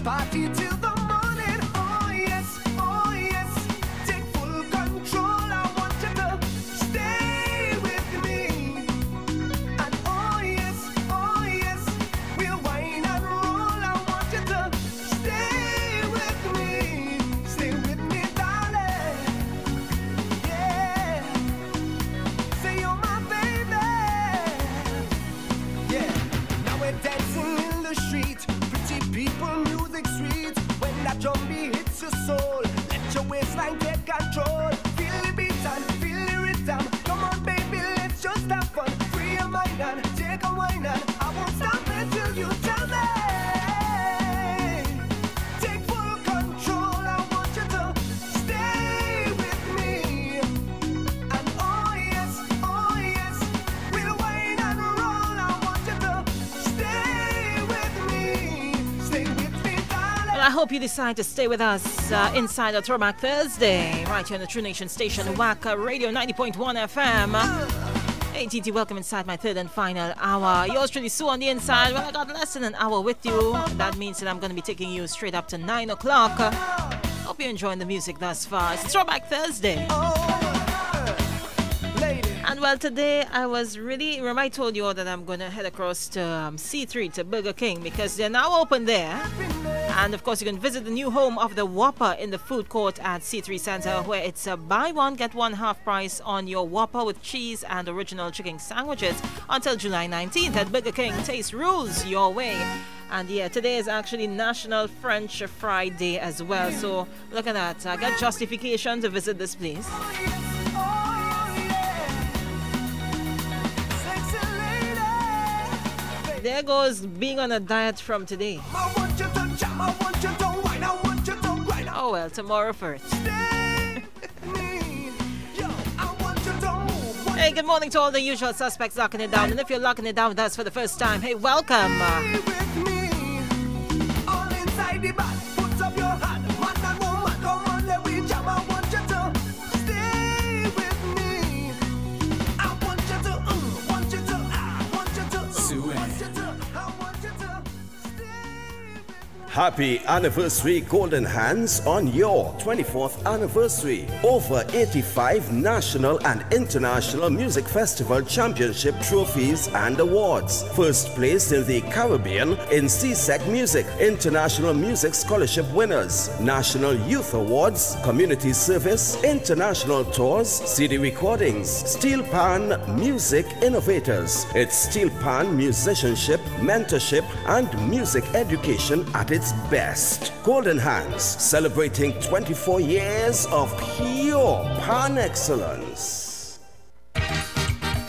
Party till the morning, oh yes, take full control. I want you to stay with me. And oh yes, we'll wine and roll. I want you to stay with me, darling. Yeah, say you're my baby. Yeah, now we're dancing in the street. Pretty people, music sweet. When that drum beat hits your soul, let your waistline take control. Feel the beat and feel the rhythm. Come on, baby, let's just have fun. Free your mind and take a wine and I won't stop until you tell me. Take full control. I want you to stay with me. And oh yes, we'll wine and roll. I want you to stay with me. Well, I hope you decide to stay with us inside the Throwback Thursday, right here on the True Nation station, WACK Radio 90.1 FM. ATT, welcome inside my third and final hour. Yours truly, Sue on the inside. Well, I got less than an hour with you. That means that I'm going to be taking you straight up to 9 o'clock. Hope you're enjoying the music thus far. It's Throwback Thursday. And well, today I was really, remember I told you all that I'm going to head across to C3 to Burger King because they're now open there. And of course, you can visit the new home of the Whopper in the food court at C3 Center, where it's a buy one, get one half price on your Whopper with cheese and original chicken sandwiches until July 19th at Burger King. Taste rules your way. And yeah, today is actually National French Fry Day as well. So look at that. Get justification to visit this place. There goes being on a diet from today. Oh well, tomorrow first. Hey, good morning to all the usual suspects locking it down. And if you're locking it down with us for the first time, hey, welcome. Happy anniversary, Golden Hands, on your 24th anniversary. Over 85 national and international music festival championship trophies and awards. First place in the Caribbean in CSEC Music. International Music Scholarship winners. National Youth Awards. Community service. International tours. CD recordings. Steel Pan Music Innovators. It's Steel Pan musicianship, mentorship, and music education at its best. Golden Hands, celebrating 24 years of pure pan excellence.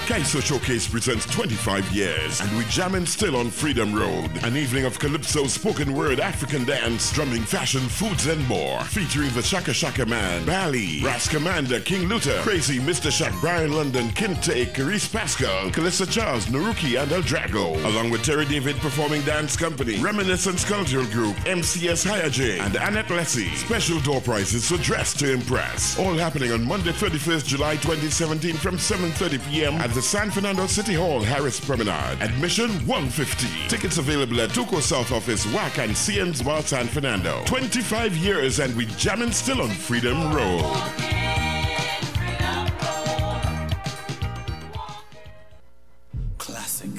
Kaiso Showcase presents 25 years, and we jamming still on Freedom Road. An evening of calypso, spoken word, African dance, drumming, fashion, foods, and more. Featuring the Shaka Shaka Man, Bali, Ras Commander, King Luther, Crazy, Mr. Shaq, Brian London, Kinte, Carice Pascal, Calissa Charles, Naruki, and El Drago. Along with Terry David Performing Dance Company, Reminiscence Cultural Group, MCS Hayajay, and Annette Lessie. Special door prices, so dress to impress. All happening on Monday, 31st July 2017 from 7:30 p.m. at the San Fernando City Hall, Harris Promenade. Admission $150. Tickets available at Tuco South Office, WACK, and CN's Bar San Fernando. 25 years and we jamming still on Freedom Road. Classic.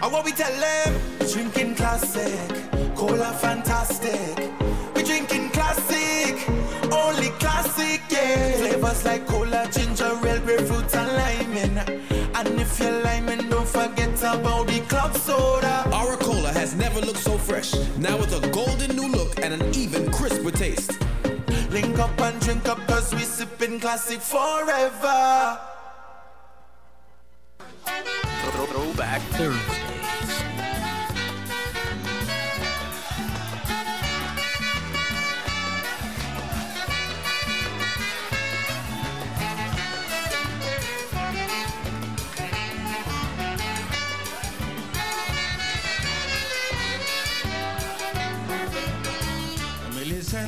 And what we tell them, drinking classic, cola fantastic. We drinking classic, only classic, yeah. Flavors like cola, ginger ale, grapefruit and liming. And if you're liming, don't forget about the club soda. Our cola has never looked so fresh. Now with a golden new look and an even crisper taste. Link up and drink up, cause we sipping classic forever. Throwback Thursday.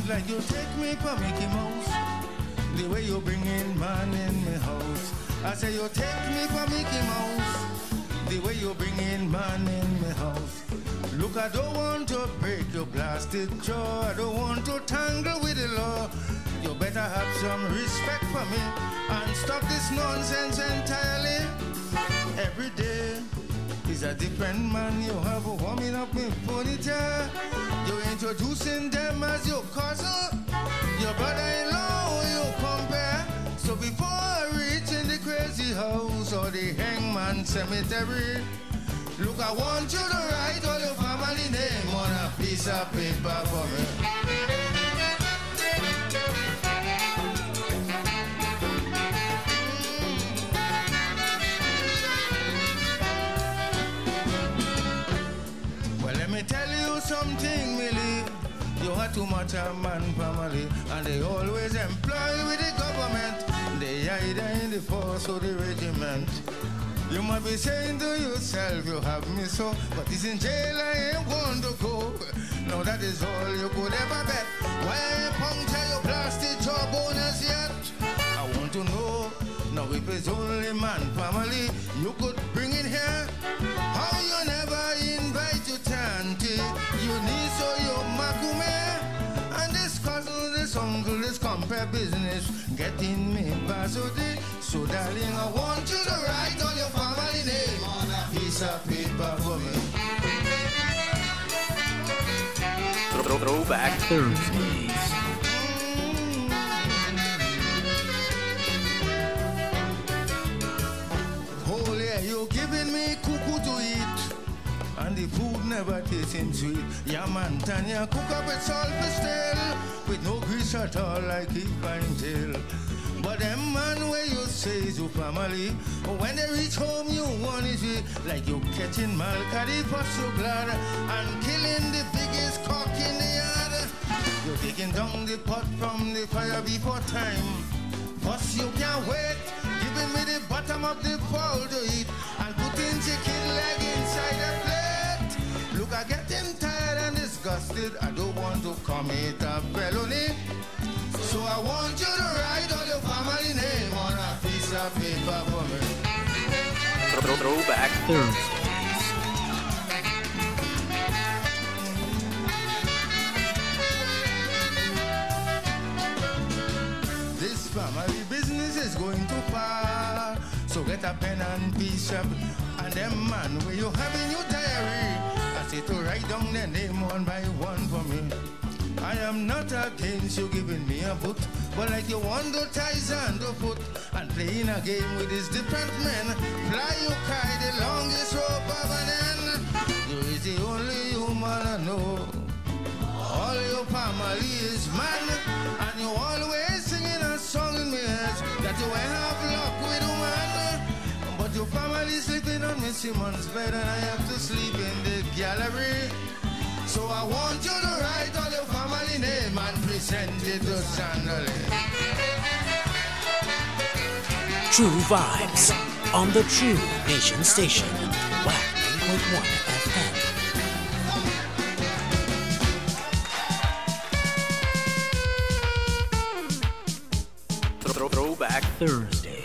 Like you take me for Mickey Mouse, the way you bring in man in my house. I say you take me for Mickey Mouse, the way you bring in man in my house. Look, I don't want to break your plastic jaw, I don't want to tangle with the law. You better have some respect for me and stop this nonsense entirely. Every day is a different man. You have a warming up with ponytail. You're introducing them as your cousin, your brother-in-law you compare. So before I reach in the crazy house or the hangman cemetery, look, I want you to write all your family name on a piece of paper for me. Tell you something, Millie. You are too much a man family, and they always employ with the government. They either in the force or the regiment. You might be saying to yourself, you have me so, but it's in jail I ain't want to go. No, that is all you could ever bet. Why ain't puncture your plastic jaw bonus yet? I want to know, now if it's only man family, you could bring it here. How you never invite your auntie, your niece or your makume, and this cousin, this uncle, this compare business, getting me basodi. So darling, I want you to write all your family name on a piece of paper for me. Throwback Thursdays. Holy, you giving me cuckoo to eat, and the food never tasting sweet. Yeah, man, Tanya, cook up with salt stale, with no grease at all like it fine tail. But them man where you say is your family, when they reach home you want it like you catching Malcadi pot so glad and killing the biggest cock in the yard. You're taking down the pot from the fire before time. Plus you can't wait, giving me the bottom of the bowl to eat and putting chicken leg inside the plate. Look, I getting tired and disgusted. I don't want to commit a felony. So I want you to write all your family name on a piece of paper for me. Throwback Thursdays. get a pen and piece up. And them man where you have in your diary, I say to write down their name one by one for me. I am not against you giving me a boot, but like you want to ties and to foot and playing a game with these different men. Fly you kite the longest rope of an end. You is the only human I know. All your family is man, and you always singing a song in my head that you will have luck with woman. But your family sleeping on Miss Simon's bed, and I have to sleep in the gallery. So I want you to write all your family name and present it to Chandelier. True vibes on the True Nation Station, WACK 90.1 FM. Throwback Thursdays.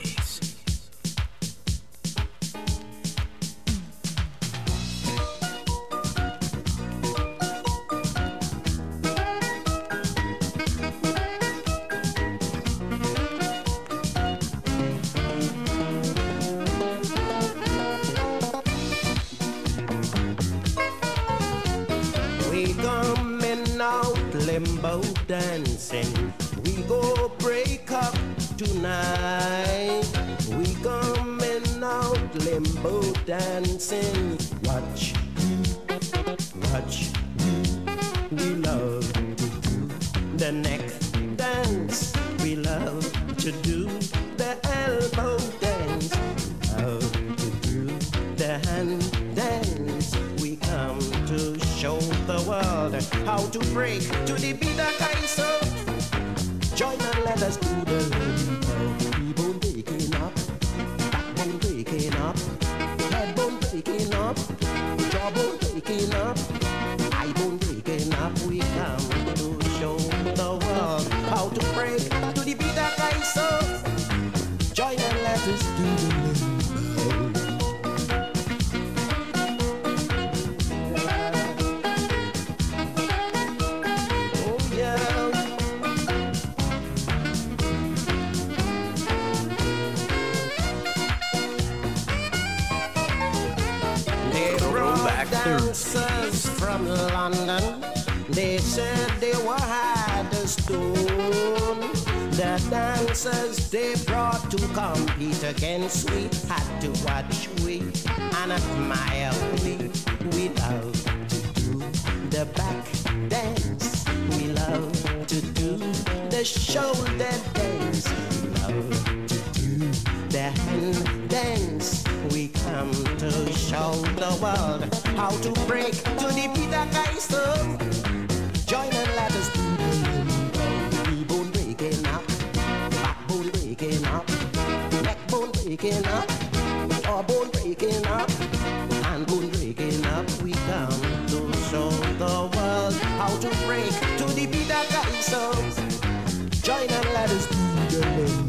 Limbo dancing, we go break up tonight. We coming out limbo dancing. Watch you. We love to do the neck dance. We love to do the elbow dance. We love to do the hand dance. We come to show the world how to break to the beat of Kaiser. Join and let us do the limbo. Bone breaking up, backbone breaking up, head bone breaking up, jawbone breaking up, eye bone breaking up. We come to show the world how to break to the beat of Kaiser. Join and let us do the limbo. Dancers from London, they said they were hard as stone. The dancers they brought to compete against we had to watch we and admire we. We love to do the back dance. We love to do the shoulder dance. We love to do the hand dance. We come to show the world how to break to the beat of Kaiser. Join and let us do the limbo. Bone breaking up, backbone breaking up, neck bone breaking up, jawbone breaking up, hand bone breaking up. We come to show the world how to break to the beat of Kaiser. Join and let us do the limbo.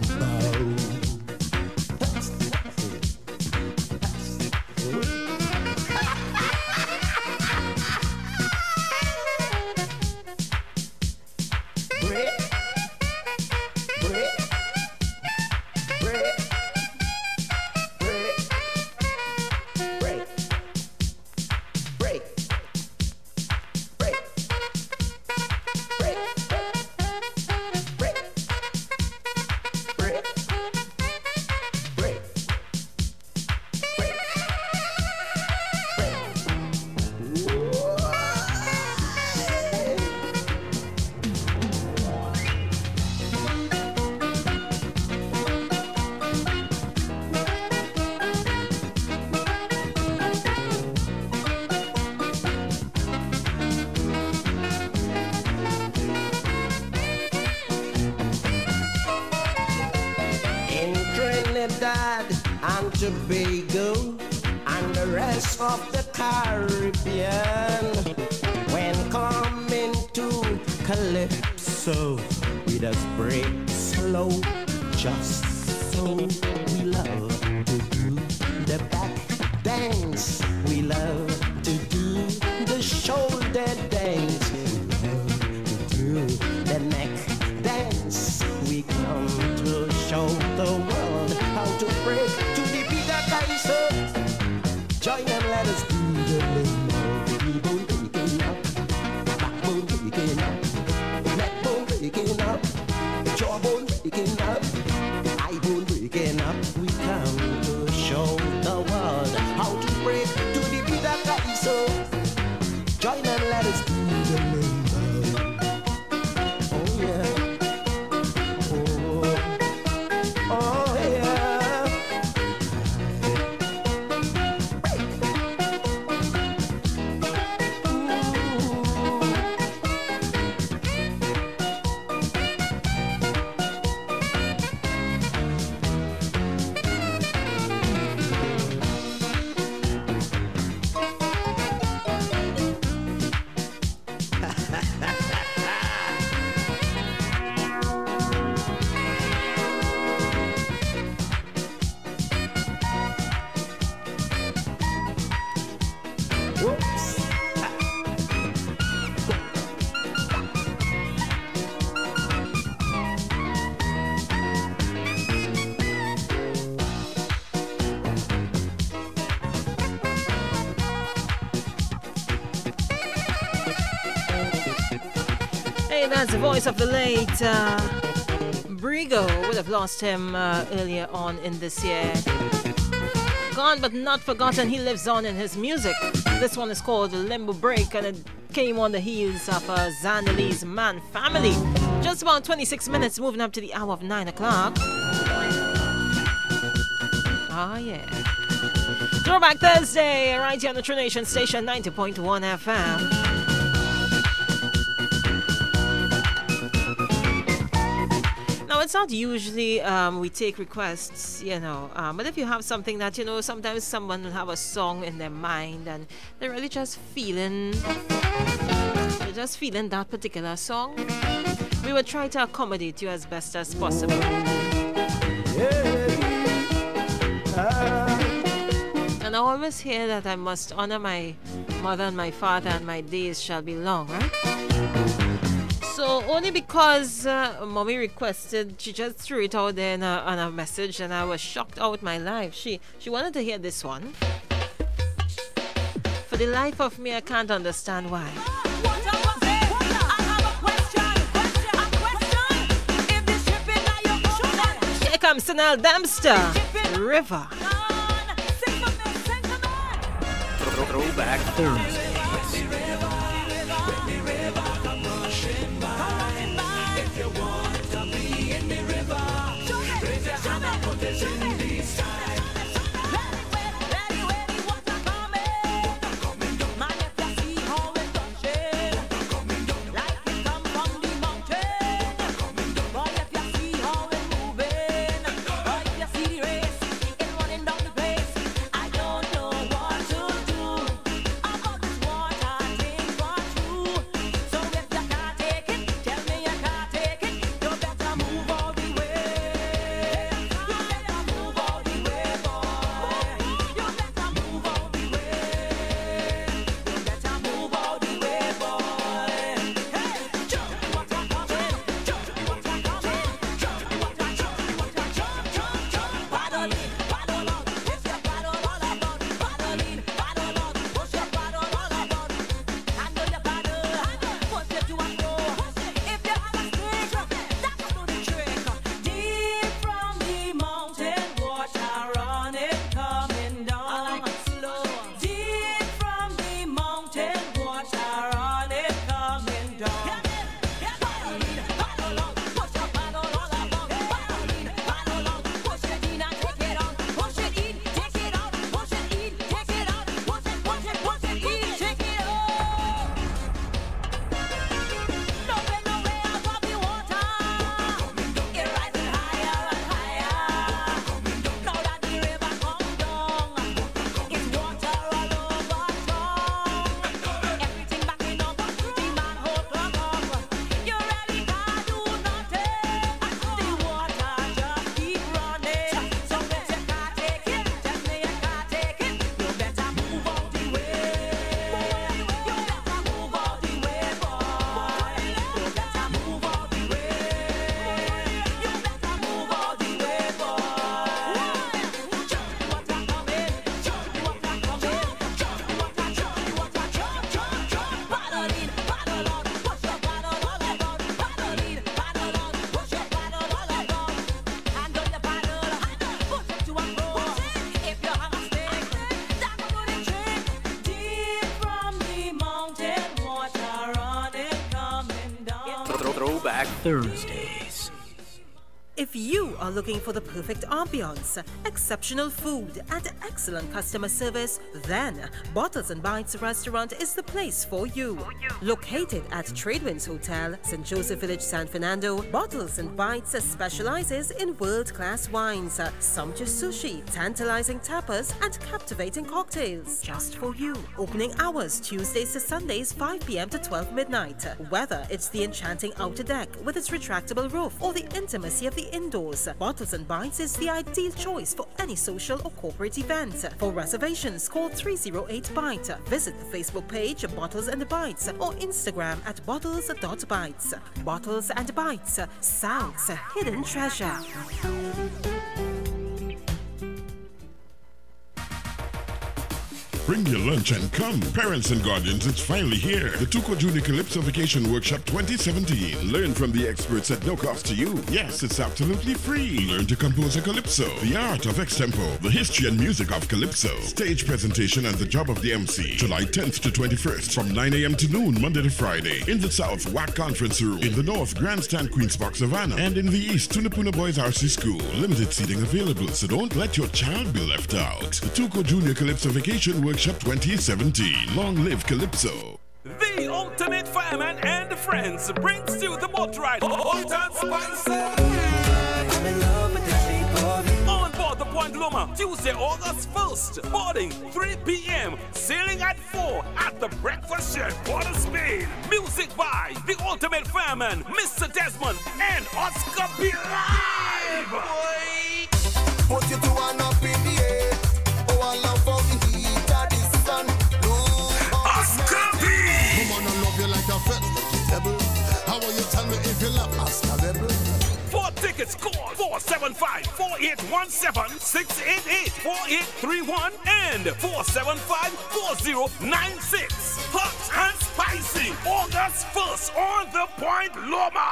Trinidad and Tobago and the rest of the Caribbean. When coming to Calypso, we just break slow, just so. We love to do the back dance. We love to do the shoulder dance. We love to do the neck dance. We come to show the world how to break to the beat. Whoops. Hey, that's the voice of the late Brigo. Would have lost him earlier on in this year. Gone but not forgotten, he lives on in his music. This one is called Limbo Break, and it came on the heels of Zaneli's Man Family. Just about 26 minutes, moving up to the hour of 9 o'clock. Ah, yeah. Throwback Thursday, right here on the True Nation Station 90.1 FM. Now, it's not usually we take requests, you know, but if you have something that, you know, sometimes someone will have a song in their mind and they're really just feeling that particular song, we will try to accommodate you as best as possible. And I always hear that I must honor my mother and my father and my days shall be long, right? So only because mommy requested, she just threw it out there on a message, and I was shocked out my life. She wanted to hear this one. For the life of me, I can't understand why. Here comes Sanel Dempster, River. Throwback Thursday. Throwback Thursdays. If you are looking for the perfect ambiance, exceptional food, and excellent customer service, then Bottles and Bites Restaurant is the place for you. Located at Tradewinds Hotel, St. Joseph Village, San Fernando, Bottles and Bites specializes in world-class wines, sumptuous sushi, tantalizing tapas, and captivating cocktails. Just for you. Opening hours Tuesdays to Sundays, 5 p.m. to 12 midnight. Whether it's the enchanting outer deck with its retractable roof or the intimacy of the indoors. Bottles and Bites is the ideal choice for any social or corporate event. For reservations, call 308-BITE. Visit the Facebook page Bottles and Bites or Instagram at bottles.bites. Bottles and Bites, South's hidden treasure. Bring your lunch and come. Parents and guardians, it's finally here. The Tuco Junior Calypso Vacation Workshop 2017. Learn from the experts at no cost to you. Yes, it's absolutely free. Learn to compose a calypso, the art of extempo, the history and music of calypso, stage presentation and the job of the MC. July 10th to 21st from 9 a.m. to noon, Monday to Friday. In the south, WACK Conference Room. In the north, Grandstand Queen's Park Savannah. And in the east, Tunapuna Boys RC School. Limited seating available, so don't let your child be left out. The Tuco Junior Calypso Vacation Workshop 2017. Long live Calypso. The ultimate fireman and friends brings you the boat ride. Hot and spicy. I'm in love with the shape of it. On board the Point Loma, Tuesday, August 1st. Boarding 3 p.m. Sailing at 4 at the Breakfast Shed, Port of Spain. Music by the ultimate fireman, Mr. Desmond and Oscar B. Live. Put you to one up in the air. Oh, I love for the heat of the sun. Oscar B. Come on, I love you like a vegetable. How will you tell me if you love Oscar Rebel? For tickets, call 475-4817-688-4831 and 475-4096. Hot and spicy, August 1st on the Point Loma.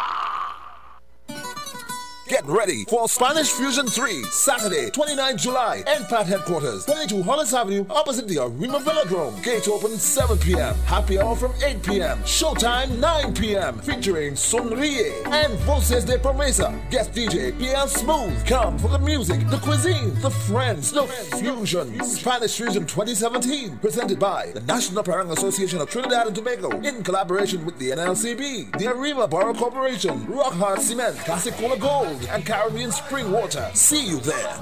Get ready for Spanish Fusion 3, Saturday, 29 July, NPAT headquarters, 22 Hollis Avenue, opposite the Arima Velodrome. Gate open 7 p.m. Happy hour from 8 p.m. Showtime 9 p.m. Featuring Sonrie and Voces de Promesa. Guest DJ PL Smooth. Come for the music, the cuisine, the friends, the fusion. Spanish Fusion 2017, presented by the National Parang Association of Trinidad and Tobago in collaboration with the NLCB, the Arima Borough Corporation, Rock Hard Cement, Classic Cola Gold, and Caribbean Spring Water. See you there.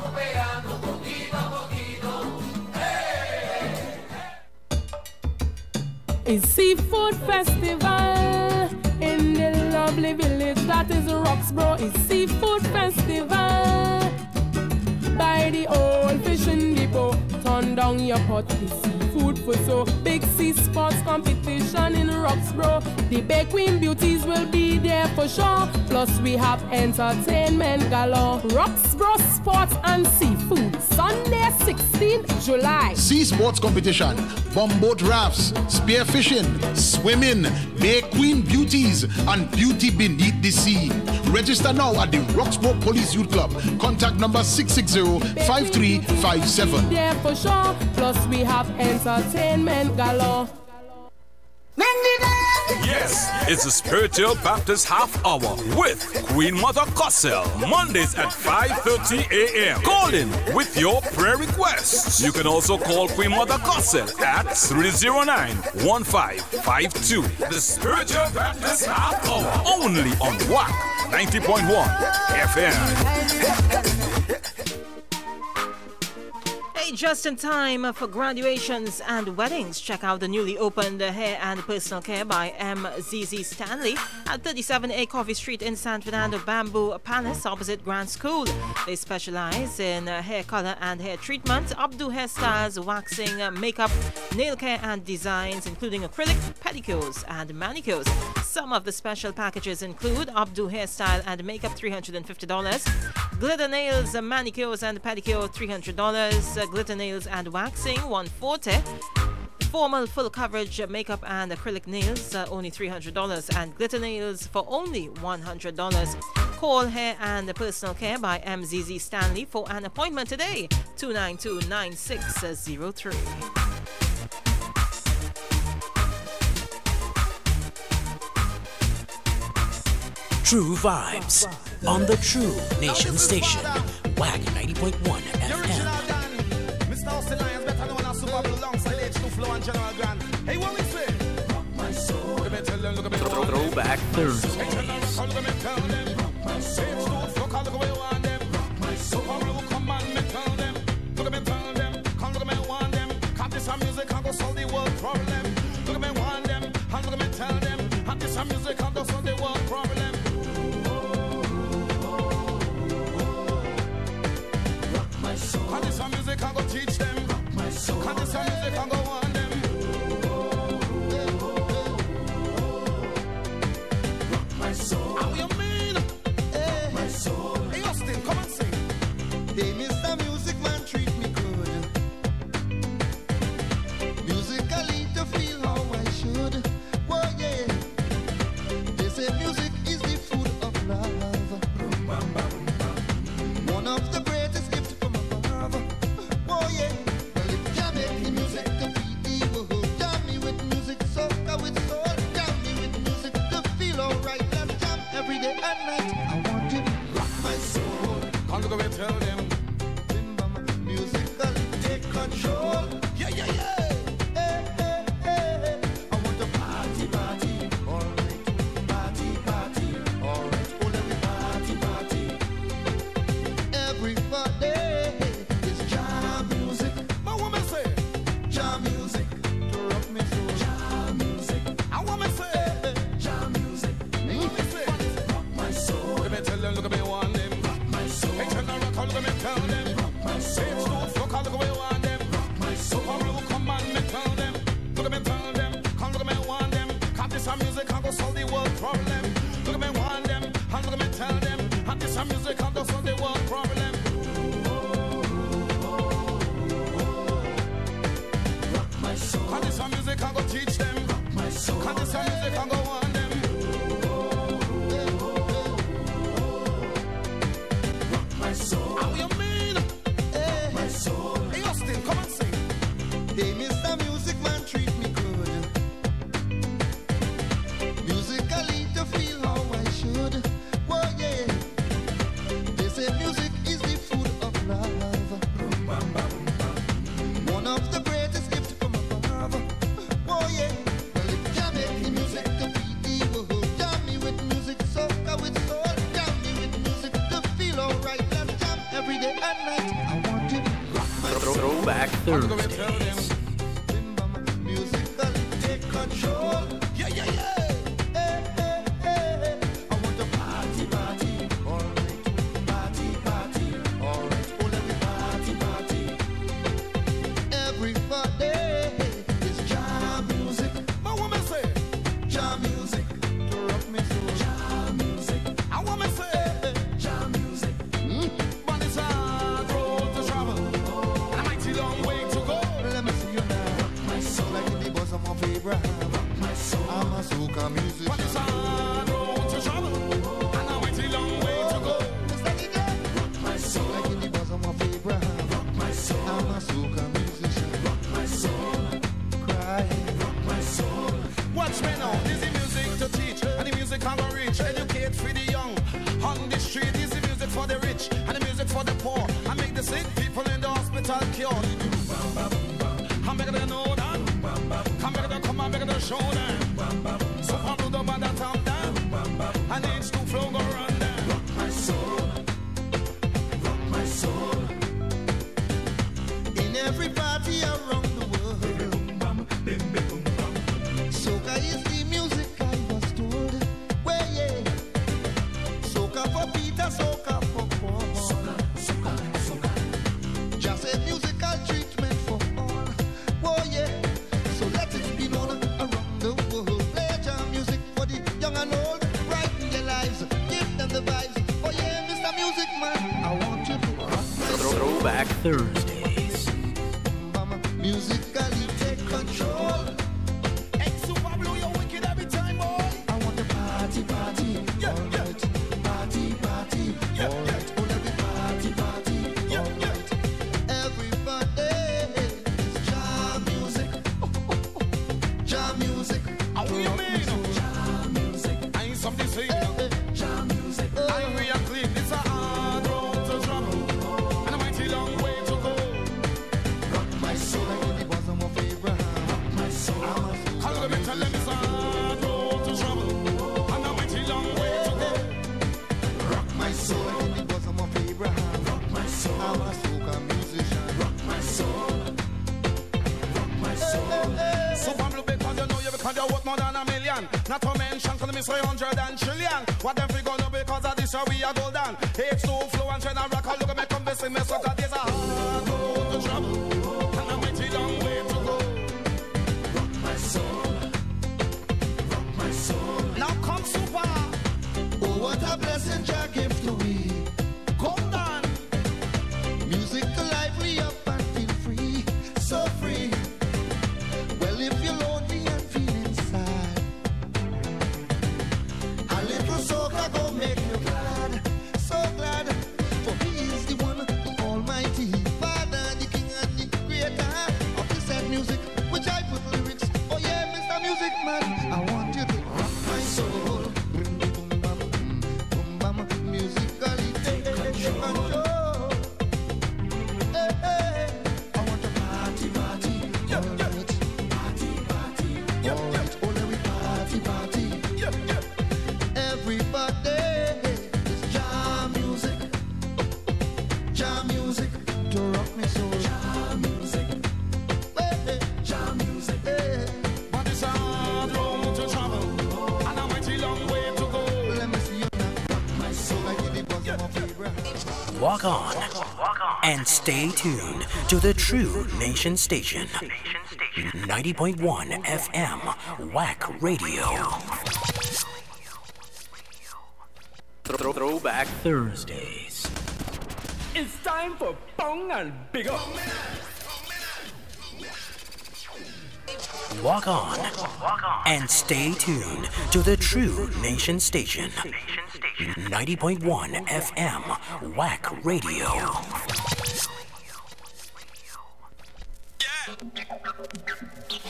It's Seafood Festival in the lovely village that is Roxborough. It's Seafood Festival by the old fishing depot. Turn down your pot, the seafood for so big sea sports competition in Roxborough. The Bay Queen beauties will be there for sure. Plus we have entertainment galore. Roxborough Sports and Seafood, Sunday 16th July. Sea sports competition, bumboat rafts, spear fishing, swimming, Bay Queen beauties, and beauty beneath the sea. Register now at the Roxborough Police Youth Club. Contact number 660-5357. There for sure. Plus we have entertainment galore. Yes, it's a Spiritual Baptist Half Hour with Queen Mother Cossell, Mondays at 5:30 a.m. Call in with your prayer requests. You can also call Queen Mother Cossell at 309-1552. The Spiritual Baptist Half Hour, only on WACK 90.1 FM. Hey, just in time for graduations and weddings. Check out the newly opened hair and personal care by MZZ Stanley at 37A Coffee Street in San Fernando Bamboo Palace opposite Grand School. They specialize in hair color and hair treatment, updo hairstyles, waxing, makeup, nail care and designs, including acrylic, pedicures and manicures. Some of the special packages include updo hairstyle and makeup $350, glitter nails, manicures and pedicure $300, glitter nails and waxing $140, formal full coverage makeup and acrylic nails only $300, and glitter nails for only $100. Call Hair and Personal Care by MZZ Stanley for an appointment today, 292-9603. True Vibes on the True Nation Station, WACK 90.1 FM. Mr. Austin Lyons, better known as Super Blue, alongside H2 Flow and General Grant. Hey, what we say? Rock my soul. Look at me, tell them, look at me. Throwback Thursday. Look at me, tell them. Rock my soul. H2 Flow, call, look at me, want them. Rock my soul. Super Blue, come on, me tell them. Look at me, tell them. Come, look at me, want them. Cause this some music can go solve the world problem. Look at me, want them. And look at me, tell them. And this some music can go solve the world problem. some music and go on them. Rock my soul. How you mean? Rock my soul. Hey Austin, come and sing. Hey Mr. Music Man, treat me good. Musically to feel how I should. Whoa yeah. They say music is the food of love. One of the greatest gifts from above. Oh yeah. Well, if you make the music to beat the world, jam me with music, soca with soul, jam me with music to feel alright. Let's jam every day and night. I want you to rock my soul. Come look away, tell them. Musically take control. Yeah, yeah, yeah. Hey, hey, hey. I want to party, party. Alright. Party, party. Alright. Oh, let me party, party. Everybody is jam music. My woman say jam music to rock me soul. jam music. I want me say Jam music. me say Rock my soul. Look at me, tell them, look at me, want them. Rock my soul. Hey, tell them, rock, look at me, tell them. Rock my soul. Say it's too flow, look at me, want them. Rock my So soul. come look, come on, me tell them. Look at me, tell them. Come look at me, want them. Cause this a music can go solve the world problem. Look at me, want them. And look at me, tell them. And this a music can go solve the world problem. Rock my soul. Cause this a music can go teach them. Rock my soul. Cause this a music can go want them. Rock my soul. How you mean? Rock my soul. Hey Austin, come and sing. Hey, Mr. Music Man, treat me good. Musically to feel how I should. Whoa, yeah. They say music is the food of love. One of the greatest gifts from above. Whoa, yeah. Well, if you make the music to beat the world, jam me with music, soca with soul, jam me with music to feel alright. Let's jam every day and night. I want you to rock my soul. Throwback Thursday. Musically take control. Yeah, yeah, yeah. Hey, hey, hey. I want to party, party. Alright. Party, party. Alright. Oh, let me party, party. Everybody is jam music. My woman say Jam music to rock me soul. Jam music. I want me say Jam music. but it's a road to travel and a mighty long way to go. Let me see you now. Rock my soul like in the bosom of Abraham. Rock my soul. I'm a soca musician. But it's a road to travel and a mighty long way to go. Rock my soul like in the bosom of Abraham. Rock my soul. I'm a soca musician. Rock my soul. Cry. Rock my soul. Watch me now, this is music to teach and the music can go reach. Educate for the young on the street. This is music for the rich and the music for the poor. And make the sick people in the hospital cured. I'm making them know that. I'm making them come and making them show them. So I'm to the band that I'm down. And each two flow go run down. Rock my soul. Rock my soul. In every party around the world. Soca is the music I was told. Well, yeah. Soca for Peter, soca for Paul. Soca. Just a musical treatment for all. Oh, yeah. So let it be known around the world. Play jam music for the young and old. Brighten their lives. Give them the vibes. Oh, yeah, Mr. Music Man. I want you to rock my soul. Throwback Thursdays. Musically take control. Hey, Super Blue, you're wicked every time, boy. I want to party, party. Yeah, alright. Party, party. Yeah, alright. Oh, let me party, party. Yeah, alright. Everybody is jam music. Jam music. How you mean? Jam music. I ain't something saying. Jam music. I'm real clean. It's a hard road to travel and a mighty long way to go. Rock my soul like in the bosom of Abraham. Rock my soul. Call them and tell them it's a hard road to travel and a mighty long way to go. Rock my soul like in the bosom of Abraham. Rock my soul. I'm a soca musician. Rock my soul. Rock my soul. So Pablo, because you know you because you're worth more than a million. Not to mention, call me 300 and trillion. What them figure no because of this show we are golden. H2 flow and China rock. Look at me come visit me so that there's a hard road to travel and a mighty long way to walk on, and stay tuned to the True Nation Station. 90.1 FM, WACK Radio. Throwback Thursdays. It's time for Bong and Big Up. Walk on, and stay tuned to the True Nation Station. 90.1 FM, WACK Radio.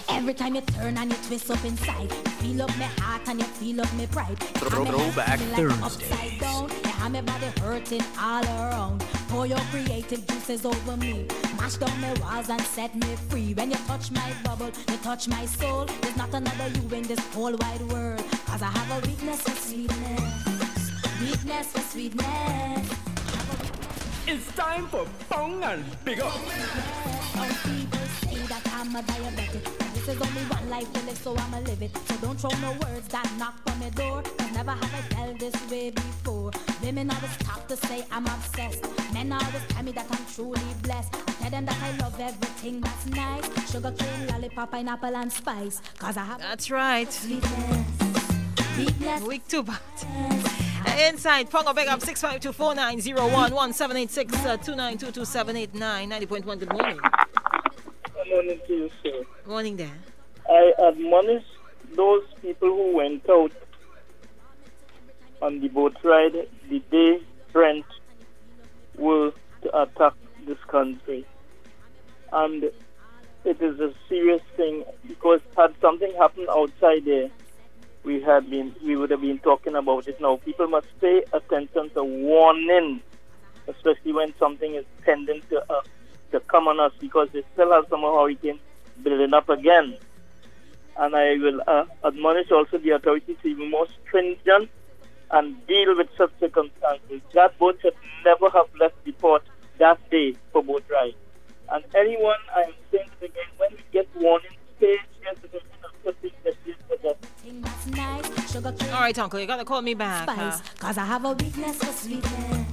Every time you turn and you twist up inside, you feel up my heart and you feel up my pride. Throwback Thursday. Yeah, my body hurting all around. Pour your creative juices over me. Mash down my walls and set me free. When you touch my bubble, you touch my soul. There's not another you in this whole wide world. Cause I have a weakness for sweetness. Weakness for sweetness. It's time for Bong and Big Up. People say that I'm a diabetic. This is only one life to live, so I'ma live it. So don't throw no words that knock on my door. Cause never have I felt this way before. Women always talk to say I'm obsessed. Men always tell me that I'm truly blessed. I tell them that I love everything that's nice. Sugar cane, lollipop, pineapple and spice. Cause I have that's right. Sweetness. Week 2 back. Inside, Pongo Big Up 652-4901-786-2922-789 90.1. Good morning. Good morning to you, sir. Morning there. I admonish those people who went out on the boat ride the day Brent were to attack this country. And it is a serious thing because had something happened outside there, we would have been talking about it now. People must pay attention to warning, especially when something is tending to come on us, because they still have some hurricane building up again. And I will admonish also the authorities to be more stringent and deal with such circumstances. That boat should never have left the port that day for boat ride. And anyone, I am saying it again, when we get warning, pay attention and put things that deal with that. All right, Uncle, you gotta call me back. Cause I have a weakness for sweetness.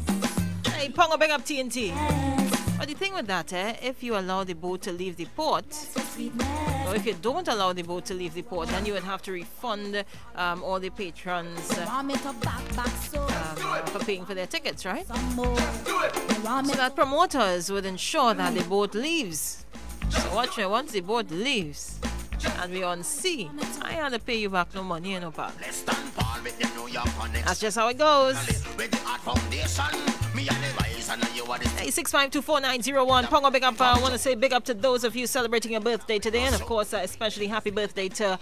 Hey, Pongo, big up TNT. But the thing with that, if you allow the boat to leave the port, or if you don't allow the boat to leave the port, then you would have to refund all the patrons for paying for their tickets, right? So that promoters would ensure that the boat leaves. So watch me, once the boat leaves, and we on sea, I had to pay you back no money, no pal. That's just how it goes. Hey, 6524901. Pongo, big up. I want to say big up to those of you celebrating your birthday today, and of course, especially happy birthday to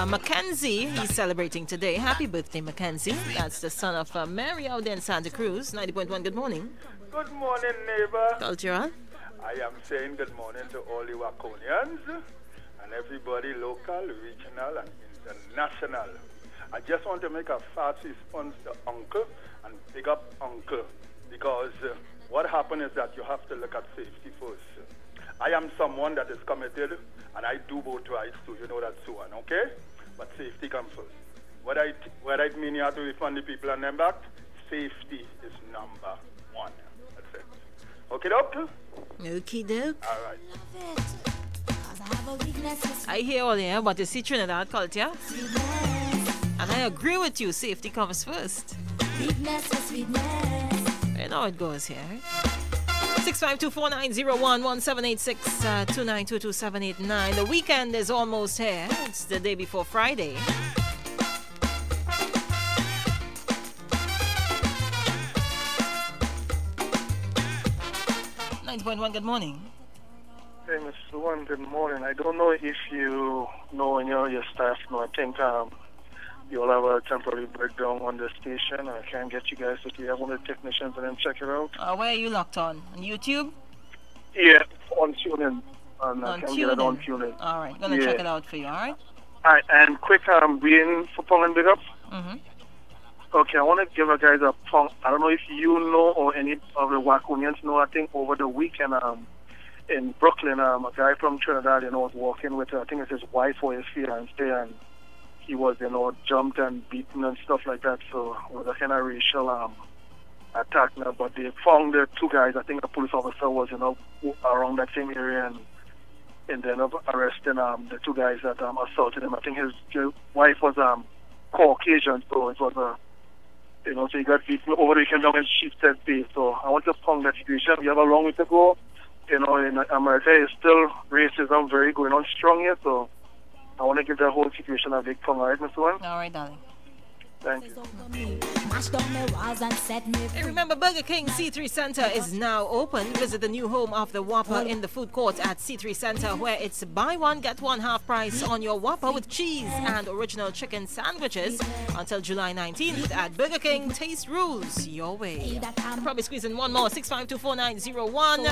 Mackenzie. He's celebrating today. Happy birthday, Mackenzie. That's the son of Mary out there in Santa Cruz. 90.1. Good morning. Good morning, neighbor. Cultural. I am saying good morning to all the Waconians and everybody local, regional, and international. I just want to make a fast response to Uncle and big up Uncle, because what happened is that you have to look at safety first. I am someone that is committed, and I do boat rides too, you know that so on, okay? But safety comes first. Whether it mean you have to refund the people and them back, safety is number one. That's it. Okay, doke? Okie doke. All right. I hear all here, but you see Trinidad culture, and I agree with you. Safety comes first. You know how it goes here. 6524901-1786-2922-789. The weekend is almost here. It's the day before Friday. Good morning. Hey, Mr. One, good morning. I don't know if you know any of your staff know. I think you'll have a temporary breakdown on the station. I can't get you guys to have one of the technicians and then check it out. Where are you locked on? On YouTube? Yeah, on TuneIn. I can get it on TuneIn. All right, gonna check it out for you, all right? All right, and quick, being for Pong and Big Up. Mm-hmm. Okay, I want to give you guys a Pong. I don't know if you know or any of the Waconians know. I think over the weekend in Brooklyn, a guy from Trinidad, was walking with, I think it's his wife or his fiancé, and he was, jumped and beaten and stuff like that. So it was a kind of racial attacked me, but they found the two guys. I think the police officer was, around that same area, and they ended up arresting the two guys that assaulted him. I think his wife was Caucasian, so it was so he got beaten over the weekend down in Sheepshead Bay. So I want to pound that situation. We have a long way to go. In America, it's still racism going on strong here, so I want to give that whole situation a big tongue. All right, Mr. One? All right, darling. Thank you. Hey, remember, Burger King C3 Center is now open. Visit the new home of the Whopper in the food court at C3 Center, where it's buy one, get one half price on your Whopper with cheese and original chicken sandwiches until July 19th at Burger King. Taste rules your way. I'll probably squeeze in one more. 6524901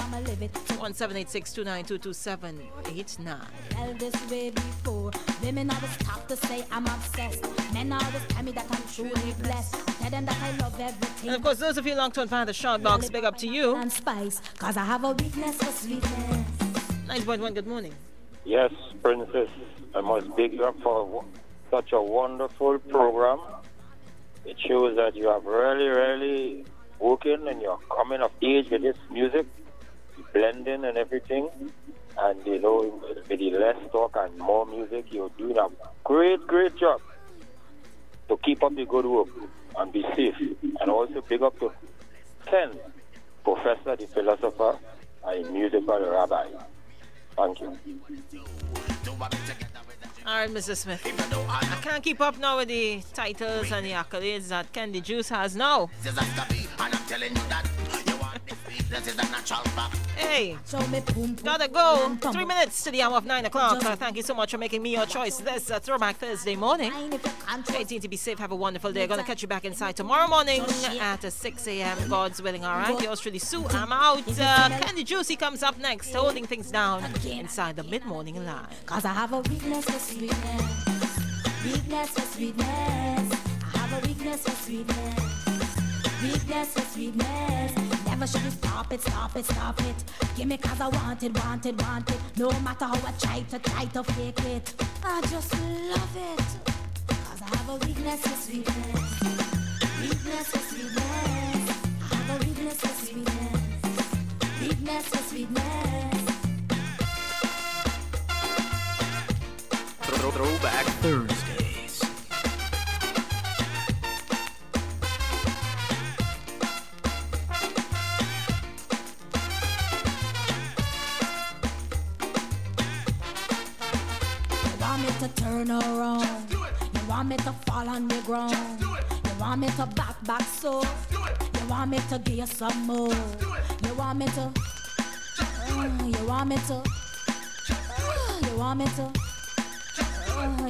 178629222789. This way before. Women always talk to say I'm obsessed. Men always tell me that I'm truly blessed. Tell them that I love everything. And of course, those of you locked on via the shout box, big up to you. And spice, cause I have a weakness for sweetness. 9.1, good morning. Yes, Princess, I must big you up for such a wonderful program. It shows that you have really working and you're coming of age with this music, blending and everything. And with the less talk and more music, you're doing a great job. So keep up the good work and be safe. And also big up to Ken, Professor, the philosopher, and musical rabbi. Thank you. All right, Mr. Smith. I can't keep up now with the titles and the accolades that Candy Juice has now. Hey, gotta go. 3 minutes to the hour of 9 o'clock. Thank you so much for making me your choice this Throwback Thursday morning. 18 to be safe. Have a wonderful day. Gonna catch you back inside tomorrow morning at 6 a.m. God's willing. All right, yours truly, Sue. I'm out. Candy Juicy comes up next, holding things down inside the mid-morning line. Cause I have a weakness for sweetness. Weakness for sweetness. I have a weakness for sweetness. Weakness for sweetness. Never should you stop it. Give me cause I want it. No matter how I try to fake it. I just love it. Cause I have a weakness for sweetness. Weakness for sweetness. I have a weakness for sweetness. Weakness for sweetness. Throwback Thursdays. To turn around, you want me to fall on the ground, you want me to back so, you want me to give you some more, you want me to, you want me to, you want me to,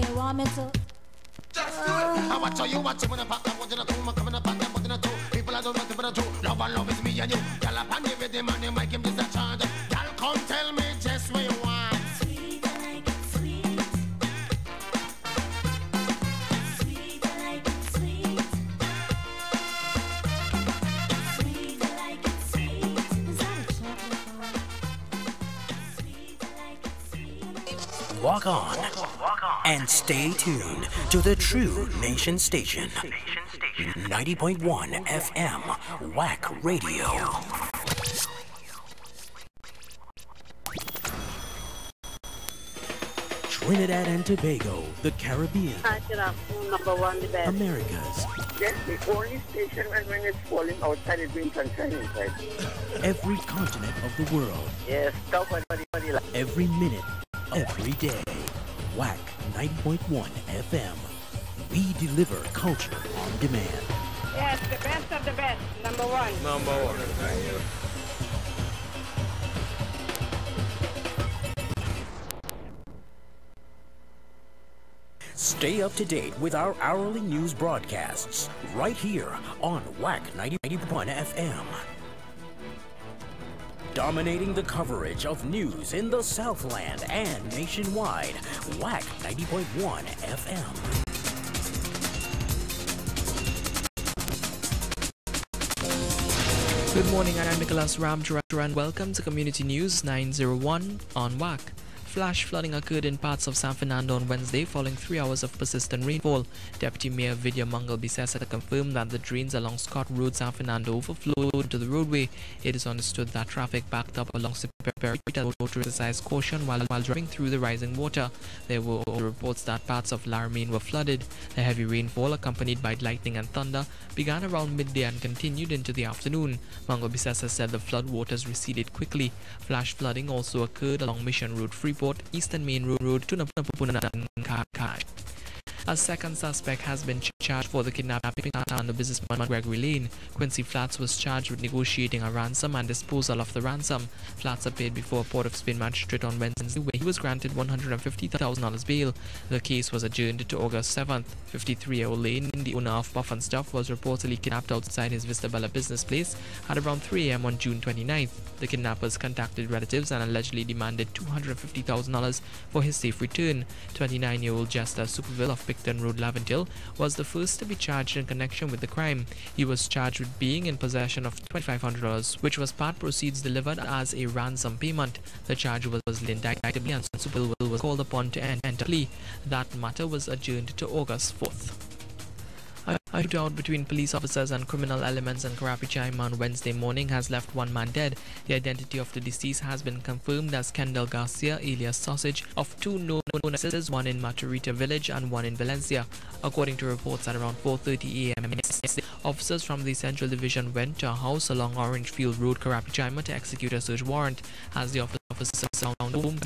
you want me to. I watch you when I pack up, what did I do? I'm coming up, what did I do? People I don't know what I do. Love is me and you. Y'all up on with them and they might give this a chance. Y'all come tell me just what you want. Walk on and stay tuned to the True Nation Station. 90.1 FM, WACK Radio. Trinidad and Tobago, the Caribbean, number one, the best. Americas. Yes, the only station when it's falling outside, it's being sunshine inside. Every continent of the world. Yes, stop everybody. Every minute, every day. WACK 90.1 FM. We deliver culture on demand. Yes, the best of the best. Number one. Number one. Thank you. Stay up to date with our hourly news broadcasts right here on WACK 90.1 FM. Dominating the coverage of news in the Southland and nationwide, WACK 90.1 FM. Good morning, I'm Nicholas Ramcharan. Welcome to Community News 901 on WACK. Flash flooding occurred in parts of San Fernando on Wednesday following 3 hours of persistent rainfall. Deputy Mayor Vidya Mangal Bisesa confirmed that the drains along Scott Road, San Fernando overflowed into the roadway. It is understood that traffic backed up along Superior Motorists exercised caution while driving through the rising water. There were also reports that parts of Laramine were flooded. The heavy rainfall, accompanied by lightning and thunder, began around midday and continued into the afternoon. Mangal Bisesa said the flood waters receded quickly. Flash flooding also occurred along Mission Road, Freeport, Eastern Main Road, Tunapuna, and Kakai. A second suspect has been charged for the kidnapping on the businessman Gregory Lane. Quincy Flats was charged with negotiating a ransom and disposal of the ransom. Flats appeared before a Port of Spain magistrate on Wednesday where he was granted $150,000 bail. The case was adjourned to August 7th. 53-year-old Lane, the owner of Puff and Stuff, was reportedly kidnapped outside his Vista Bella business place at around 3 a.m. on June 29th. The kidnappers contacted relatives and allegedly demanded $250,000 for his safe return. 29-year-old Jester Superville of Picton Road, Laventille, was the first to be charged in connection with the crime. He was charged with being in possession of $2,500, which was part proceeds delivered as a ransom payment. The charge was indicted and Superville was called upon to enter plea. That matter was adjourned to August 4th. A shootout between police officers and criminal elements in Karapichaima on Wednesday morning has left one man dead. The identity of the deceased has been confirmed as Kendall Garcia, alias Sausage, of two known witnesses, one in Maturita village and one in Valencia. According to reports at around 4:30 a.m. officers from the Central Division went to a house along Orange Field Road, Karapichaima, to execute a search warrant. As the officers found home,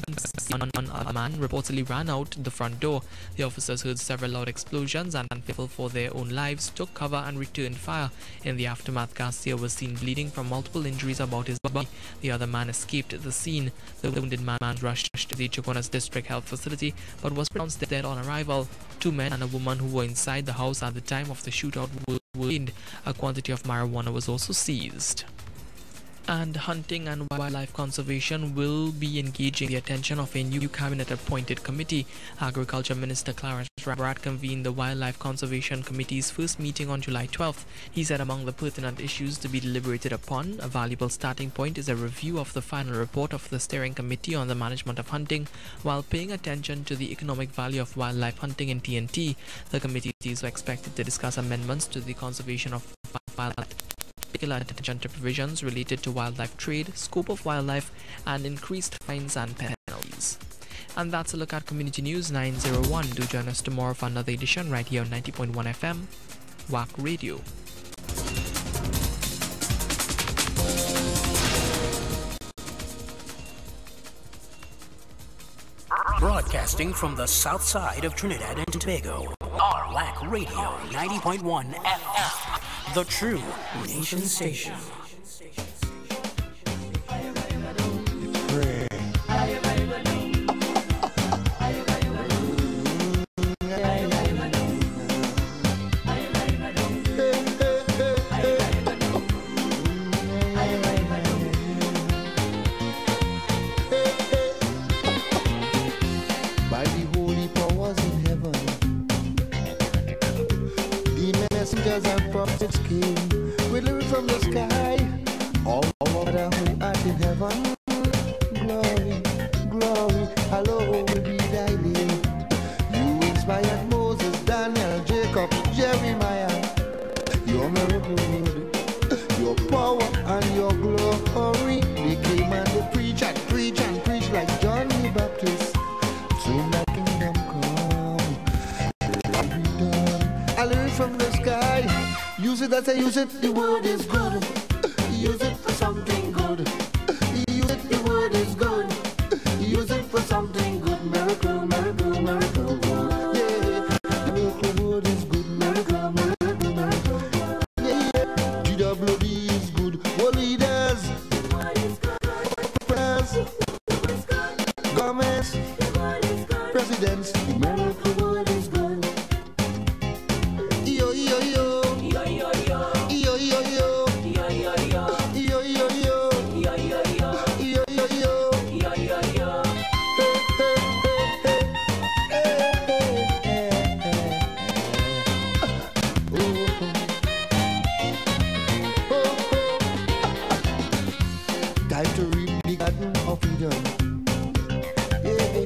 a man reportedly ran out the front door. The officers heard several loud explosions and, fearful for their own lives, took cover and returned fire. In the aftermath, Garcia was seen bleeding from multiple injuries about his body. The other man escaped the scene. The wounded man rushed to the Choconas District Health Facility but was pronounced dead on arrival. 2 men and a woman who were inside the house at the time of the shootout were wounded. A quantity of marijuana was also seized. And hunting and wildlife conservation will be engaging the attention of a new cabinet-appointed committee. Agriculture Minister Clarence Rabat convened the Wildlife Conservation Committee's first meeting on July 12th. He said among the pertinent issues to be deliberated upon, a valuable starting point is a review of the final report of the Steering Committee on the Management of Hunting, while paying attention to the economic value of wildlife hunting in TNT. The committee is expected to discuss amendments to the conservation of wildlife, particular attention to provisions related to wildlife trade, scope of wildlife, and increased fines and penalties. And that's a look at Community News 901. Do join us tomorrow for another edition right here on 90.1 FM, WACK Radio. Broadcasting from the south side of Trinidad and Tobago, our WACK Radio 90.1 FM. The true nation station. By the holy powers in heaven, the messengers and prophets came with lyrics from the sky. All that who art in heaven, glory, glory, hallowed be thy name. You inspired Moses, Daniel, Jacob, Jeremiah. Your miracle, your power and your glory. They came and they preach and preach and preach like John the Baptist. Soon thy kingdom come, will be done. I learn from the sky. Use it as I use it, the word is good. Use it for something good. Use it, the word is good. Use it for something good. Miracle, miracle, miracle, good. Yeah, miracle word is good. Miracle, miracle, miracle. Yeah, GWD is good. World leaders, press, governments, presidents, the miracle word is good. Yo, yo, yo. Yo, yo, yo. Yo, yo, yo. Yo, yo, yo. Yo, yo, yo. Yo, yo, yo. Yo, yo, yo. Yo, yo, yo. Time to reap the garden of Eden. Yeah.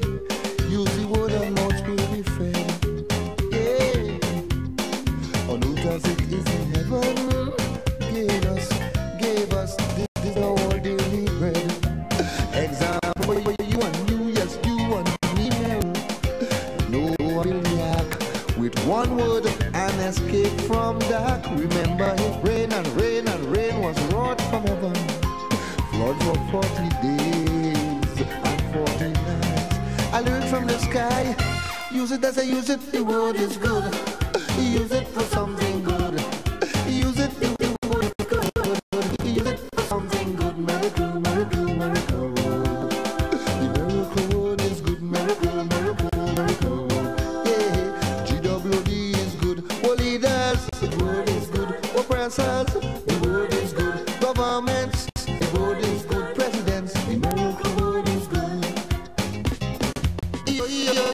escape from dark. Remember it, rain and rain and rain was wrought from heaven. Flood for 40 days and 40 nights. I learned from the sky. Use it as I use it, the word is good. Use it for something good. Use it, the word is good. Use it for something good. Miracle, miracle, miracle. The miracle word is good. Miracle, miracle, miracle. Yeah, GWD is good. Oh, leaders, the word is good. Oppressors, the word is good. Governments, the word is good. Presidents, the miracle word is good. Yo, yo, yo.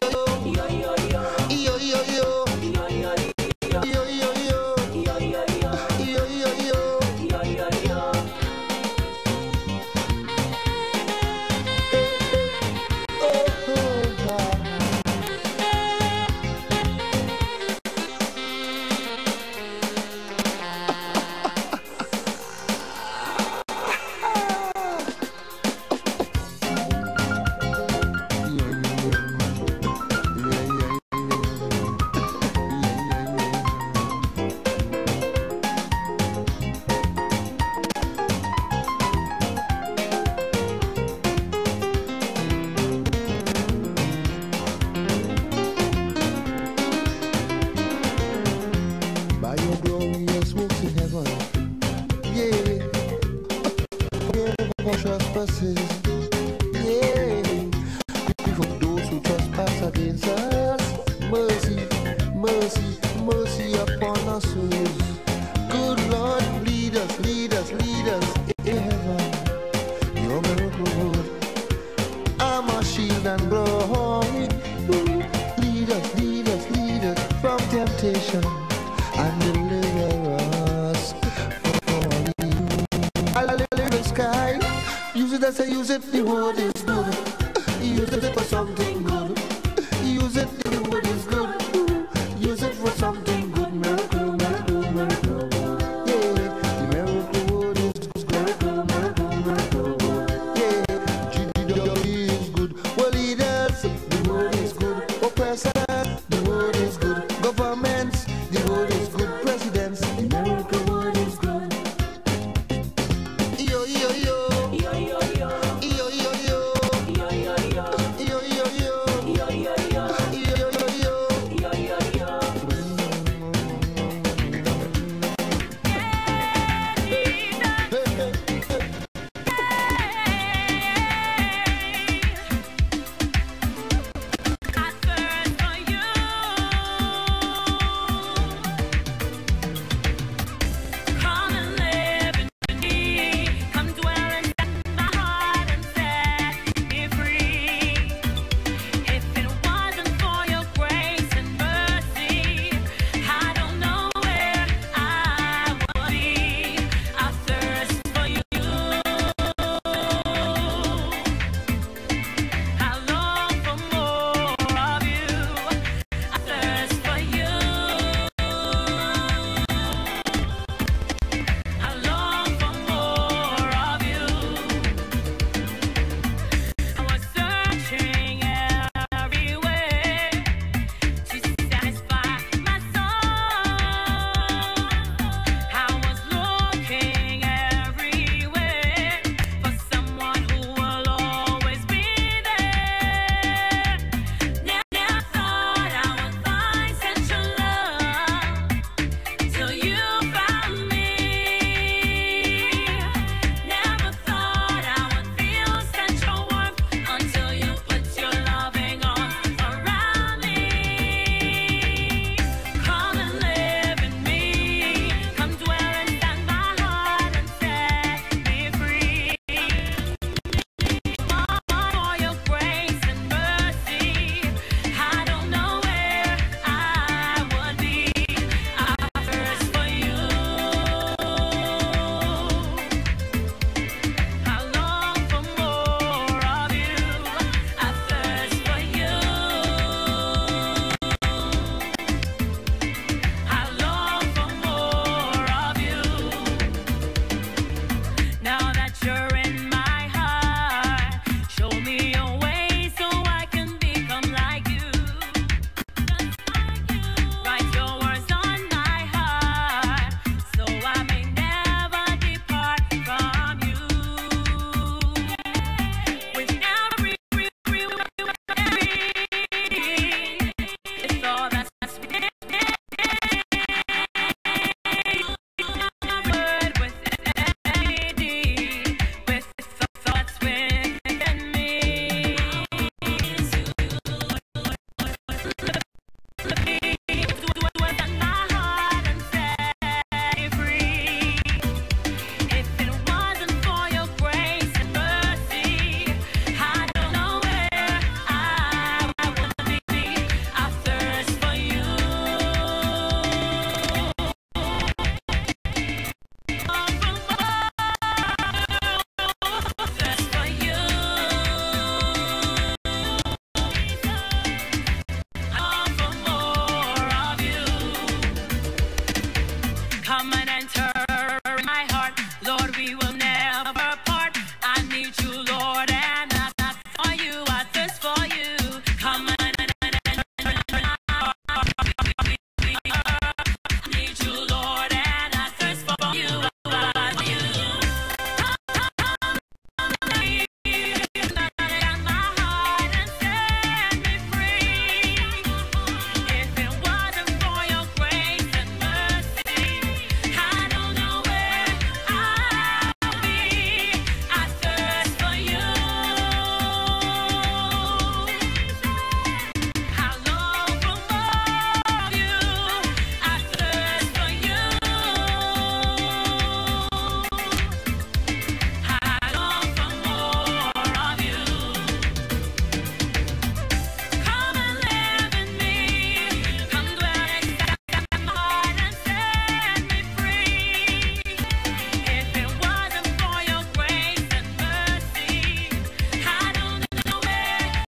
Use it, the word